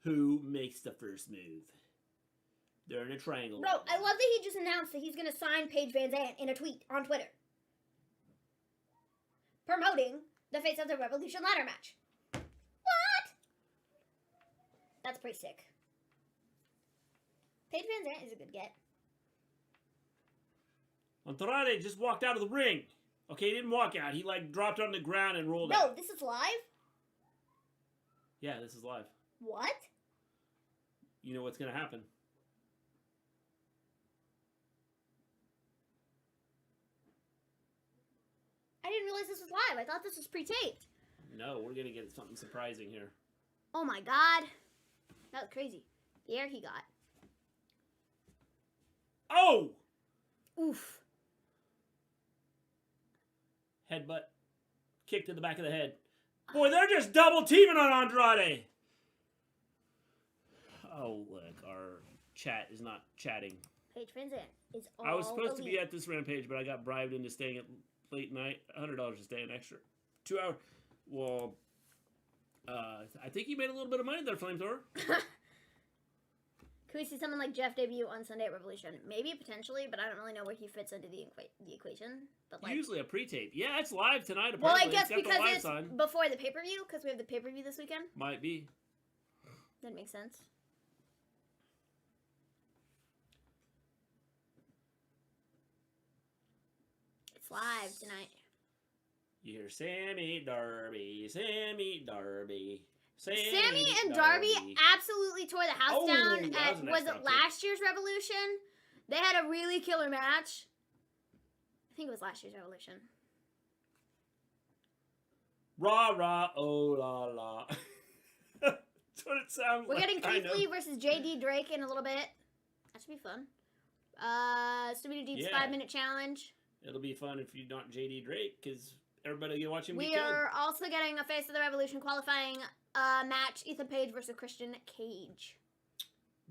Who makes the first move? They're in a triangle. Bro, I love that he just announced that he's gonna sign Paige Van Zandt in a tweet on Twitter, promoting the Face of the Revolution ladder match. What? That's pretty sick. Paige Van Zandt is a good get. Andrade just walked out of the ring. Okay, he didn't walk out. He, like, dropped on the ground and rolled out. No, this is live? Yeah, this is live. What? You know what's going to happen. I didn't realize this was live. I thought this was pre-taped. No, we're going to get something surprising here. Oh my god. That was crazy. The air he got. Oh! Oof. Headbutt. Kick to the back of the head. Boy, they're just double teaming on Andrade. Oh, look, our chat is not chatting. Paige Van Zandt is all I was supposed to elite. be at this Rampage, but I got bribed into staying at late night. $100 to stay an extra 2 hours. Well, I think you made a little bit of money there, Flamethrower. Could we see someone like Jeff debut on Sunday at Revolution? Maybe, potentially, but I don't really know where he fits into the equation. But like, usually a pre-tape. Yeah, it's live tonight. Apparently. Well, I guess it's because it's before the pay-per-view, because we have the pay-per-view this weekend. Might be. That makes sense. It's live tonight. You hear Sammy Darby, Sammy Darby. Sammy and Darby absolutely tore the house down at, was it last year's Revolution? They had a really killer match. I think it was last year's Revolution. Rah, rah, oh, la, la. That's what it sounds We're like. getting Keith Lee versus JD Drake in a little bit. That should be fun. Studio Deep's 5-minute challenge. It'll be fun if you're not JD Drake, because everybody will watch him get We killed. are also getting a Face of the Revolution qualifying match. Ethan Page versus Christian Cage.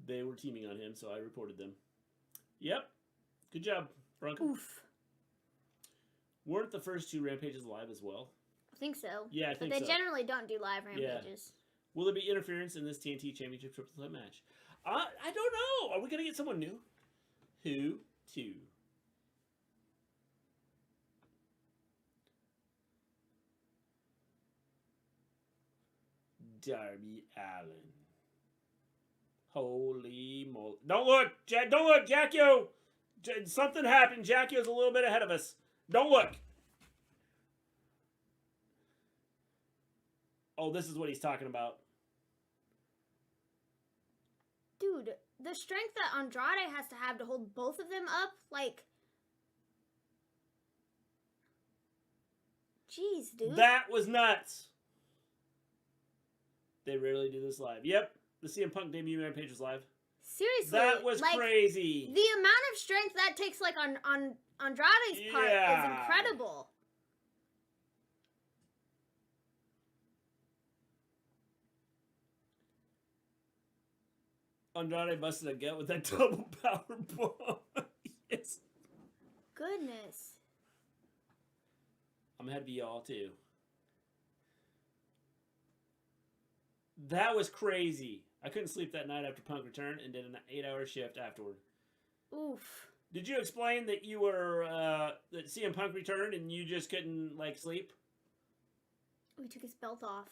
They were teaming on him, so I reported them. Yep. Good job, Bronco. Oof. Weren't the first 2 Rampages live as well? I think so. Yeah, I think but so. they generally don't do live Rampages. Yeah. Will there be interference in this TNT Championship triple threat match? I don't know. Are we going to get someone new? Who to? Darby Allin. Holy moly. Don't look! Don't look! Jackio! Something happened. Jackio's a little bit ahead of us. Don't look! Oh, this is what he's talking about. Dude, the strength that Andrade has to have to hold both of them up, like... Jeez, dude. That was nuts. They rarely do this live. Yep. The CM Punk debut Rampage was live. Seriously. That was like, crazy. The amount of strength that takes, like, on Andrade's part is incredible. Andrade busted a gut with that double power bomb. Yes. Goodness. I'm ahead of y'all, too. That was crazy. I couldn't sleep that night after Punk returned and did an 8-hour shift afterward. Oof. Did you explain that you were, that CM Punk returned and you just couldn't, like, sleep? We took his belt off.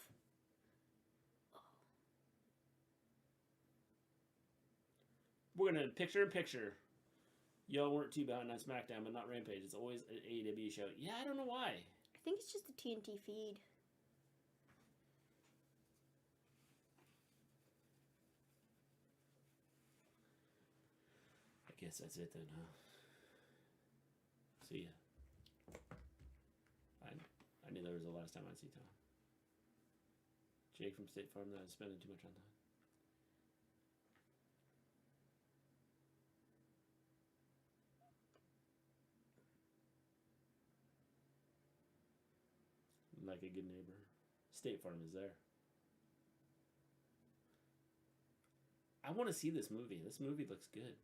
We're going to picture-in-picture. Y'all weren't too behind on Smackdown, but not Rampage. It's always an AEW show. Yeah, I don't know why. I think it's just the TNT feed. I guess that's it then, huh? See ya. I knew that was the last time I'd see Tom. Jake from State Farm, that I was spending too much on that. Like a good neighbor. State Farm is there. I want to see this movie. This movie looks good.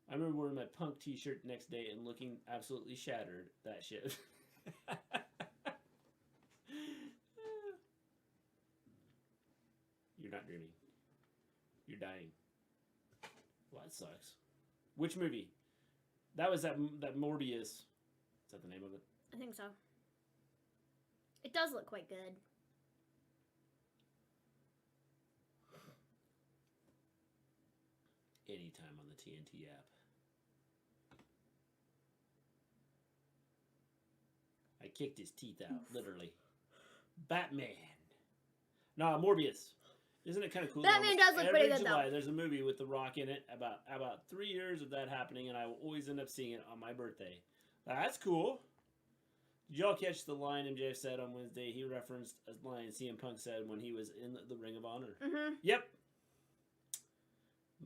I remember wearing my Punk t-shirt the next day and looking absolutely shattered. That shit. You're not dreaming. You're dying. Well, that sucks. Which movie? That was that Morbius. Is that the name of it? I think so. It does look quite good. Anytime on the TNT app. I kicked his teeth out, literally. Batman. Nah, Morbius. Isn't it kind of cool? Batman does look pretty good, July, though. There's a movie with The Rock in it. About 3 years of that happening, and I will always end up seeing it on my birthday. That's cool. Did y'all catch the line MJF said on Wednesday? He referenced a line CM Punk said when he was in the Ring of Honor. Mm-hmm. Yep.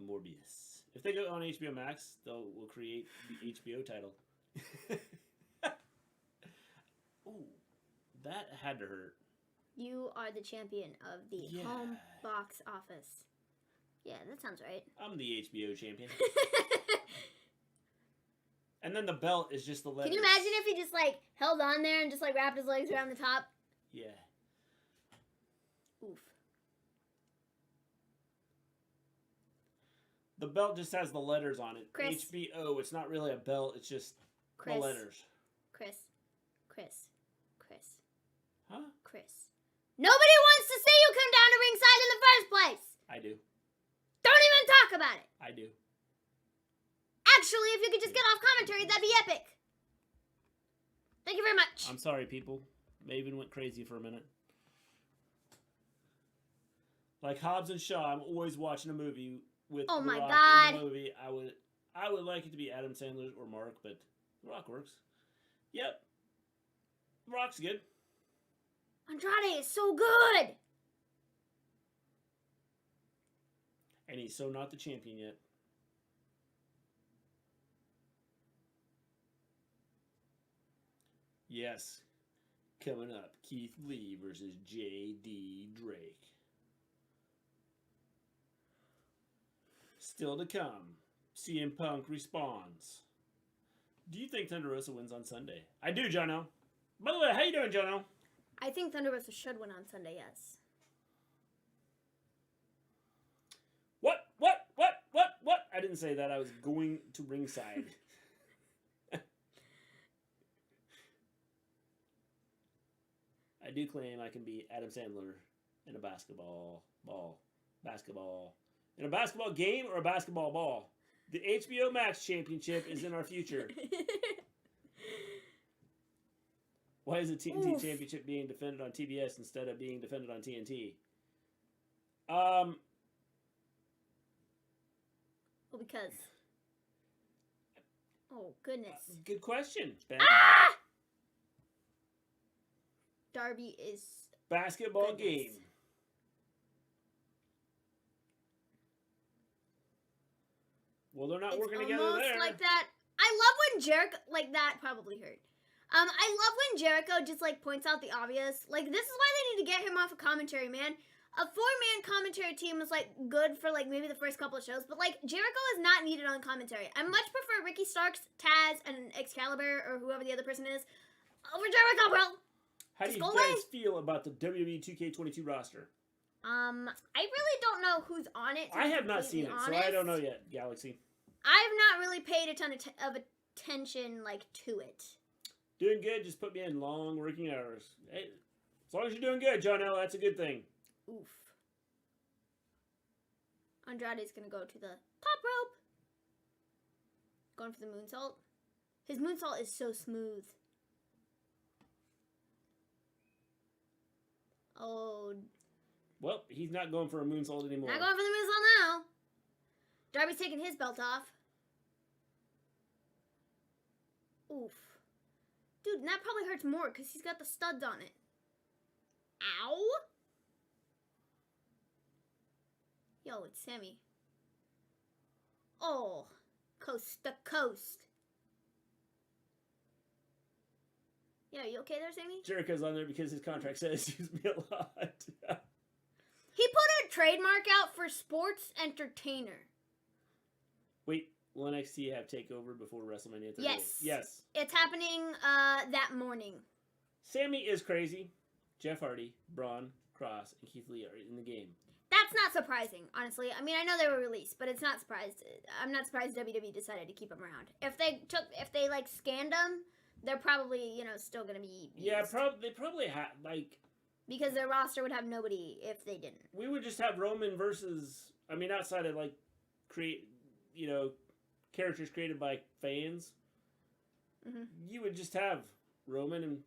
Morbius. If they go on HBO Max, we'll create the HBO title. Ooh, that had to hurt. You are the champion of the home box office. Yeah, that sounds right. I'm the HBO champion. And then the belt is just the letters. Can you imagine if he just, like, held on there and just, like, wrapped his legs around the top? Yeah. Oof. The belt just has the letters on it. Chris. HBO, it's not really a belt, it's just the letters. Chris. Huh? Chris. Nobody wants to see you come down to ringside in the first place! I do. Don't even talk about it! I do. Actually, if you could just get off commentary, that'd be epic. Thank you very much. I'm sorry, people. Maven went crazy for a minute. Like Hobbs and Shaw, I'm always watching a movie with Oh The my Rock God. in the movie. I would like it to be Adam Sandler or Mark, but The Rock works. Yep. The Rock's good. Andrade is so good. And he's so not the champion yet. Yes. Coming up, Keith Lee versus J.D. Drake. Still to come, CM Punk responds. Do you think Thunder Rosa wins on Sunday? I do, Jono. By the way, how you doing, Jono? I think Thunder Rosa should win on Sunday, yes. What? I didn't say that. I was going to ringside. I do claim I can beat Adam Sandler in a basketball in a basketball game or a basketball ball. The HBO Max Championship is in our future. Why is the TNT Championship being defended on TBS instead of being defended on TNT? Well, because... Oh, goodness. Good question, Ben. Ah! Darby is... Basketball goodness. game. Well, they're not working together almost there. like that. I love when Jericho... Like, that probably hurt. I love when Jericho just, like, points out the obvious. Like, this is why they need to get him off of commentary, man. A 4-man commentary team is, like, good for, like, maybe the first couple of shows. But, like, Jericho is not needed on commentary. I much prefer Ricky Starks, Taz, and Excalibur, or whoever the other person is, over Jericho, bro. How do you guys feel about the WWE 2K22 roster? I really don't know who's on it. I have not seen it, so I don't know yet, Galaxy. I've not really paid a ton of attention, like, to it. Doing good, just put me in long working hours. Hey, as long as you're doing good, John L., that's a good thing. Oof. Andrade's gonna go to the top rope. Going for the moonsault. His moonsault is so smooth. Oh. Well, he's not going for a moonsault anymore. Not going for the moonsault now. Darby's taking his belt off. Oof. Dude, that probably hurts more because he's got the studs on it. Ow. Yo, it's Sammy. Oh. Coast to coast. Yeah, you okay there, Sammy? Jericho's on there because his contract says use me a lot. He put a trademark out for sports entertainer. Wait, will NXT have TakeOver before WrestleMania 38? Yes. Yes. It's happening that morning. Sammy is crazy. Jeff Hardy, Braun, Cross, and Keith Lee are in the game. That's not surprising, honestly. I mean, I know they were released, but it's not surprised. I'm not surprised WWE decided to keep them around. If they like scanned them, they're probably, you know, still gonna be used. Yeah, they probably have, like, because their roster would have nobody if they didn't. We would just have Roman versus, I mean, outside of, like, characters created by fans, you would just have Roman and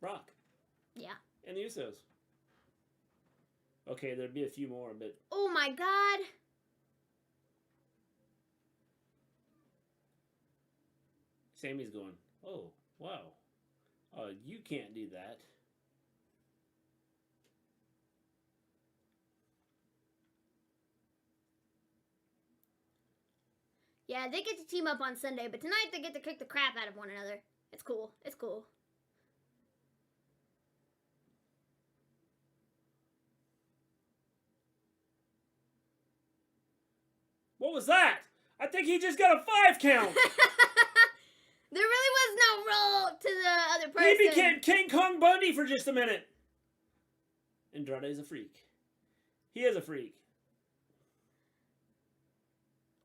Brock. Yeah. And the Usos. Okay, there'd be a few more, but... Oh my god! Sammy's going, oh, wow. You can't do that. Yeah, they get to team up on Sunday, but tonight they get to kick the crap out of one another. It's cool. It's cool. What was that? I think he just got a 5 count. There really was no roll to the other person. He became King Kong Bundy for just a minute. Andrade is a freak. He is a freak.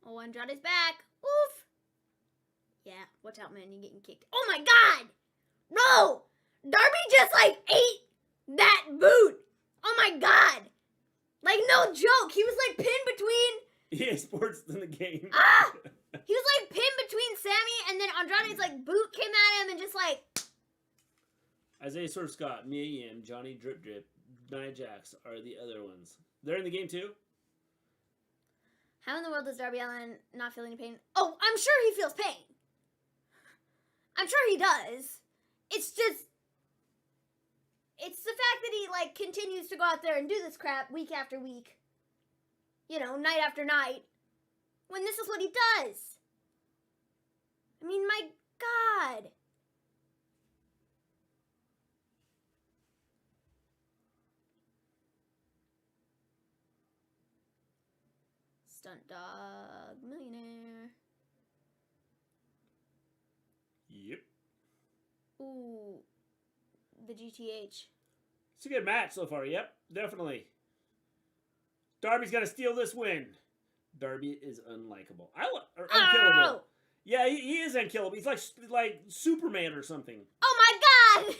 Oh, Andrade's back. Oof. Yeah, watch out, man. You're getting kicked. Oh, my God. No. Darby just, like, ate that boot. Oh, my God. Like, no joke. He was, like, pinned between... EA Sports in the game. Ah! He was, like, pinned between Sammy, and then Andrade's, like, boot came at him and just, like... Isaiah Swerve Scott, Mia Yim, Johnny Drip Drip, Nia Jax are the other ones. They're in the game too? How in the world does Darby Allin not feel any pain? Oh, I'm sure he feels pain. I'm sure he does. It's just... It's the fact that he, like, continues to go out there and do this crap week after week. You know, night after night. When this is what he does. I mean, my God. Stunt Dog Millionaire. Yep. Ooh. The GTH. It's a good match so far. Yep, definitely. Darby's got to steal this win. Darby is unlikable. Or unkillable. Oh! Yeah, he is unkillable. He's like Superman or something. Oh my God!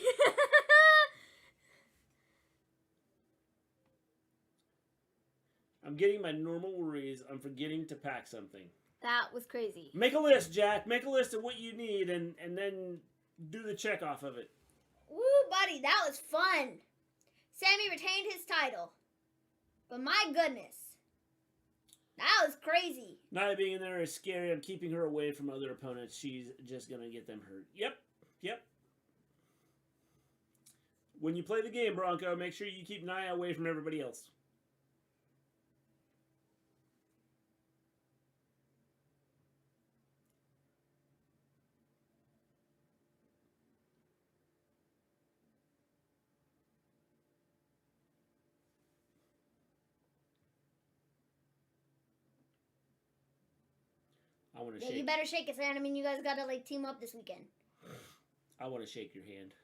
I'm getting my normal worries. I'm forgetting to pack something. That was crazy. Make a list, Jack. Make a list of what you need and then do the check off of it. Woo, buddy, that was fun. Sammy retained his title. But my goodness. That was crazy. Nia being in there is scary. I'm keeping her away from other opponents. She's just going to get them hurt. Yep. When you play the game, Bronco, make sure you keep Nia away from everybody else. I want to shake. You better shake it, Sam. I mean, you guys gotta, like, team up this weekend. I want to shake your hand.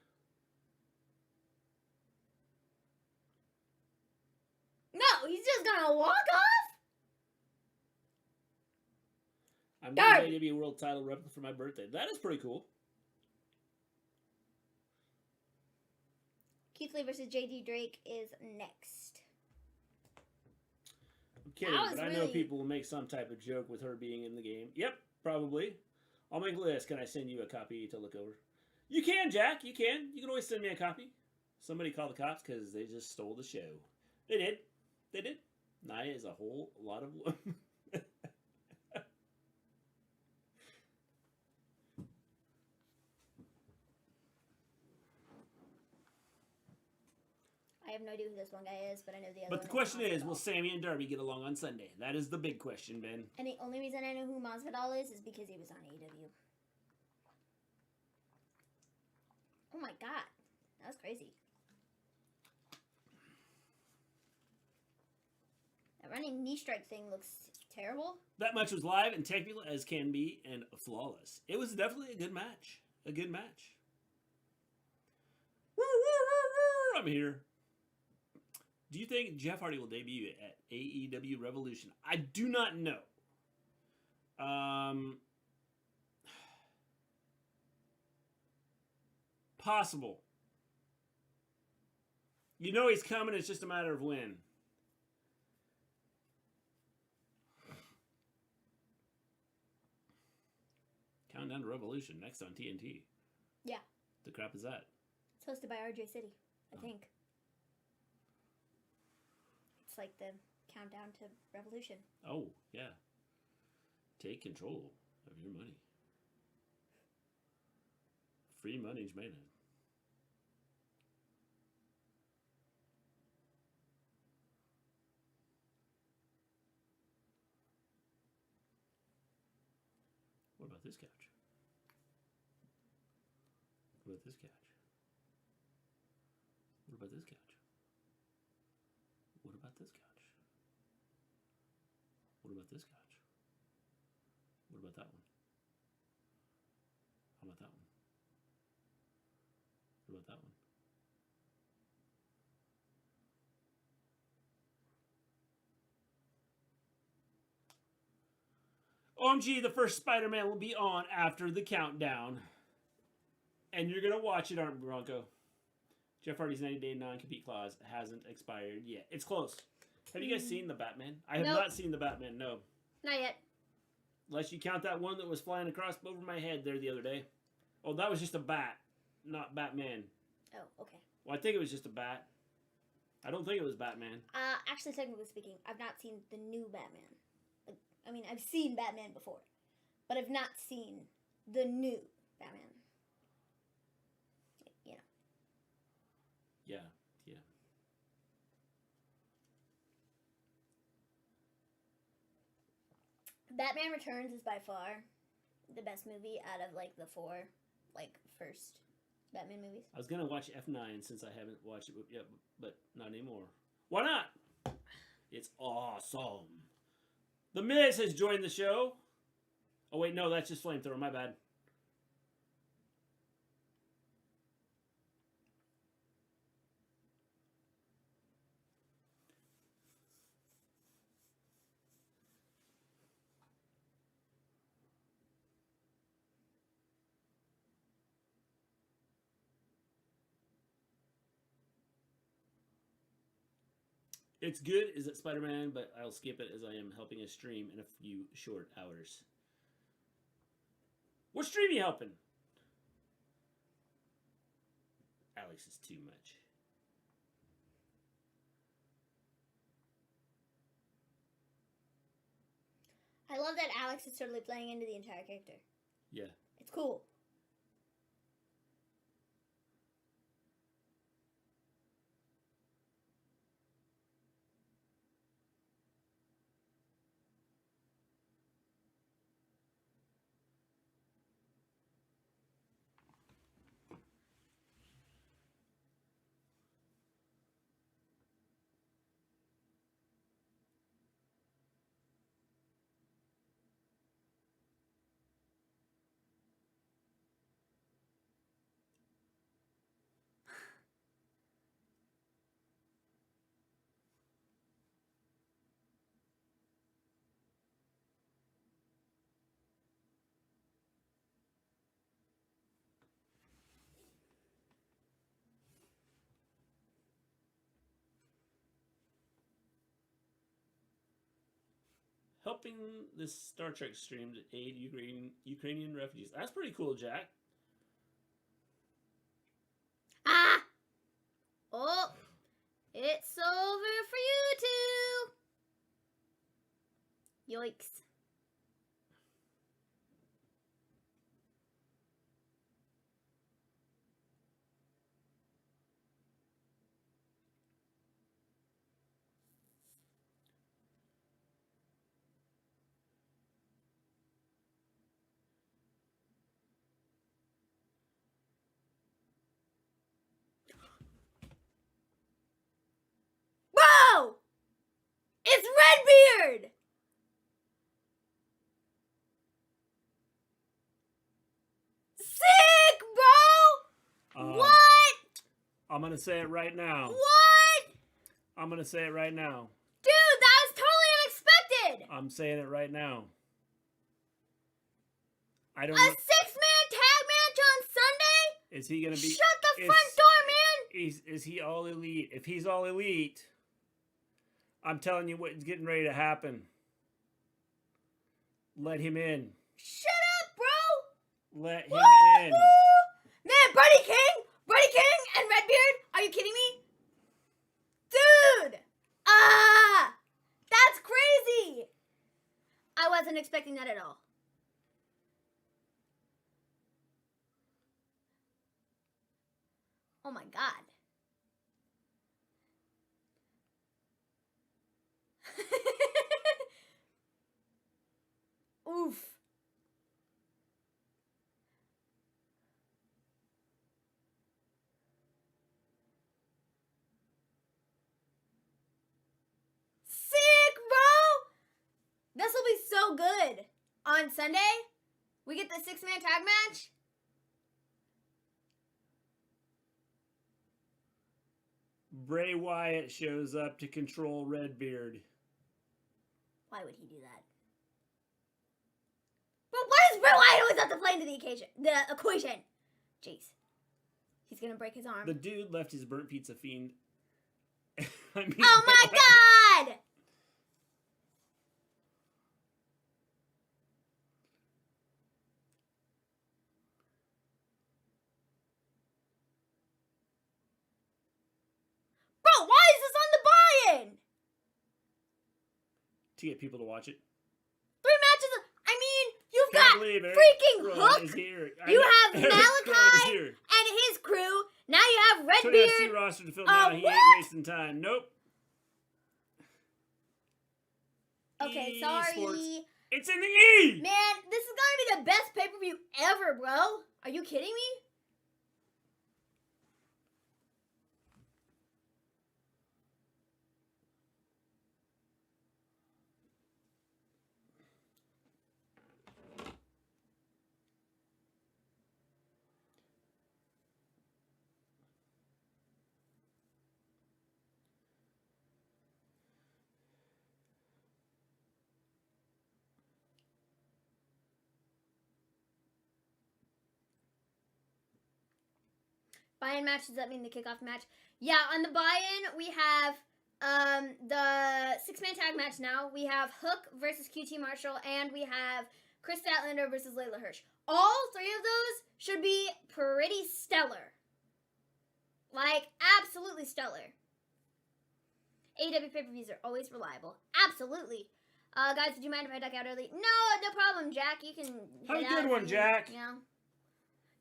No, he's just gonna walk off? I'm going to be a world title rep for my birthday. That is pretty cool. Keith Lee versus JD Drake is next. I'm kidding, but I know people will make some type of joke with her being in the game. Yep, probably. I'll make a list. Can I send you a copy to look over? You can, Jack. You can. You can always send me a copy. Somebody called the cops because they just stole the show. They did. They did. Nia is a whole lot of... I have no idea who this one guy is, but I know the other one. But the question is, will Sammy and Darby get along on Sunday? That is the big question, Ben. And the only reason I know who Masvidal is because he was on AEW. Oh my God. That was crazy. That running knee strike thing looks terrible. That match was live and technical as can be and flawless. It was definitely a good match. A good match. I'm here. Do you think Jeff Hardy will debut at AEW Revolution? I do not know. Possible. You know he's coming. It's just a matter of when. Countdown to Revolution next on TNT. Yeah. The crap is that? It's hosted by RJ City, I think. It's like the countdown to Revolution. Oh, yeah. Take control of your money. Free money's made. What about this couch? What about this couch? What about this couch? What about this couch? What about this couch? What about that one? How about that one? What about that one? OMG, the first Spider-Man will be on after the countdown. And you're going to watch it, aren't you, Bronco? Jeff Hardy's 90-day non-compete clause hasn't expired yet. It's close. Have you guys seen the Batman? I have not seen the Batman, no. Not yet. Unless you count that one that was flying across over my head there the other day. Oh, that was just a bat, not Batman. Oh, okay. Well, I think it was just a bat. I don't think it was Batman. Actually, technically speaking, I've not seen the new Batman. Like, I mean, I've seen Batman before, but I've not seen the new Batman. You know. Yeah. Batman Returns is by far the best movie out of like the four, like first Batman movies. I was gonna watch F9 since I haven't watched it yet, but not anymore. Why not? It's awesome. The Miz has joined the show. Oh wait, no, that's just Flamethrower. My bad. It's good as Spider-Man, but I'll skip it as I am helping a stream in a few short hours. What stream are you helping? Alex is too much. I love that Alex is totally playing into the entire character. Yeah. It's cool. Helping this Star Trek stream to aid Ukrainian refugees. That's pretty cool, Jack. Ah! Oh! It's over for you two! Yikes. Bro! It's Redbeard! Sick, bro! What? I'm gonna say it right now. What? I'm gonna say it right now. Dude, that was totally unexpected! I'm saying it right now. I don't A know. 6-man tag match on Sunday? Is he gonna be? Shut the front door, man! Is he all elite? If he's all elite, I'm telling you what's getting ready to happen. Let him in. Shut up, bro! Let him Woo-hoo! in. Man, Brody King and Redbeard? Are you kidding me? Dude! That's crazy! I wasn't expecting that at all. Oh my god. Oof. Sick, bro! This will be so good. On Sunday, we get the 6-man tag match. Bray Wyatt shows up to control Redbeard. Why would he do that? But why does Bray Wyatt always have to play into the equation? Jeez. He's gonna break his arm. The dude left his burnt pizza fiend. I mean, Oh my god! Bro, why is this to get people to watch it. 3 matches. I mean, you've Can't got believe Eric freaking Rowan Hook. is here. You have Eric Rowan is Malachi here. and his crew. Now you have So he has 2 Redbeard. rosters to fill now. He what? ain't wasting time. Nope. Okay, Sports. sorry. It's in the E! Man, this is gonna be the best pay-per-view ever, bro. Are you kidding me? Buy-in match, does that mean the kickoff match? Yeah, on the buy-in, we have the 6-man tag match now. We have Hook versus QT Marshall, and we have Chris Statlander versus Layla Hirsch. All 3 of those should be pretty stellar. Like, absolutely stellar. AEW pay-per-views are always reliable. Absolutely. Guys, did you mind if I duck out early? No problem, Jack. You can Have head a good out one, if Jack. You know,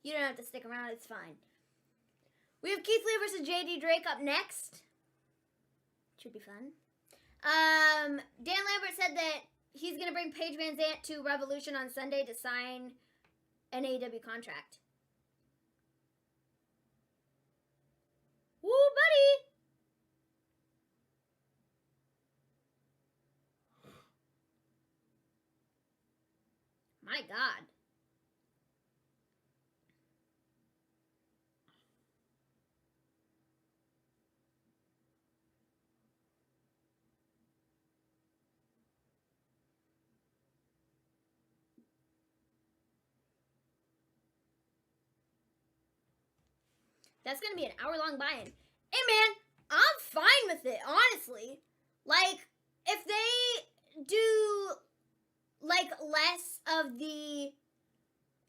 you don't have to stick around. It's fine. We have Keith Lee versus JD Drake up next. Should be fun. Dan Lambert said that he's going to bring Paige Van Zant to Revolution on Sunday to sign an AEW contract. Woo, buddy! My God. That's going to be an hour-long buy-in. Hey, man, I'm fine with it, honestly. Like, if they do, like, less of the,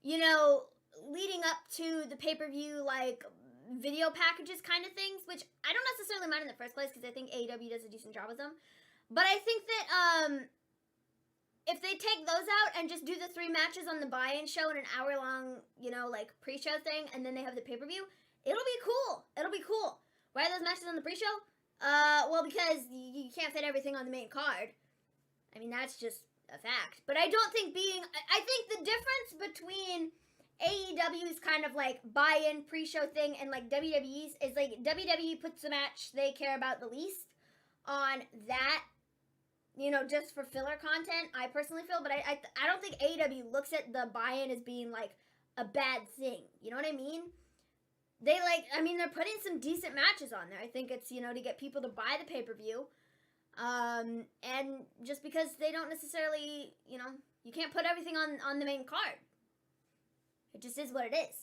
you know, leading up to the pay-per-view, like, video packages kind of things, which I don't necessarily mind in the first place because I think AEW does a decent job with them. But I think that, if they take those out and just do the 3 matches on the buy-in show in an hour-long, you know, like, pre-show thing, and then they have the pay-per-view, it'll be cool. It'll be cool. Why are those matches on the pre-show? Well, because you can't fit everything on the main card. I mean, that's just a fact. But I don't think I think the difference between AEW's kind of, like, buy-in pre-show thing and, like, WWE's is, like, WWE puts the match they care about the least on that, you know, just for filler content, I personally feel. But I don't think AEW looks at the buy-in as being, like, a bad thing. You know what I mean? They, like, I mean, they're putting some decent matches on there. I think it's, you know, to get people to buy the pay-per-view. And just because they don't necessarily, you know, you can't put everything on the main card. It just is what it is.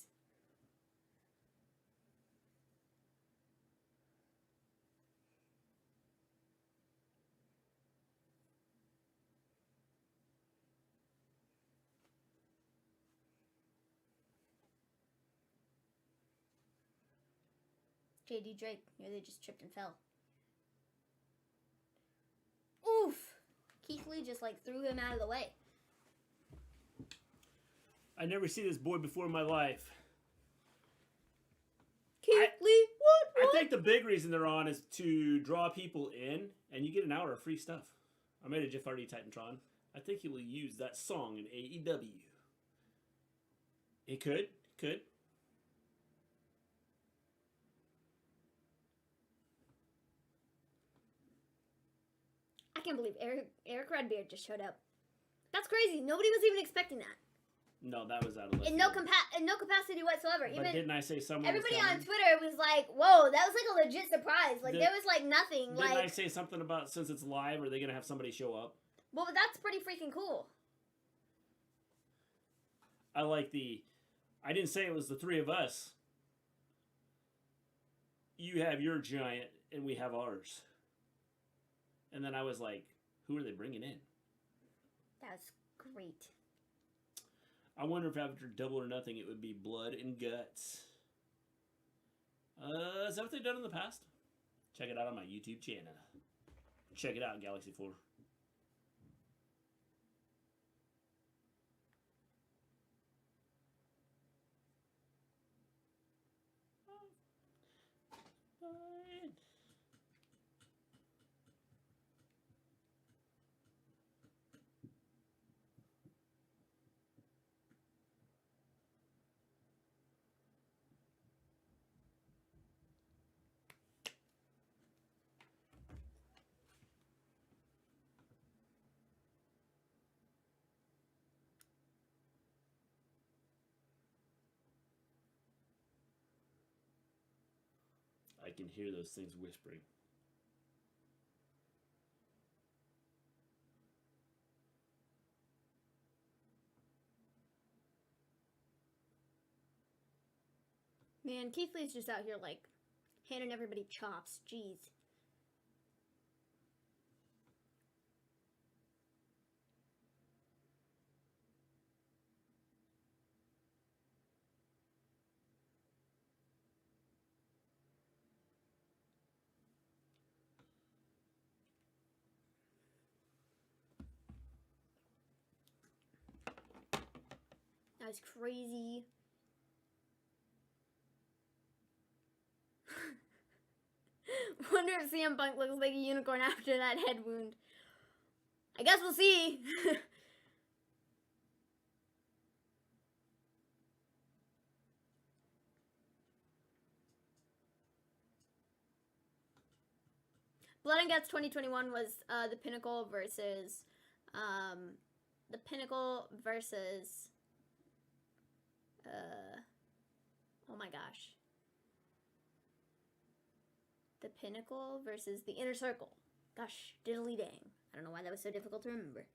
JD Drake nearly just tripped and fell. Oof! Keith Lee just, like, threw him out of the way. I never seen this boy before in my life. Keith Lee, what? I think the big reason they're on is to draw people in, and you get an hour of free stuff. I made a Jeff Hardy Titantron. I think he will use that song in AEW. It could. I can't believe Eric Redbeard just showed up. That's crazy. Nobody was even expecting that. No, that was out of left. In no capacity whatsoever. But didn't I say someone everybody was on Twitter was like, "Whoa, that was like a legit surprise." Like there was like nothing. Didn't I say something about since it's live, are they gonna have somebody show up? Well, but that's pretty freaking cool. I like I didn't say it was the 3 of us. You have your giant, and we have ours. And then I was like, who are they bringing in? That's great. I wonder if after Double or Nothing it would be Blood and Guts. Is that what they've done in the past? Check it out on my YouTube channel. Check it out, Galaxy 4. I can hear those things whispering. Man, Keith Lee's just out here, like, handing everybody chops. Jeez. That was crazy. Wonder if CM Punk looks like a unicorn after that head wound. I guess we'll see. Blood and Guts 2021 was the Pinnacle versus oh my gosh. The Pinnacle versus the Inner Circle. Gosh, diddly dang. I don't know why that was so difficult to remember.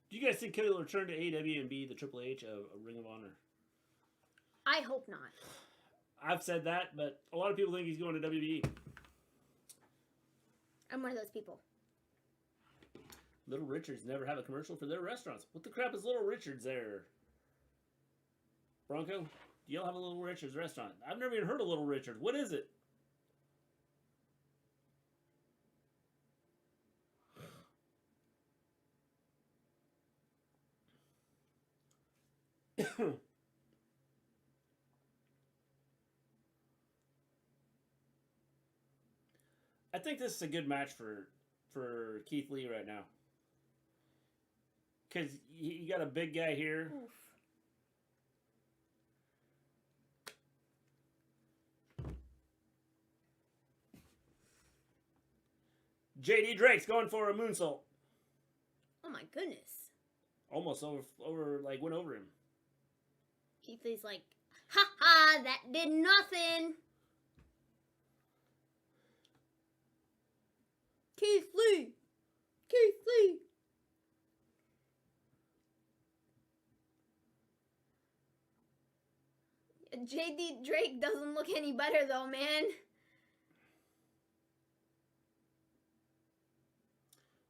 Do you guys think Cody will return to AEW and be the Triple H of Ring of Honor? I hope not. I've said that, but a lot of people think he's going to WWE. I'm one of those people. Little Richards never have a commercial for their restaurants. What the crap is Little Richards there? Bronco, do y'all have a Little Richards restaurant? I've never even heard of Little Richards. What is it? I think this is a good match for Keith Lee right now. Because you got a big guy here. Oof. JD Drake's going for a moonsault. Oh my goodness. Almost went over him. Keith Lee's like, ha ha, that did nothing. Keith Lee! Keith Lee! JD Drake doesn't look any better though, man.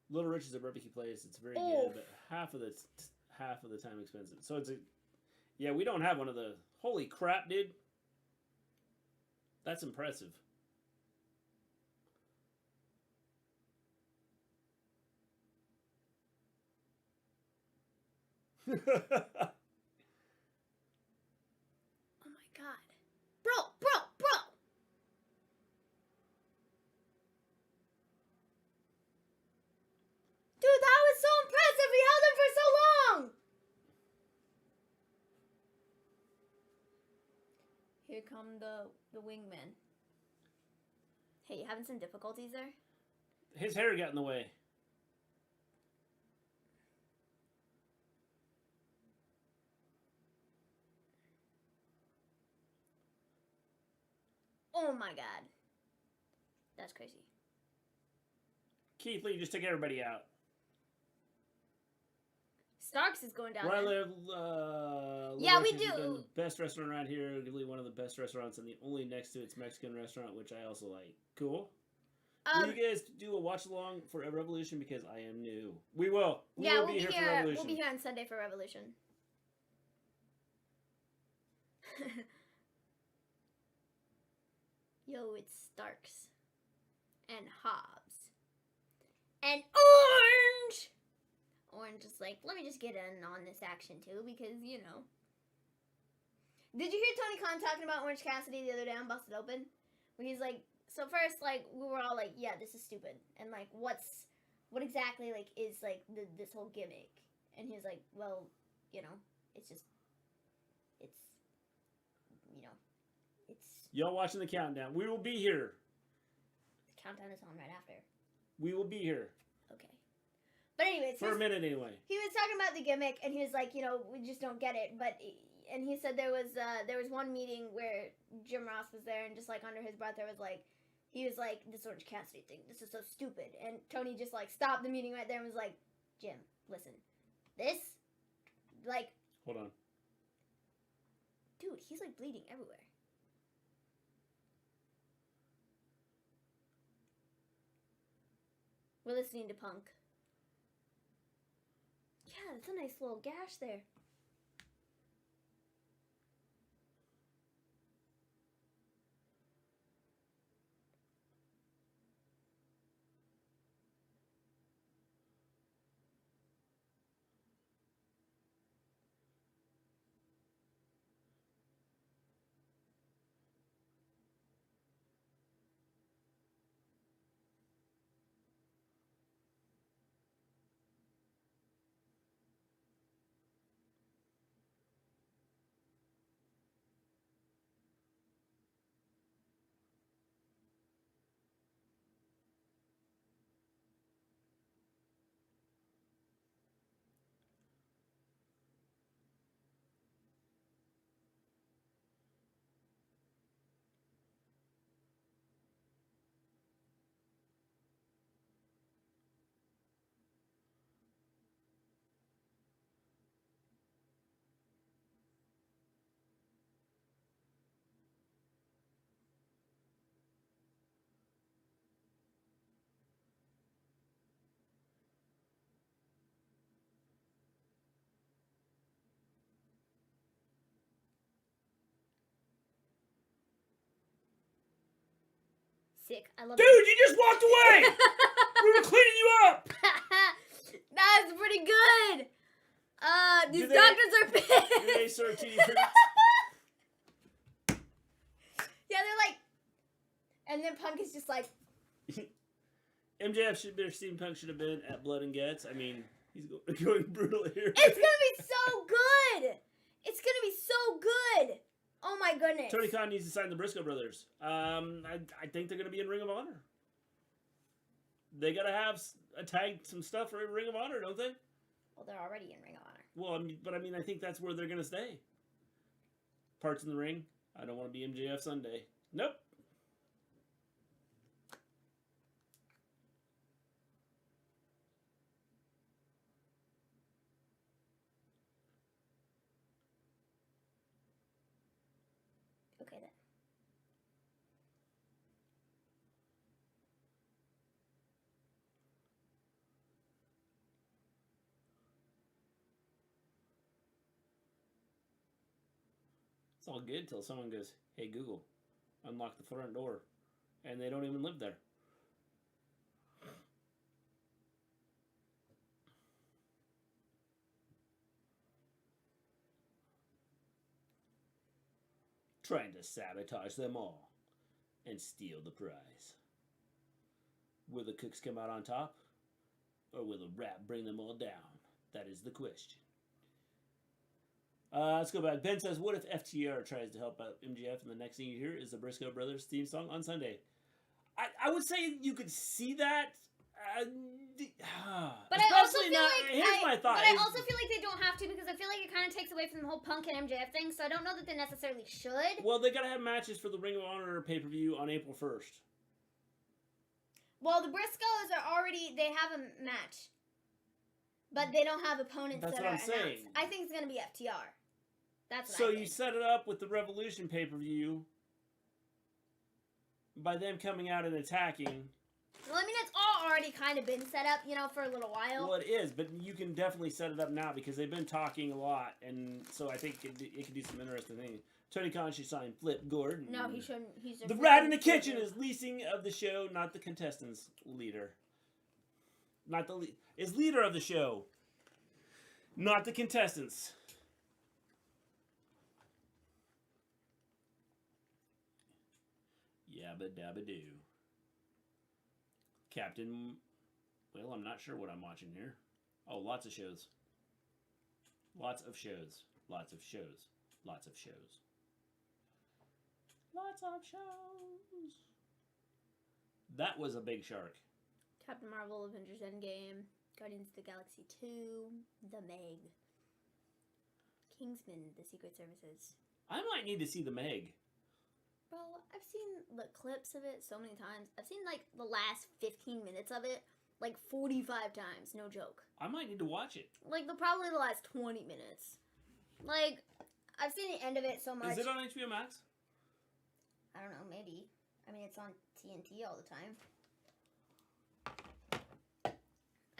Little Richard's a barbecue place. It's very good, but half of the time expensive. So it's yeah, we don't have one of the. Holy crap, dude! That's impressive. Oh my god. Bro! Dude, that was so impressive! He held him for so long! Here come the wingmen. Hey, you having some difficulties there? His hair got in the way. Oh my god. That's crazy. Keith Lee just took everybody out. Starks is going down Where I there. live, Yeah, we Richards has do. been the best restaurant around here, arguably one of the best restaurants, and the only next to it's Mexican restaurant, which I also like. Cool. Will you guys do a watch along for a Revolution? Because I am new. We will. We'll be here for Revolution. We'll be here on Sunday for Revolution. Yo, it's Starks. And Hobbs. And Orange! Orange is like, let me just get in on this action too, because, you know. Did you hear Tony Khan talking about Orange Cassidy the other day on Busted Open? Where he's like, so first, like, we were all like, yeah, this is stupid. And, like, what exactly, like, is, like, this whole gimmick? And he's like, well, you know, it's just, it's, you know, it's... Y'all watching the countdown. We will be here. The countdown is on right after. We will be here. Okay. But anyways. For a minute, anyway. He was talking about the gimmick, and he was like, you know, we just don't get it. But, and he said there was one meeting where Jim Ross was there, and just, like, under his breath, there was, like, he was like, this Orange Cassidy thing, this is so stupid. And Tony just, like, stopped the meeting right there and was like, Jim, listen. This, like... Hold on. Dude, he's, like, bleeding everywhere. We're listening to Punk. Yeah, that's a nice little gash there. Sick. I love Dude, it. you just walked away! We were cleaning you up! That's pretty good. These doctors are pissed. Do they serve TV treats? Yeah, they're like... And then Punk is just like... MJF should be, Steam Punk should have been at Blood and Guts. I mean, he's going brutal here. It's gonna be so good! It's gonna be so good! Oh my goodness. Tony Khan needs to sign the Briscoe brothers. I think they're going to be in Ring of Honor. They got to have some stuff for Ring of Honor, don't they? Well, they're already in Ring of Honor. Well, I think that's where they're going to stay. Parts in the ring. I don't want to be MJF Sunday. Nope. Okay, then. It's all good till someone goes, hey, Google, unlock the front door. And they don't even live there. Trying to sabotage them all and steal the prize. Will the cooks come out on top? Or will the rat bring them all down? That is the question. Let's go back. Ben says, what if FTR tries to help out MJF and the next thing you hear is the Briscoe Brothers theme song on Sunday? I would say you could see that. But I also feel here's my thought. But I also feel like they don't have to, because I feel like it kind of takes away from the whole Punk and MJF thing, so I don't know that they necessarily should. Well, they got to have matches for the Ring of Honor pay-per-view on April 1st. Well, the Briscoes are already, they have a match. But they don't have opponents That's that what are I'm saying. announced. I think it's going to be FTR. That's what So I think. you set it up with the Revolution pay-per-view by them coming out and attacking. Well, I mean, it's all already kind of been set up, you know, for a little while. Well, it is, but you can definitely set it up now because they've been talking a lot, and so I think it could do some interesting things. Tony Khan should sign Flip Gordon. No, he shouldn't. He's The rat in the kitchen is leasing of the show, not the contestants' leader. Not the is leader of the show, not the contestants. Yabba dabba doo. Captain. Well, I'm not sure what I'm watching here. Oh, lots of shows. Lots of shows. Lots of shows. Lots of shows. Lots of shows. That was a big shark. Captain Marvel, Avengers Endgame, Guardians of the Galaxy 2, The Meg, Kingsman, The Secret Services. I might need to see The Meg. Bro, I've seen the clips of it so many times. I've seen like the last 15 minutes of it like 45 times, no joke. I might need to watch it. Like probably the last 20 minutes. Like, I've seen the end of it so much. Is it on HBO Max? I don't know, maybe. I mean, it's on TNT all the time.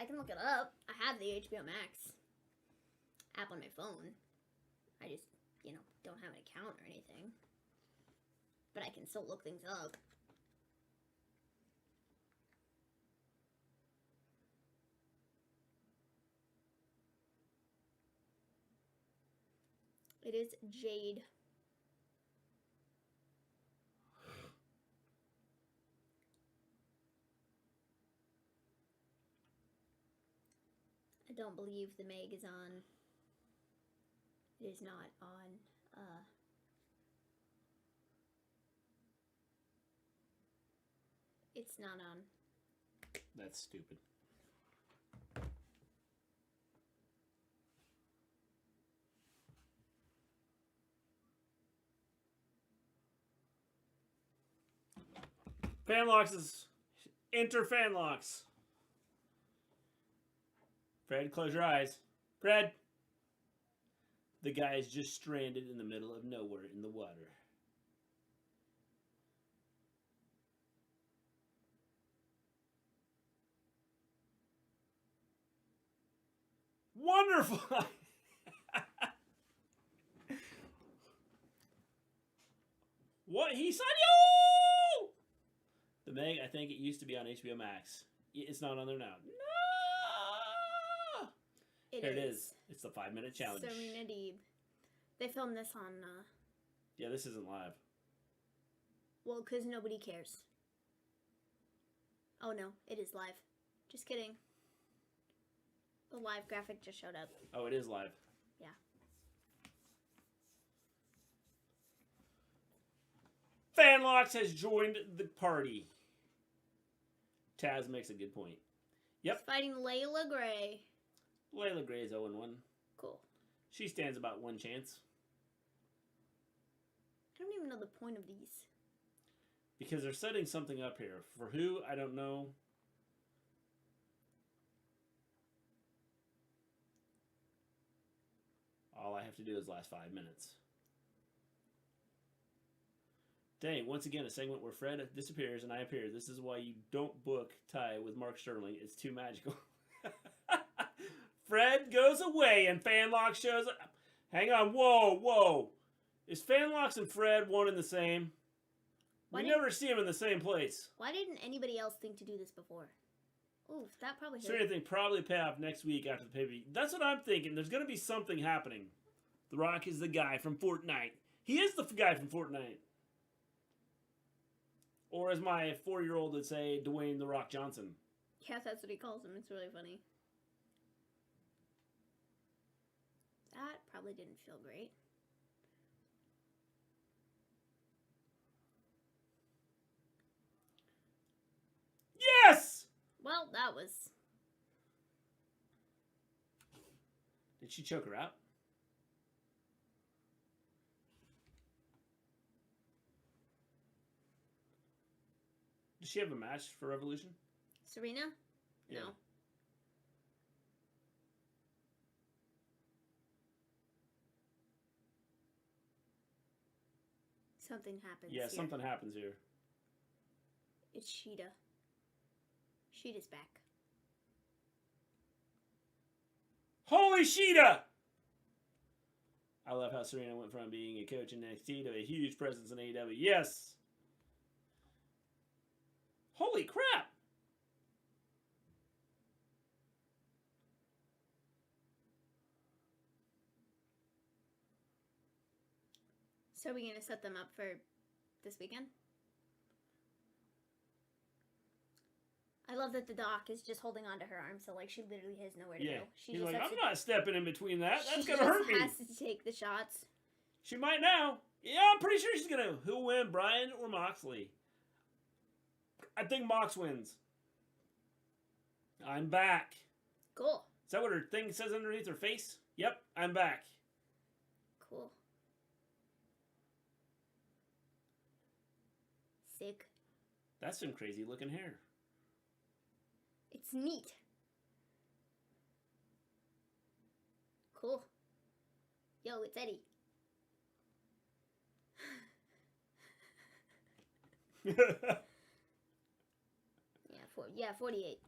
I can look it up. I have the HBO Max app on my phone. I just, don't have an account or anything. But I can still look things up. It is Jade. I don't believe the Meg is on. It is not on, it's not on. That's stupid. Fanlocks is... Enter Fanlocks. Fred, close your eyes. Fred! The guy is just stranded in the middle of nowhere in the water. Wonderful! What? He said yo! The Meg, I think it used to be on HBO Max. It's not on there now. No! Here it is. It's the 5-minute challenge. Serena Deeb. They filmed this on, Yeah, this isn't live. well, because nobody cares. Oh, no. It is live. Just kidding. The live graphic just showed up. Oh, it is live. Yeah. Fanlocks has joined the party. Taz makes a good point. Yep. He's fighting Layla Gray. Layla Gray is 0-1. Cool. She stands about one chance. I don't even know the point of these. Because they're setting something up here. For who, I don't know. All I have to do is last 5 minutes. Dang, once again, a segment where Fred disappears and I appear. This is why you don't book Ty with Mark Sterling. It's too magical. Fred goes away and Fanlocks shows up. Hang on, whoa. Is Fanlocks and Fred one and the same? We never see them in the same place. Why didn't anybody else think to do this before? Ooh, that probably So hurt. anything probably pay off next week after the pay-per-view. That's what I'm thinking. There's going to be something happening. The Rock is the guy from Fortnite. He is the guy from Fortnite. Or as my 4-year-old would say, Dwayne The Rock Johnson. Yeah, that's what he calls him. It's really funny. That probably didn't feel great. Yes! Well, that was... Did she choke her out? Does she have a match for Revolution? Serena? Yeah. No. Something happens Yeah, here. something happens here. It's Sheeta. Sheeta's back. Holy Sheeta! I love how Serena went from being a coach in NXT to a huge presence in AEW. Yes. Holy crap. So are we going to set them up for this weekend? I love that the doc is just holding onto her arm, so like she literally has nowhere to go. She He's just like, has I'm not stepping in between that. That's going to hurt me. She has to take the shots. She might now. Yeah, I'm pretty sure she's going to. Who'll win, Bryan or Moxley? I think Mox wins. I'm back. Cool. Is that what her thing says underneath her face? Yep, I'm back. Cool. Sick. That's some crazy looking hair. It's neat. Cool. Yo, it's Eddie. Yeah, 48.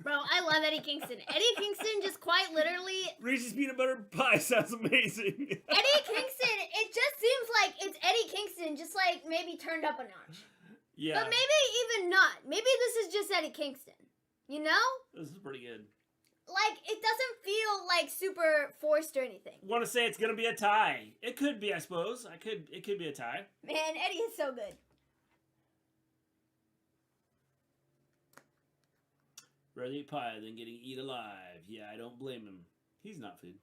Bro, I love Eddie Kingston. Eddie Kingston just quite literally... Reese's peanut butter pie sounds amazing. Eddie Kingston, it just seems like it's Eddie Kingston, just like maybe turned up a notch. Yeah. But maybe even not. Maybe this is just Eddie Kingston. You know? This is pretty good. Like, it doesn't feel like super forced or anything. Want to say it's going to be a tie. It could be, I suppose. It could be a tie. Man, Eddie is so good. Rather eat pie than getting eat alive. Yeah, I don't blame him. He's not food.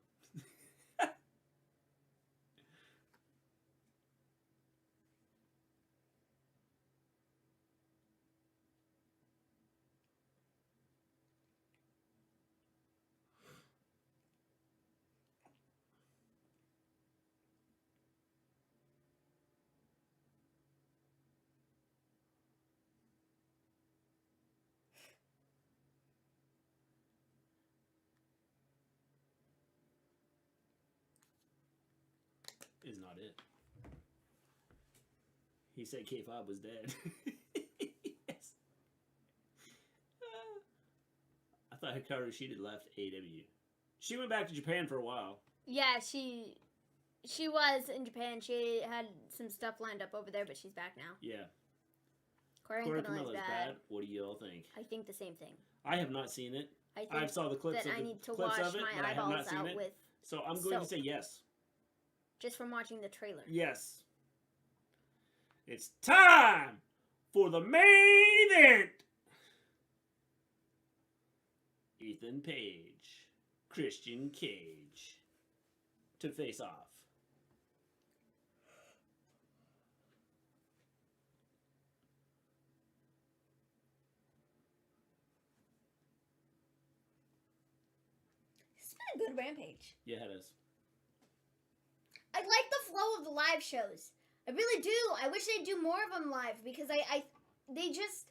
Is not it. He said K-Fob was dead. Yes. I thought Hikaru Shida left AEW. She went back to Japan for a while. Yeah, she was in Japan. She had some stuff lined up over there, but she's back now. Yeah. Corey Camilla's bad. What do you all think? I think the same thing. I have not seen it. I think I saw the clips that of I need to clips wash of it, my but I have not eyeballs seen out it. with So I'm going to soap. say yes. Just from watching the trailer. Yes. It's time for the main event. Ethan Page, Christian Cage to face off. It's been a good Rampage. Yeah, it is. I like the flow of the live shows. I really do. I wish they'd do more of them live because they just,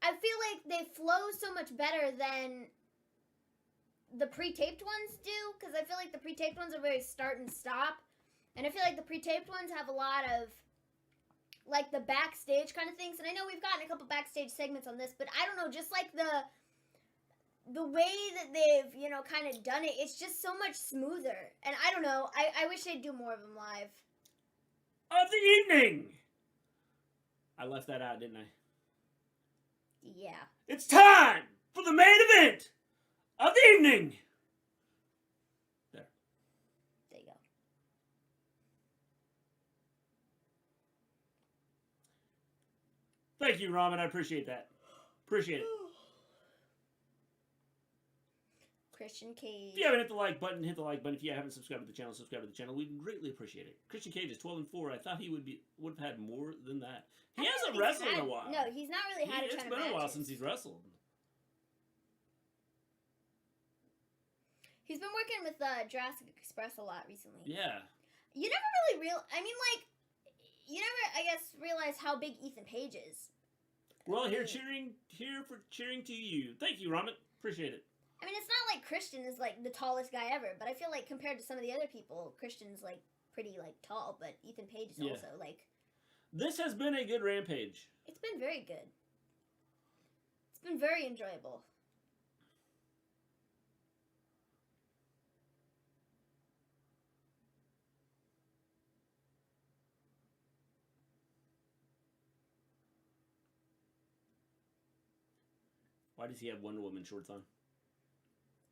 I feel like they flow so much better than the pre-taped ones do, because I feel like the pre-taped ones are very start and stop, and I feel like the pre-taped ones have a lot of like the backstage kind of things, and I know we've gotten a couple backstage segments on this, but I don't know, just like the way that they've, you know, kind of done it, it's just so much smoother. And I don't know, I wish they'd do more of them live. Of the evening! I left that out, didn't I? Yeah. It's time for the main event of the evening! There. Thank you, Ramen. I appreciate that. Appreciate it. Christian Cage. If you haven't hit the like button, hit the like button. If you haven't subscribed to the channel, subscribe to the channel. We'd greatly appreciate it. Christian Cage is 12-4. I thought he would have had more than that. He hasn't wrestled in a while. No, he's not really had a ton of matches. It's been a while since he's wrestled. He's been working with Jurassic Express a lot recently. Yeah. You never really you never, I guess, realize how big Ethan Page is. Well, here for cheering to you. Thank you, Ramen. Appreciate it. I mean, it's not like Christian is like the tallest guy ever, but I feel like compared to some of the other people, Christian's like pretty like tall, but Ethan Page is also like. This has been a good Rampage. It's been very good. It's been very enjoyable. Why does he have Wonder Woman shorts on?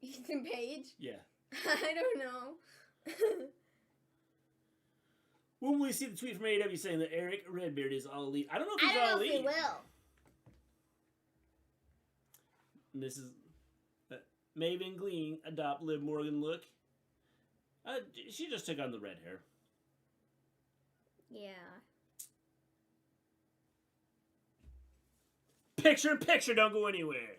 Ethan Page? Yeah. I don't know. When will we see the tweet from AEW saying that Eric Redbeard is all elite? I don't know if he's all elite. I don't know if he will. And this is Maven Gleen adopt Liv Morgan look. She just took on the red hair. Yeah. Picture in picture, don't go anywhere.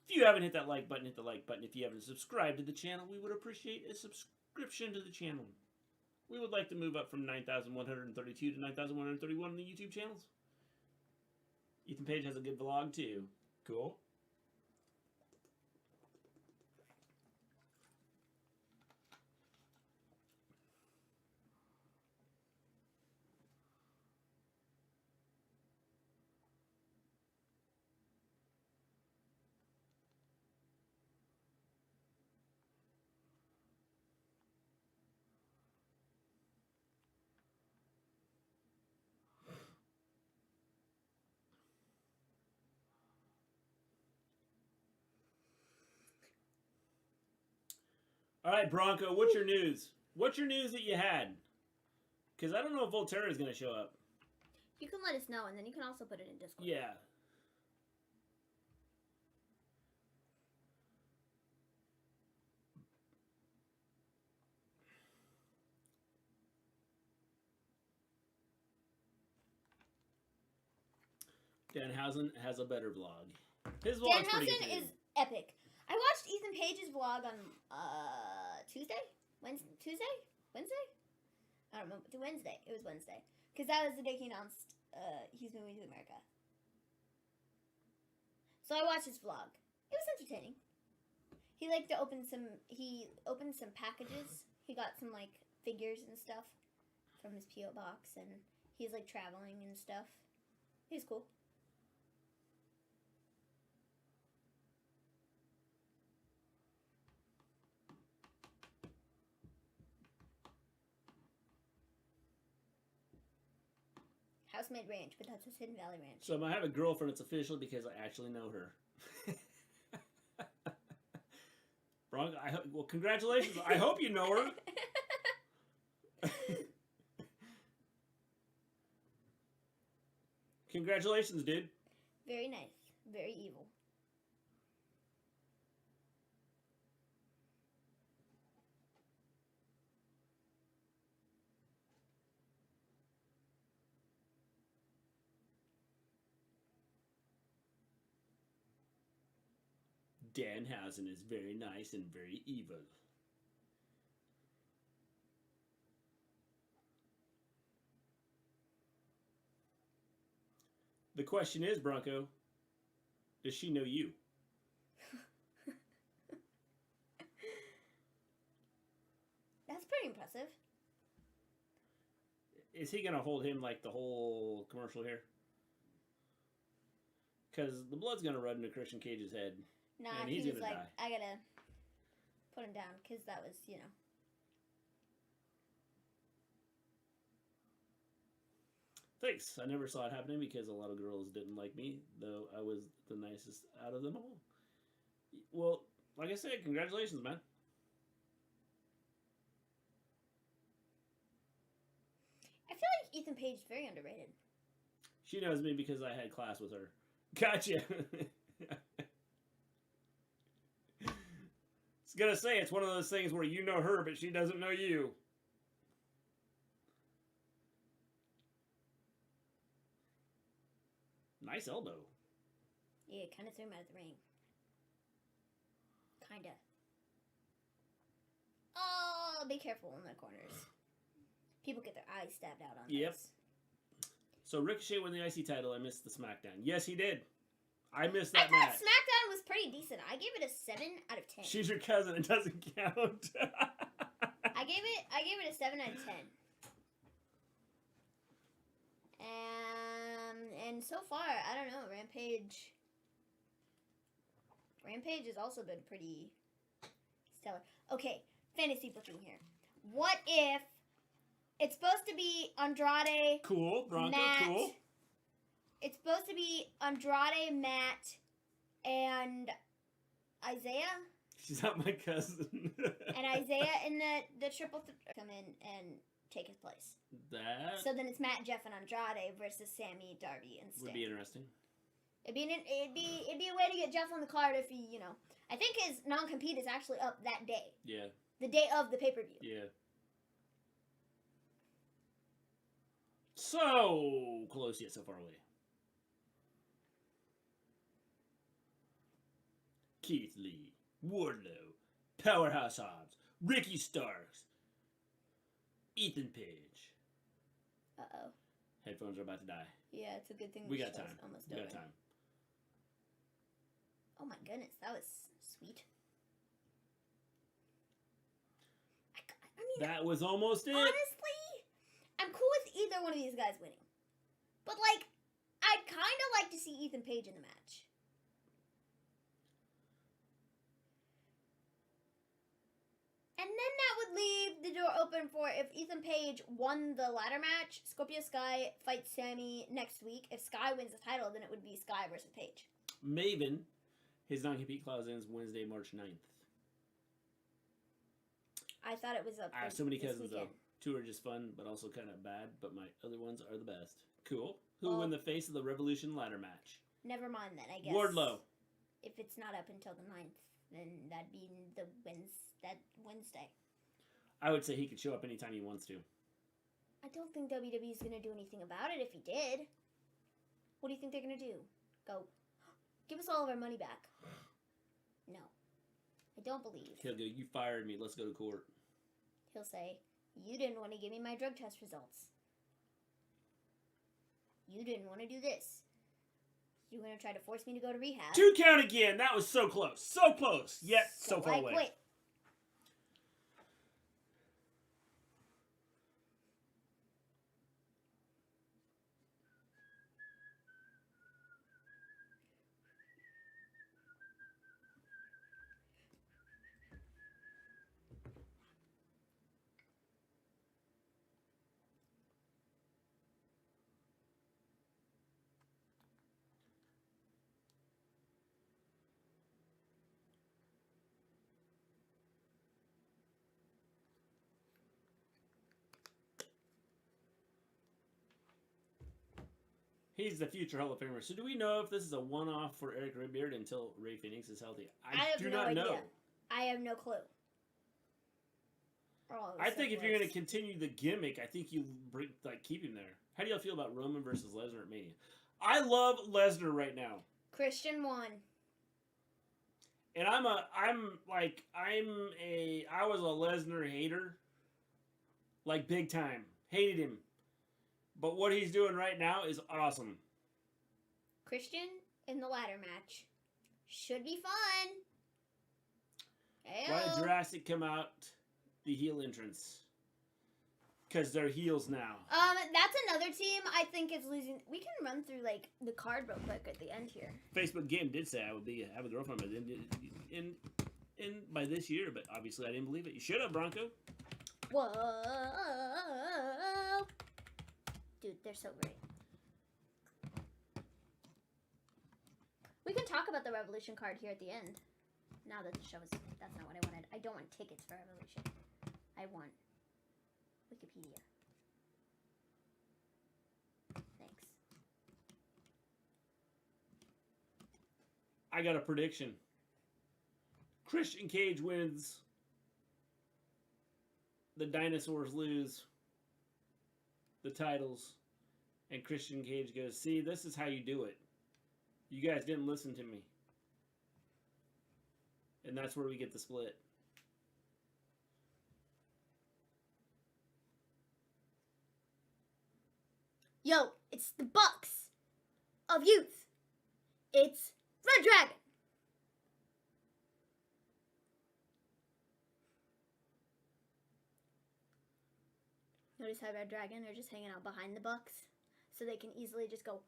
If you haven't hit that like button, hit the like button. If you haven't subscribed to the channel, we would appreciate a subscription to the channel. We would like to move up from 9,132 to 9,131 on the YouTube channels. Ethan Page has a good vlog too. Cool. All right, Bronco, what's your news? What's your news that you had? Because I don't know if Volterra is going to show up. You can let us know, and then you can also put it in Discord. Yeah. Danhausen has a better vlog. His vlog's pretty good. Danhausen is epic. I watched Ethan Page's vlog on Tuesday? Wednesday? I don't remember. Wednesday. It was Wednesday. Because that was the day he announced he's moving to America. So I watched his vlog. It was entertaining. He liked to opened some packages. He got some like figures and stuff from his P.O. box, and he's like traveling and stuff. It was cool. Housemade Ranch, but that's his Hidden Valley Ranch. So I have a girlfriend. It's official because I actually know her. Bronco, well, congratulations. I hope you know her. Congratulations, dude. Very nice. Very evil. Danhausen is very nice and very evil. The question is, Bronco, does she know you? That's pretty impressive. Is he going to hold him like the whole commercial here? Because the blood's going to run into Christian Cage's head. Nah, and he's like, die. I gotta put him down, because that was, you know. Thanks. I never saw it happening because a lot of girls didn't like me, though I was the nicest out of them all. Well, like I said, congratulations, man. I feel like Ethan Page is very underrated. She knows me because I had class with her. Gotcha. I was gonna say, it's one of those things where you know her, but she doesn't know you. Nice elbow. Yeah, kind of threw him out of the ring. Kinda. Oh, be careful in the corners. People get their eyes stabbed out on this. So Ricochet won the IC title. I missed the SmackDown. Yes, he did. I missed I that thought match. SmackDown was pretty decent. I gave it a 7 out of 10. She's your cousin. It doesn't count. I gave it a 7 out of 10. And so far, I don't know, Rampage has also been pretty stellar. Okay, fantasy booking here. What if it's supposed to be Andrade, Cool, Bronco, Matt, cool. It's supposed to be Andrade, Matt, and Isaiah? She's not my cousin. And Isaiah in the triple come in and take his place. That So then it's Matt, Jeff, and Andrade versus Sammy, Darby, and Sting. would be interesting. It'd be a way to get Jeff on the card if he, you know. I think his non-compete is actually up that day. Yeah. The day of the pay-per-view. Yeah. So close yet so far away. Keith Lee, Wardlow, Powerhouse Hobbs, Ricky Starks, Ethan Page. Uh-oh. Headphones are about to die. Yeah, it's a good thing We the got show's time. almost We over. got time. Oh my goodness, that was sweet. I mean, That was almost it. honestly, I'm cool with either one of these guys winning. But, like, I'd kind of like to see Ethan Page in the match. And then that would leave the door open for if Ethan Page won the ladder match, Scorpio Sky fights Sammy next week. If Sky wins the title, then it would be Sky versus Page. Maven, his non-compete clause ends Wednesday, March 9th. I thought it was up. I have so many this cousins, weekend. though. 2 are just fun, but also kind of bad, but my other ones are the best. Cool. Who Well- won the face of the Revolution ladder match? Never mind then, I guess. Wardlow. If it's not up until the 9th, then that'd be that Wednesday. I would say he could show up anytime he wants to. I don't think WWE's going to do anything about it if he did. What do you think they're going to do? Go, give us all of our money back. No. I don't believe. He'll go, you fired me, let's go to court. He'll say, you didn't want to give me my drug test results. You didn't want to do this. You're going to try to force me to go to rehab. 2 count again! That was so close! So close! Yet so far I away. quit. He's the future Hall of Famer. So do we know if this is a one-off for Eric Redbeard until Ray Phoenix is healthy? I have do no not idea. know. I have no clue. Oh, I think if you're going to continue the gimmick, I think you keep him there. How do y'all feel about Roman versus Lesnar at Mania? I love Lesnar right now. Christian won. And I was a Lesnar hater. Like big time. Hated him. But what he's doing right now is awesome. Christian in the ladder match. Should be fun. Why did Jurassic come out the heel entrance? Because they're heels now. That's another team I think is losing. We can run through like the card real quick at the end here. Facebook Game did say I would have a girlfriend by this year, but obviously I didn't believe it. You should have, Bronco. Whoa. Dude, they're so great. We can talk about the Revolution card here at the end. Now that the show is... That's not what I wanted. I don't want tickets for Revolution. I want Wikipedia. Thanks. I got a prediction. Christian Cage wins. The dinosaurs lose the titles. And Christian Cage goes, see, this is how you do it. You guys didn't listen to me. And that's where we get the split. Yo, it's the Bucks of Youth. It's Red Dragon. Notice how Red Dragon are just hanging out behind the Bucks, so they can easily just go.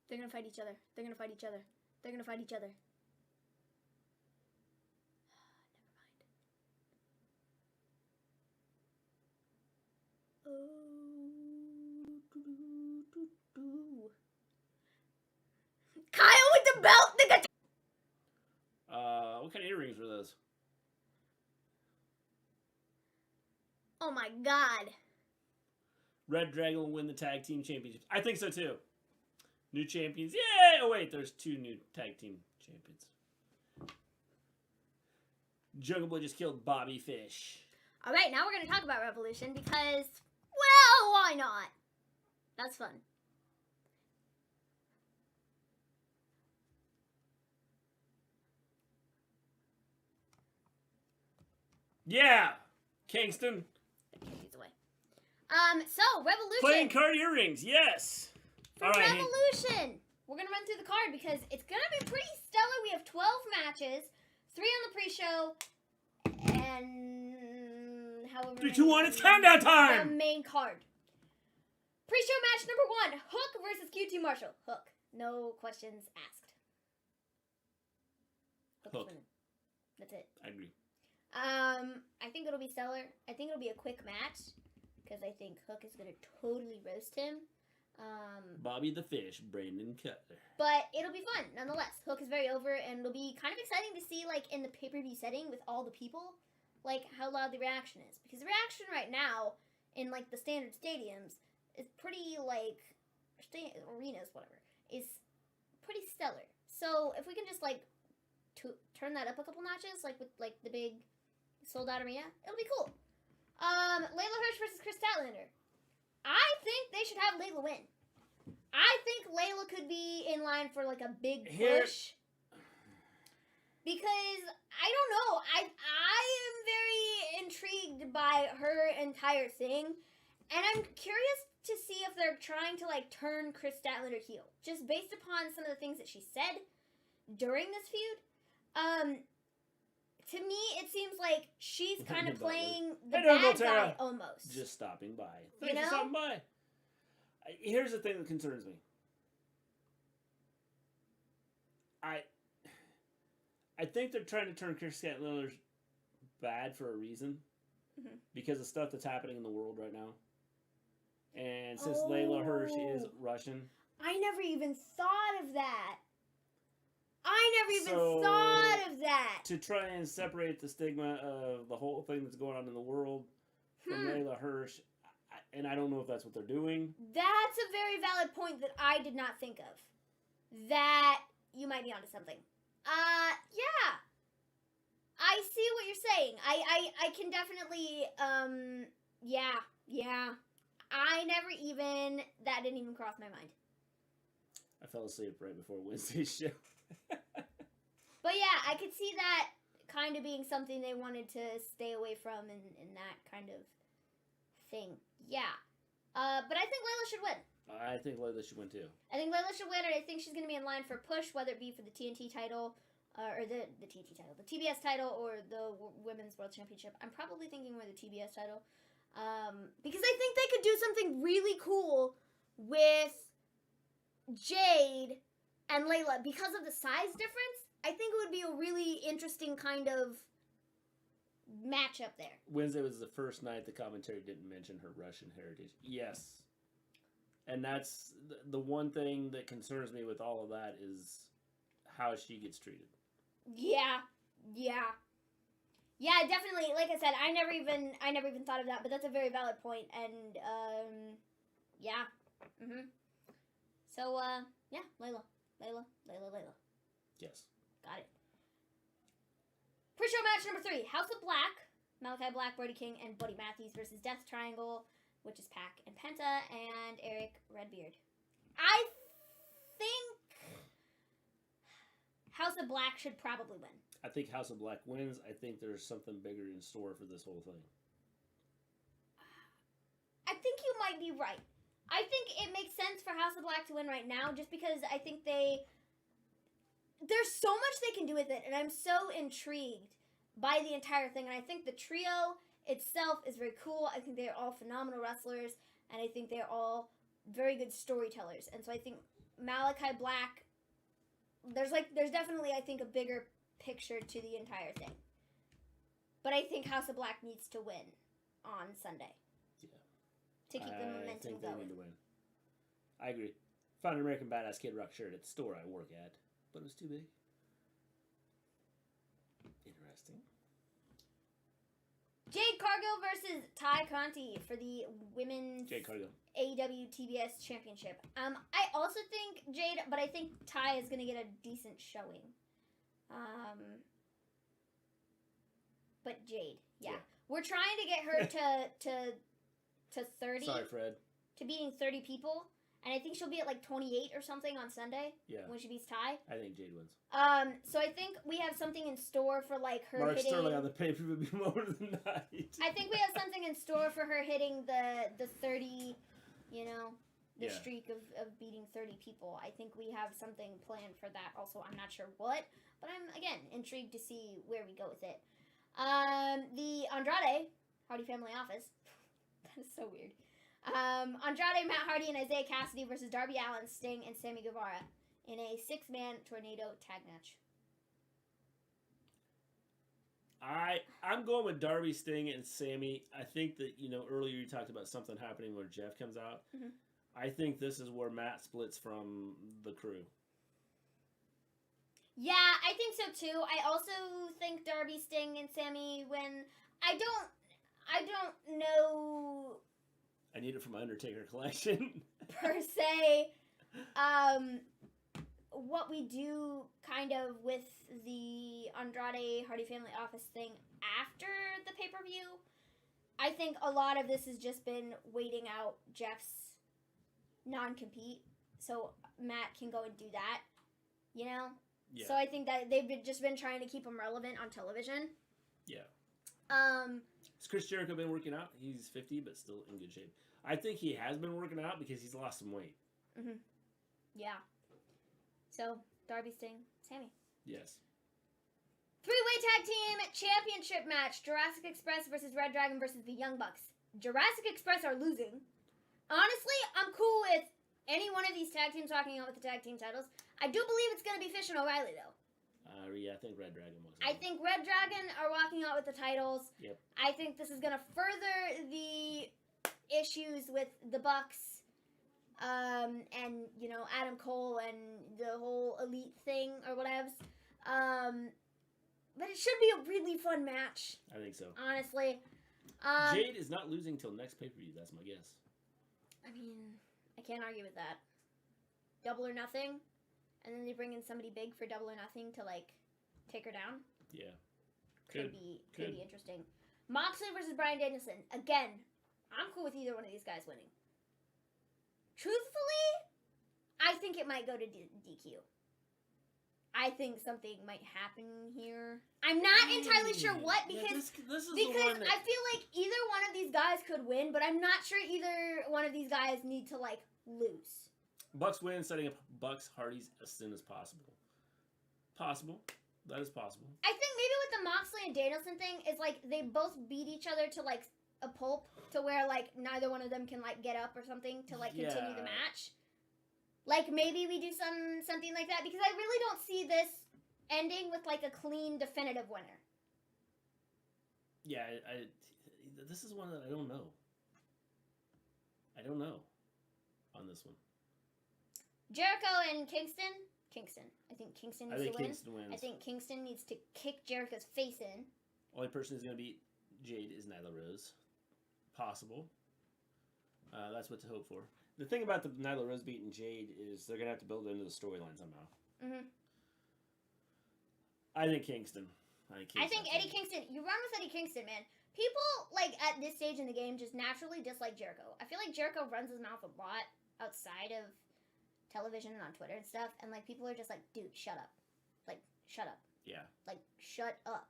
They're gonna fight each other. They're gonna fight each other. They're gonna fight each other. Never mind. Kyle with the belt. The guitar. What kind of earrings were those? Oh my god. Red Dragon will win the tag team championships. I think so too. New champions. Yay! Oh wait, there's 2 new tag team champions. Jungle Boy just killed Bobby Fish. Alright, now we're going to talk about Revolution because, well, why not? That's fun. Yeah! Kingston. Away. So, Revolution. Playing card earrings, yes! For Revolution. We're going to run through the card because it's going to be pretty stellar. We have 12 matches, 3 on the pre-show, and however 3, 2, 1, it's countdown time! The main card. Pre-show match number 1, Hook versus QT Marshall. Hook. No questions asked. Hook. That's it. I agree. I think it'll be stellar. I think it'll be a quick match because I think Hook is going to totally roast him. Bobby the Fish, Brandon Cutler. But it'll be fun nonetheless. Hook is very over, and it'll be kind of exciting to see, like, in the pay-per-view setting with all the people, like, how loud the reaction is. Because the reaction right now in, like, the standard stadiums is pretty, like, arenas, whatever, is pretty stellar. So if we can just, like, turn that up a couple notches, like, with, like, the big sold-out arena, it'll be cool. Layla Hirsch versus Chris Statlander. I think they should have Layla win. I think Layla could be in line for like a big push. Because I don't know. I am very intrigued by her entire thing. And I'm curious to see if they're trying to like turn Chris Statlander heel. Just based upon some of the things that she said during this feud. To me, it seems like she's kind of playing the bad guy almost. Just stopping by. Thanks for stopping by. Here's the thing that concerns me. I think they're trying to turn Chris Statlander bad for a reason. Mm-hmm. Because of stuff that's happening in the world right now. And since Layla Hirsch is Russian. I never even thought of that. Thought of that. To try and separate the stigma of the whole thing that's going on in the world from Layla Hirsch, and I don't know if that's what they're doing. That's a very valid point that I did not think of. That you might be onto something. Yeah. I see what you're saying. I can definitely, yeah. That didn't even cross my mind. I fell asleep right before Wednesday's show. But yeah, I could see that kind of being something they wanted to stay away from in that kind of thing. Yeah. But I think Layla should win. I think Layla should win too. I think Layla should win, and I think she's going to be in line for a push, whether it be for the TNT title, or the TNT title, the TBS title, or the Women's World Championship. I'm probably thinking more the TBS title. Because I think they could do something really cool with Jade and Layla. Because of the size difference, I think it would be a really interesting kind of matchup there. Wednesday was the first night the commentary didn't mention her Russian heritage. Yes. And that's the one thing that concerns me with all of that is how she gets treated. Yeah. Yeah, definitely. Like I said, I never even thought of that, but that's a very valid point. And yeah. So yeah, Layla. Yes. Got it. Pre-show match number 3: House of Black, Malachi Black, Brody King, and Buddy Matthews versus Death Triangle, which is Pac and Penta, and Eric Redbeard. I think House of Black should probably win. I think House of Black wins. I think there's something bigger in store for this whole thing. I think you might be right. I think it makes sense for House of Black to win right now, just because I think there's so much they can do with it, and I'm so intrigued by the entire thing. And I think the trio itself is very cool. I think they're all phenomenal wrestlers, and I think they're all very good storytellers. And so I think Malachi Black, there's definitely, I think, a bigger picture to the entire thing. But I think House of Black needs to win on Sunday. Yeah. To keep the momentum I think going. they need to win. I agree. Found an American Badass Kid Rock shirt at the store I work at, but it was too big. Interesting. Jade Cargill versus Ty Conti for the women's Jade Cargill. AEW TBS Championship. I also think Jade, but I think Ty is going to get a decent showing. But Jade, yeah. We're trying to get her to 30. Sorry, Fred. To beating 30 people. And I think she'll be at like 28 or something on Sunday. Yeah. When she beats Ty. I think Jade wins. So I think we have something in store for like her Mark hitting... Sterling on the pay-per-view would be moment of the night. I think we have something in store for her hitting the 30, the streak of beating 30 people. I think we have something planned for that also. I'm not sure what, but I'm, again, intrigued to see where we go with it. The Andrade Hardy Family Office. That is so weird. Andrade, Matt Hardy, and Isaiah Cassidy versus Darby Allin, Sting, and Sammy Guevara in a 6-man tornado tag match. I'm going with Darby, Sting, and Sammy. I think that, earlier you talked about something happening where Jeff comes out. Mm-hmm. I think this is where Matt splits from the crew. Yeah, I think so too. I also think Darby, Sting, and Sammy win. I don't know... I need it for my Undertaker collection. per se, what we do kind of with the Andrade Hardy Family Office thing after the pay-per-view. I think a lot of this has just been waiting out Jeff's non-compete so Matt can go and do that, Yeah. So I think that they've just been trying to keep him relevant on television. Yeah. Has Chris Jericho been working out? He's 50, but still in good shape. I think he has been working out because he's lost some weight. Mm-hmm. Yeah. So, Darby, Sting, Sammy. Yes. 3-way tag team championship match. Jurassic Express versus Red Dragon versus the Young Bucks. Jurassic Express are losing. Honestly, I'm cool with any one of these tag teams walking out with the tag team titles. I do believe it's going to be Fish and O'Reilly, though. Yeah, I think Red Dragon was. I think Red Dragon are walking out with the titles. Yep. I think this is going to further the issues with the Bucks, and Adam Cole and the whole Elite thing or whatever. But it should be a really fun match. I think so. Honestly. Jade is not losing till next pay-per-view. That's my guess. I mean, I can't argue with that. Double or Nothing, and then they bring in somebody big for Double or Nothing to take her down. Yeah. Could be interesting. Moxley versus Bryan Danielson. Again, I'm cool with either one of these guys winning. Truthfully, I think it might go to DQ. I think something might happen here. I'm not entirely sure what, because this is because the one that... I feel like either one of these guys could win, but I'm not sure either one of these guys need to lose. Bucks win, setting up Bucks Hardys as soon as possible. Possible. That is possible. I think maybe with the Moxley and Danielson thing is they both beat each other to a pulp to where neither one of them can get up or something to continue the match. Maybe we do something like that, because I really don't see this ending with a clean definitive winner. Yeah, this is one that I don't know. I don't know on this one. Jericho and Kingston. I think Kingston needs to win. Kingston wins. I think Kingston needs to kick Jericho's face in Only person who's going to beat Jade is Nyla Rose. Possible. That's what to hope for. The thing about the Nyla Rose beating Jade is they're going to have to build it into the storyline somehow. Mm-hmm. I think Kingston. I think Eddie Kingston. You run with Eddie Kingston, man. People, like, at this stage in the game just naturally dislike Jericho. I feel like Jericho runs his mouth a lot outside of television and on Twitter and stuff, and, like, people are just like, dude, shut up. Like, shut up. Yeah. Like, shut up.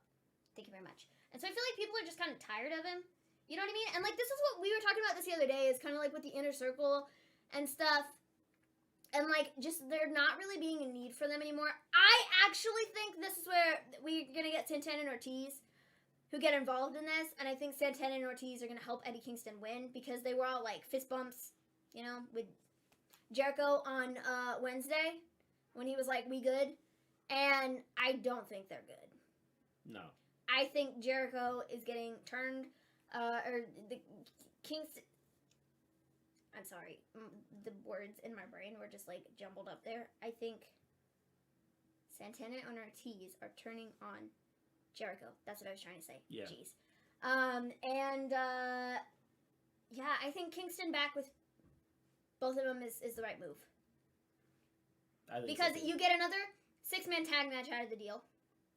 Thank you very much. And so I feel like people are just kind of tired of him. You know what I mean? And, like, this is what we were talking about this the other day, is kind of like with the Inner Circle and stuff. And, like, just they're not really being a need for them anymore. I actually think this is where we're going to get Santana and Ortiz, who get involved in this. And I think Santana and Ortiz are going to help Eddie Kingston win, because they were all, like, fist bumps, you know, with Jericho on Wednesday when he was like, we good. And I don't think they're good. No. I think Jericho is getting turned, or the Kingston... I'm sorry, the words in my brain were just, like, jumbled up there. I think Santana and Ortiz are turning on Jericho. That's what I was trying to say. Yeah. Jeez. Yeah, I think Kingston back with both of them is the right move. I think because so, you get another 6-man tag match out of the deal.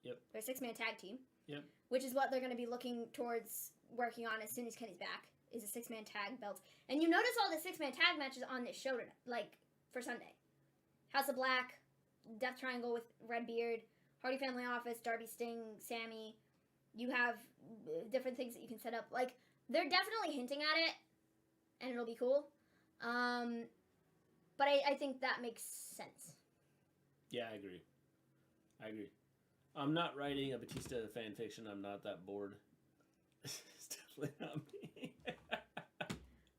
Yep. Or 6-man tag team. Yep. Which is what they're going to be looking towards working on as soon as Kenny's back, is a 6-man tag belt. And you notice all the 6-man tag matches on this show, like, for Sunday. House of Black, Death Triangle with Redbeard, Hardy Family Office, Darby, Sting, Sammy. You have different things that you can set up. Like, they're definitely hinting at it, and it'll be cool. But I think that makes sense. Yeah, I agree. I'm not writing a Batista fan fiction. I'm not that bored. It's definitely not me.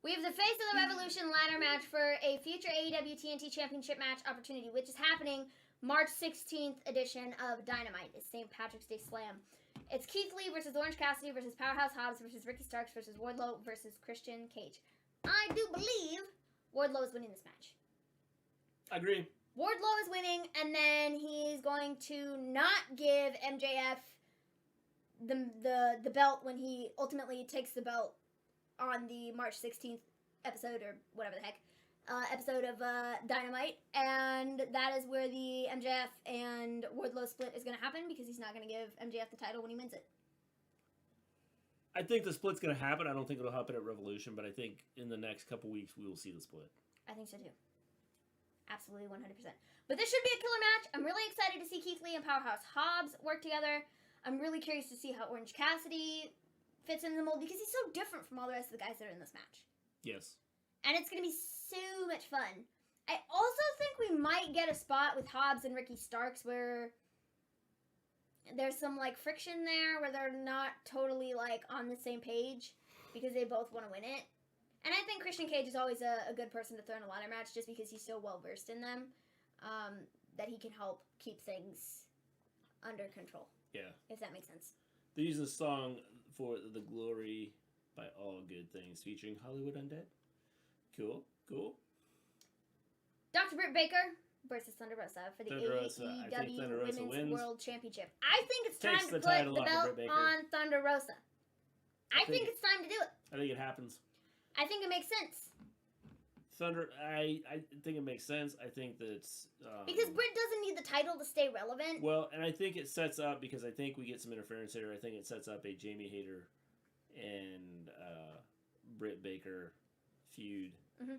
We have the Face of the Revolution ladder match for a future AEW TNT Championship match opportunity, which is happening March 16th edition of Dynamite. It's St. Patrick's Day Slam. It's Keith Lee versus Orange Cassidy versus Powerhouse Hobbs versus Ricky Starks versus Wardlow versus Christian Cage. I do believe Wardlow is winning this match. I agree. Wardlow is winning, and then he's going to not give MJF the belt when he ultimately takes the belt on the March 16th episode, or whatever the heck, episode of Dynamite. And that is where the MJF and Wardlow split is going to happen, because he's not going to give MJF the title when he wins it. I think the split's going to happen. I don't think it'll happen at Revolution, but I think in the next couple weeks we will see the split. I think so too. Absolutely, 100%. But this should be a killer match. I'm really excited to see Keith Lee and Powerhouse Hobbs work together. I'm really curious to see how Orange Cassidy fits in the mold, because he's so different from all the rest of the guys that are in this match. Yes. And it's going to be so much fun. I also think we might get a spot with Hobbs and Ricky Starks where there's some, like, friction there, where they're not totally, like, on the same page, because they both want to win it. And I think Christian Cage is always a good person to throw in a ladder match, just because he's so well-versed in them, that he can help keep things under control. Yeah. If that makes sense. They use a song for The Glory by All Good Things, featuring Hollywood Undead. Cool. Dr. Britt Baker versus Thunder Rosa for the AEW Women's World Championship. I think it's time to put the belt on Thunder Rosa. I think it's time to do it. I think it happens. I think it makes sense. I think it makes sense. I think that's... because Britt doesn't need the title to stay relevant. Well, and I think it sets up, because I think we get some interference here, I think it sets up a Jamie Hayter and Britt Baker feud. Mm-hmm.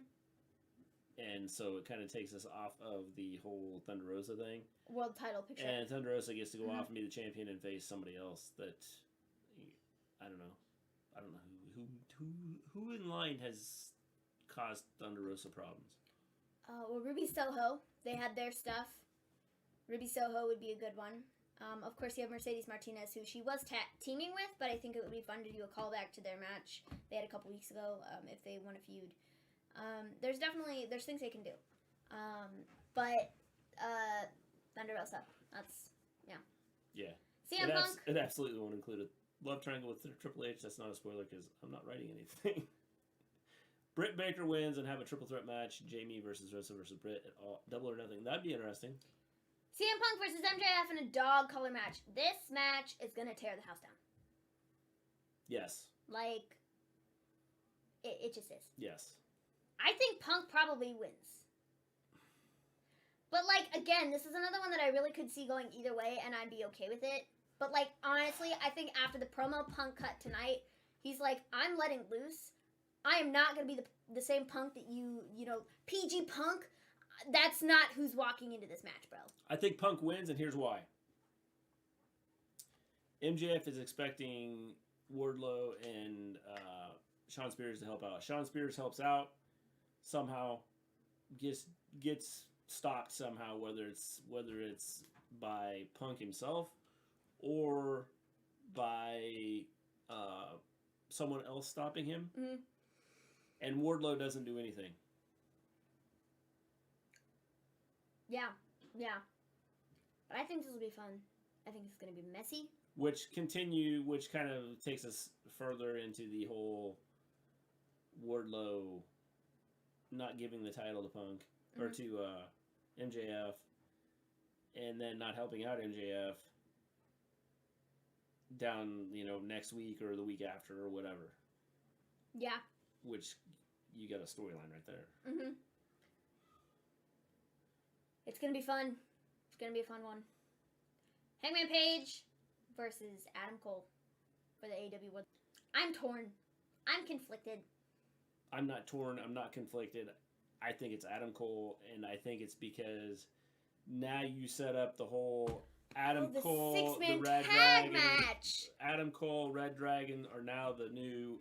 And so it kind of takes us off of the whole Thunder Rosa thing. World title picture. And Thunder Rosa gets to go off and be the champion and face somebody else that... I don't know who in line has caused Thunder Rosa problems. Well, Ruby Soho, they had their stuff. Ruby Soho would be a good one. Of course, you have Mercedes Martinez, who she was teaming with, but I think it would be fun to do a callback to their match they had a couple weeks ago if they want to feud. There's things they can do. But Thunder Rosa, that's, yeah. Yeah. CM Punk. It absolutely won't include a love triangle with Triple H. That's not a spoiler, because I'm not writing anything. Britt Baker wins and have a triple threat match. Jamie versus Rosa versus Britt at all, Double or Nothing. That'd be interesting. CM Punk versus MJF in a dog collar match. This match is going to tear the house down. Yes. Like, it just is. Yes. I think Punk probably wins. But, like, again, this is another one that I really could see going either way, and I'd be okay with it. But, like, honestly, I think after the promo Punk cut tonight, he's like, I'm letting loose. I am not going to be the same Punk that you know, PG Punk. That's not who's walking into this match, bro. I think Punk wins, and here's why. MJF is expecting Wardlow and Sean Spears to help out. Sean Spears helps out, somehow gets stopped somehow, whether it's by Punk himself or by someone else stopping him. Mm-hmm. And Wardlow doesn't do anything. Yeah. But I think this will be fun. I think it's going to be messy. Which kind of takes us further into the whole Wardlow not giving the title to Punk or to MJF, and then not helping out MJF down, next week or the week after or whatever. Yeah. Which you got a storyline right there. Mm-hmm. It's going to be fun. It's going to be a fun one. Hangman Page versus Adam Cole for the AEW World. I'm torn. I'm conflicted. I'm not torn. I'm not conflicted. I think it's Adam Cole, and I think it's because now you set up the whole Adam Cole, the Red Dragon match. Adam Cole, Red Dragon are now the new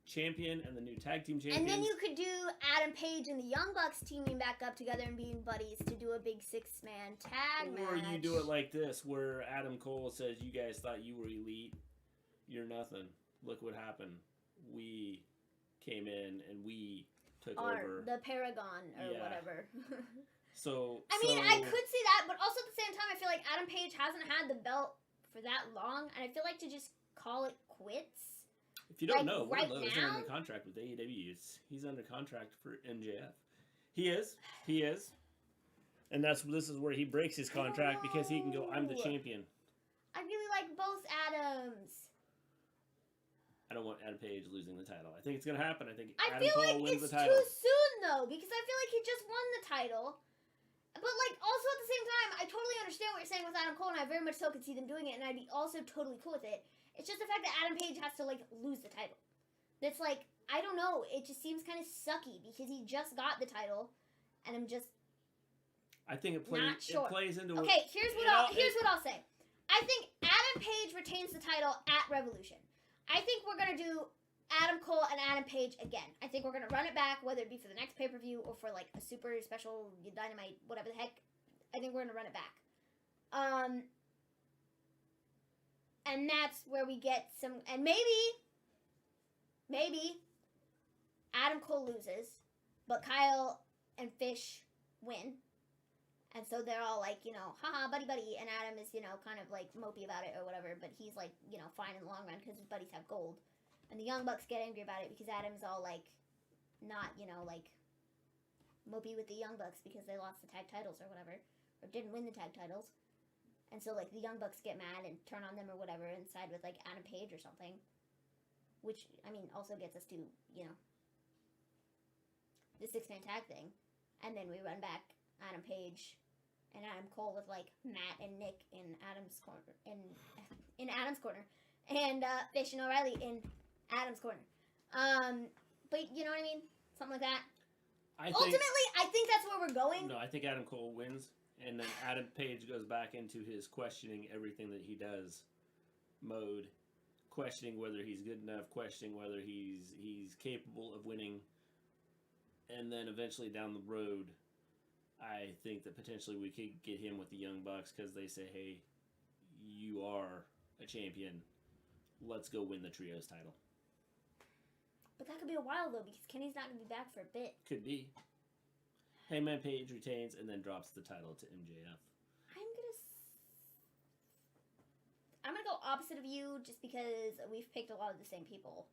champion and the new tag team champions. And then you could do Adam Page and the Young Bucks teaming back up together and being buddies to do a big 6-man tag match. Or you do it like this, where Adam Cole says, you guys thought you were elite. You're nothing. Look what happened. We came in and we took over. The Paragon or whatever. I could see that, but also at the same time, I feel like Adam Page hasn't had the belt for that long, and I feel like to just call it quits. If you don't know, right Wardlow isn't under contract with AEW. He's under contract for MJF. He is. And this is where he breaks his contract because he can go, I'm the champion. I really like both Adams. I don't want Adam Page losing the title. I think it's going to happen. I think I Adam feel Cole like wins it's the title. too soon, though, because I feel like he just won the title. But, also at the same time, I totally understand what you're saying with Adam Cole, and I very much so could see them doing it, and I'd be also totally cool with it. It's just the fact that Adam Page has to, lose the title. That's, I don't know. It just seems kind of sucky, because he just got the title, and I'm just I think it not sure. It plays into Okay, here's what I'll say. I think Adam Page retains the title at Revolution. I think we're going to do Adam Cole and Adam Page again. I think we're going to run it back, whether it be for the next pay-per-view or for, a super special Dynamite, whatever the heck. I think we're going to run it back. And that's where we get some... And maybe Adam Cole loses, but Kyle and Fish win. And so they're all haha, buddy, and Adam is, kind of, mopey about it or whatever, but he's, fine in the long run because his buddies have gold. And the Young Bucks get angry about it because Adam's all, not, mopey with the Young Bucks because they lost the tag titles or whatever, or didn't win the tag titles. And so, the Young Bucks get mad and turn on them or whatever and side with, Adam Page or something. Which, also gets us to, the 6-man tag thing. And then we run back Adam Page and Adam Cole with Matt and Nick in Adam's corner in Adam's corner, and Fish and O'Reilly in Adam's corner. But you know what I mean? Something like that. Ultimately, I think that's where we're going. No, I think Adam Cole wins, and then Adam Page goes back into his questioning everything that he does mode, questioning whether he's good enough, questioning whether he's capable of winning, and then eventually down the road, I think that potentially we could get him with the Young Bucks because they say, hey, you are a champion. Let's go win the Trios title. But that could be a while, though, because Kenny's not going to be back for a bit. Could be. Hangman Page retains and then drops the title to MJF. I'm going to go opposite of you just because we've picked a lot of the same people.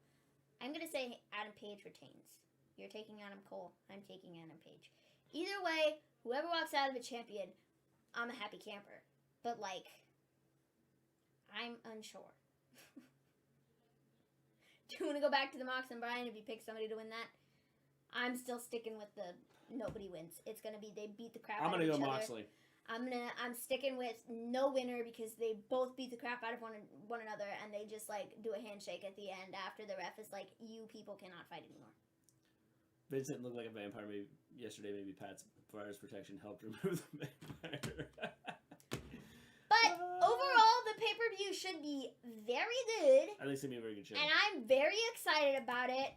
I'm going to say Adam Page retains. You're taking Adam Cole. I'm taking Adam Page. Either way, whoever walks out of it champion, I'm a happy camper. But, I'm unsure. Do you want to go back to the Mox and Brian if you pick somebody to win that? I'm still sticking with the nobody wins. It's gonna be they beat the crap out of each other. I'm gonna go Moxley. I'm sticking with no winner because they both beat the crap out of one another and they just like do a handshake at the end after the ref is like, you people cannot fight anymore. Vincent looked like a vampire yesterday. Maybe Pat's virus protection helped remove the vampire. But overall, the pay-per-view should be very good. I think it's gonna be a very good show. And I'm very excited about it.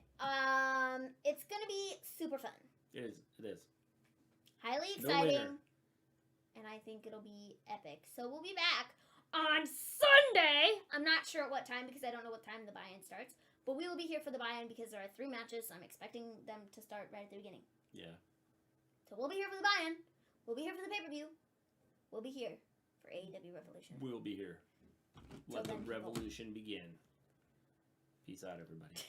It's gonna be super fun. It is. Highly No exciting. winner. And I think it'll be epic. So we'll be back on Sunday. I'm not sure at what time because I don't know what time the buy-in starts. But we will be here for the buy-in because there are 3 matches. I'm expecting them to start right at the beginning. Yeah. So we'll be here for the buy-in. We'll be here for the pay-per-view. We'll be here for AEW Revolution. We'll be here. Let the revolution begin. Peace out, everybody.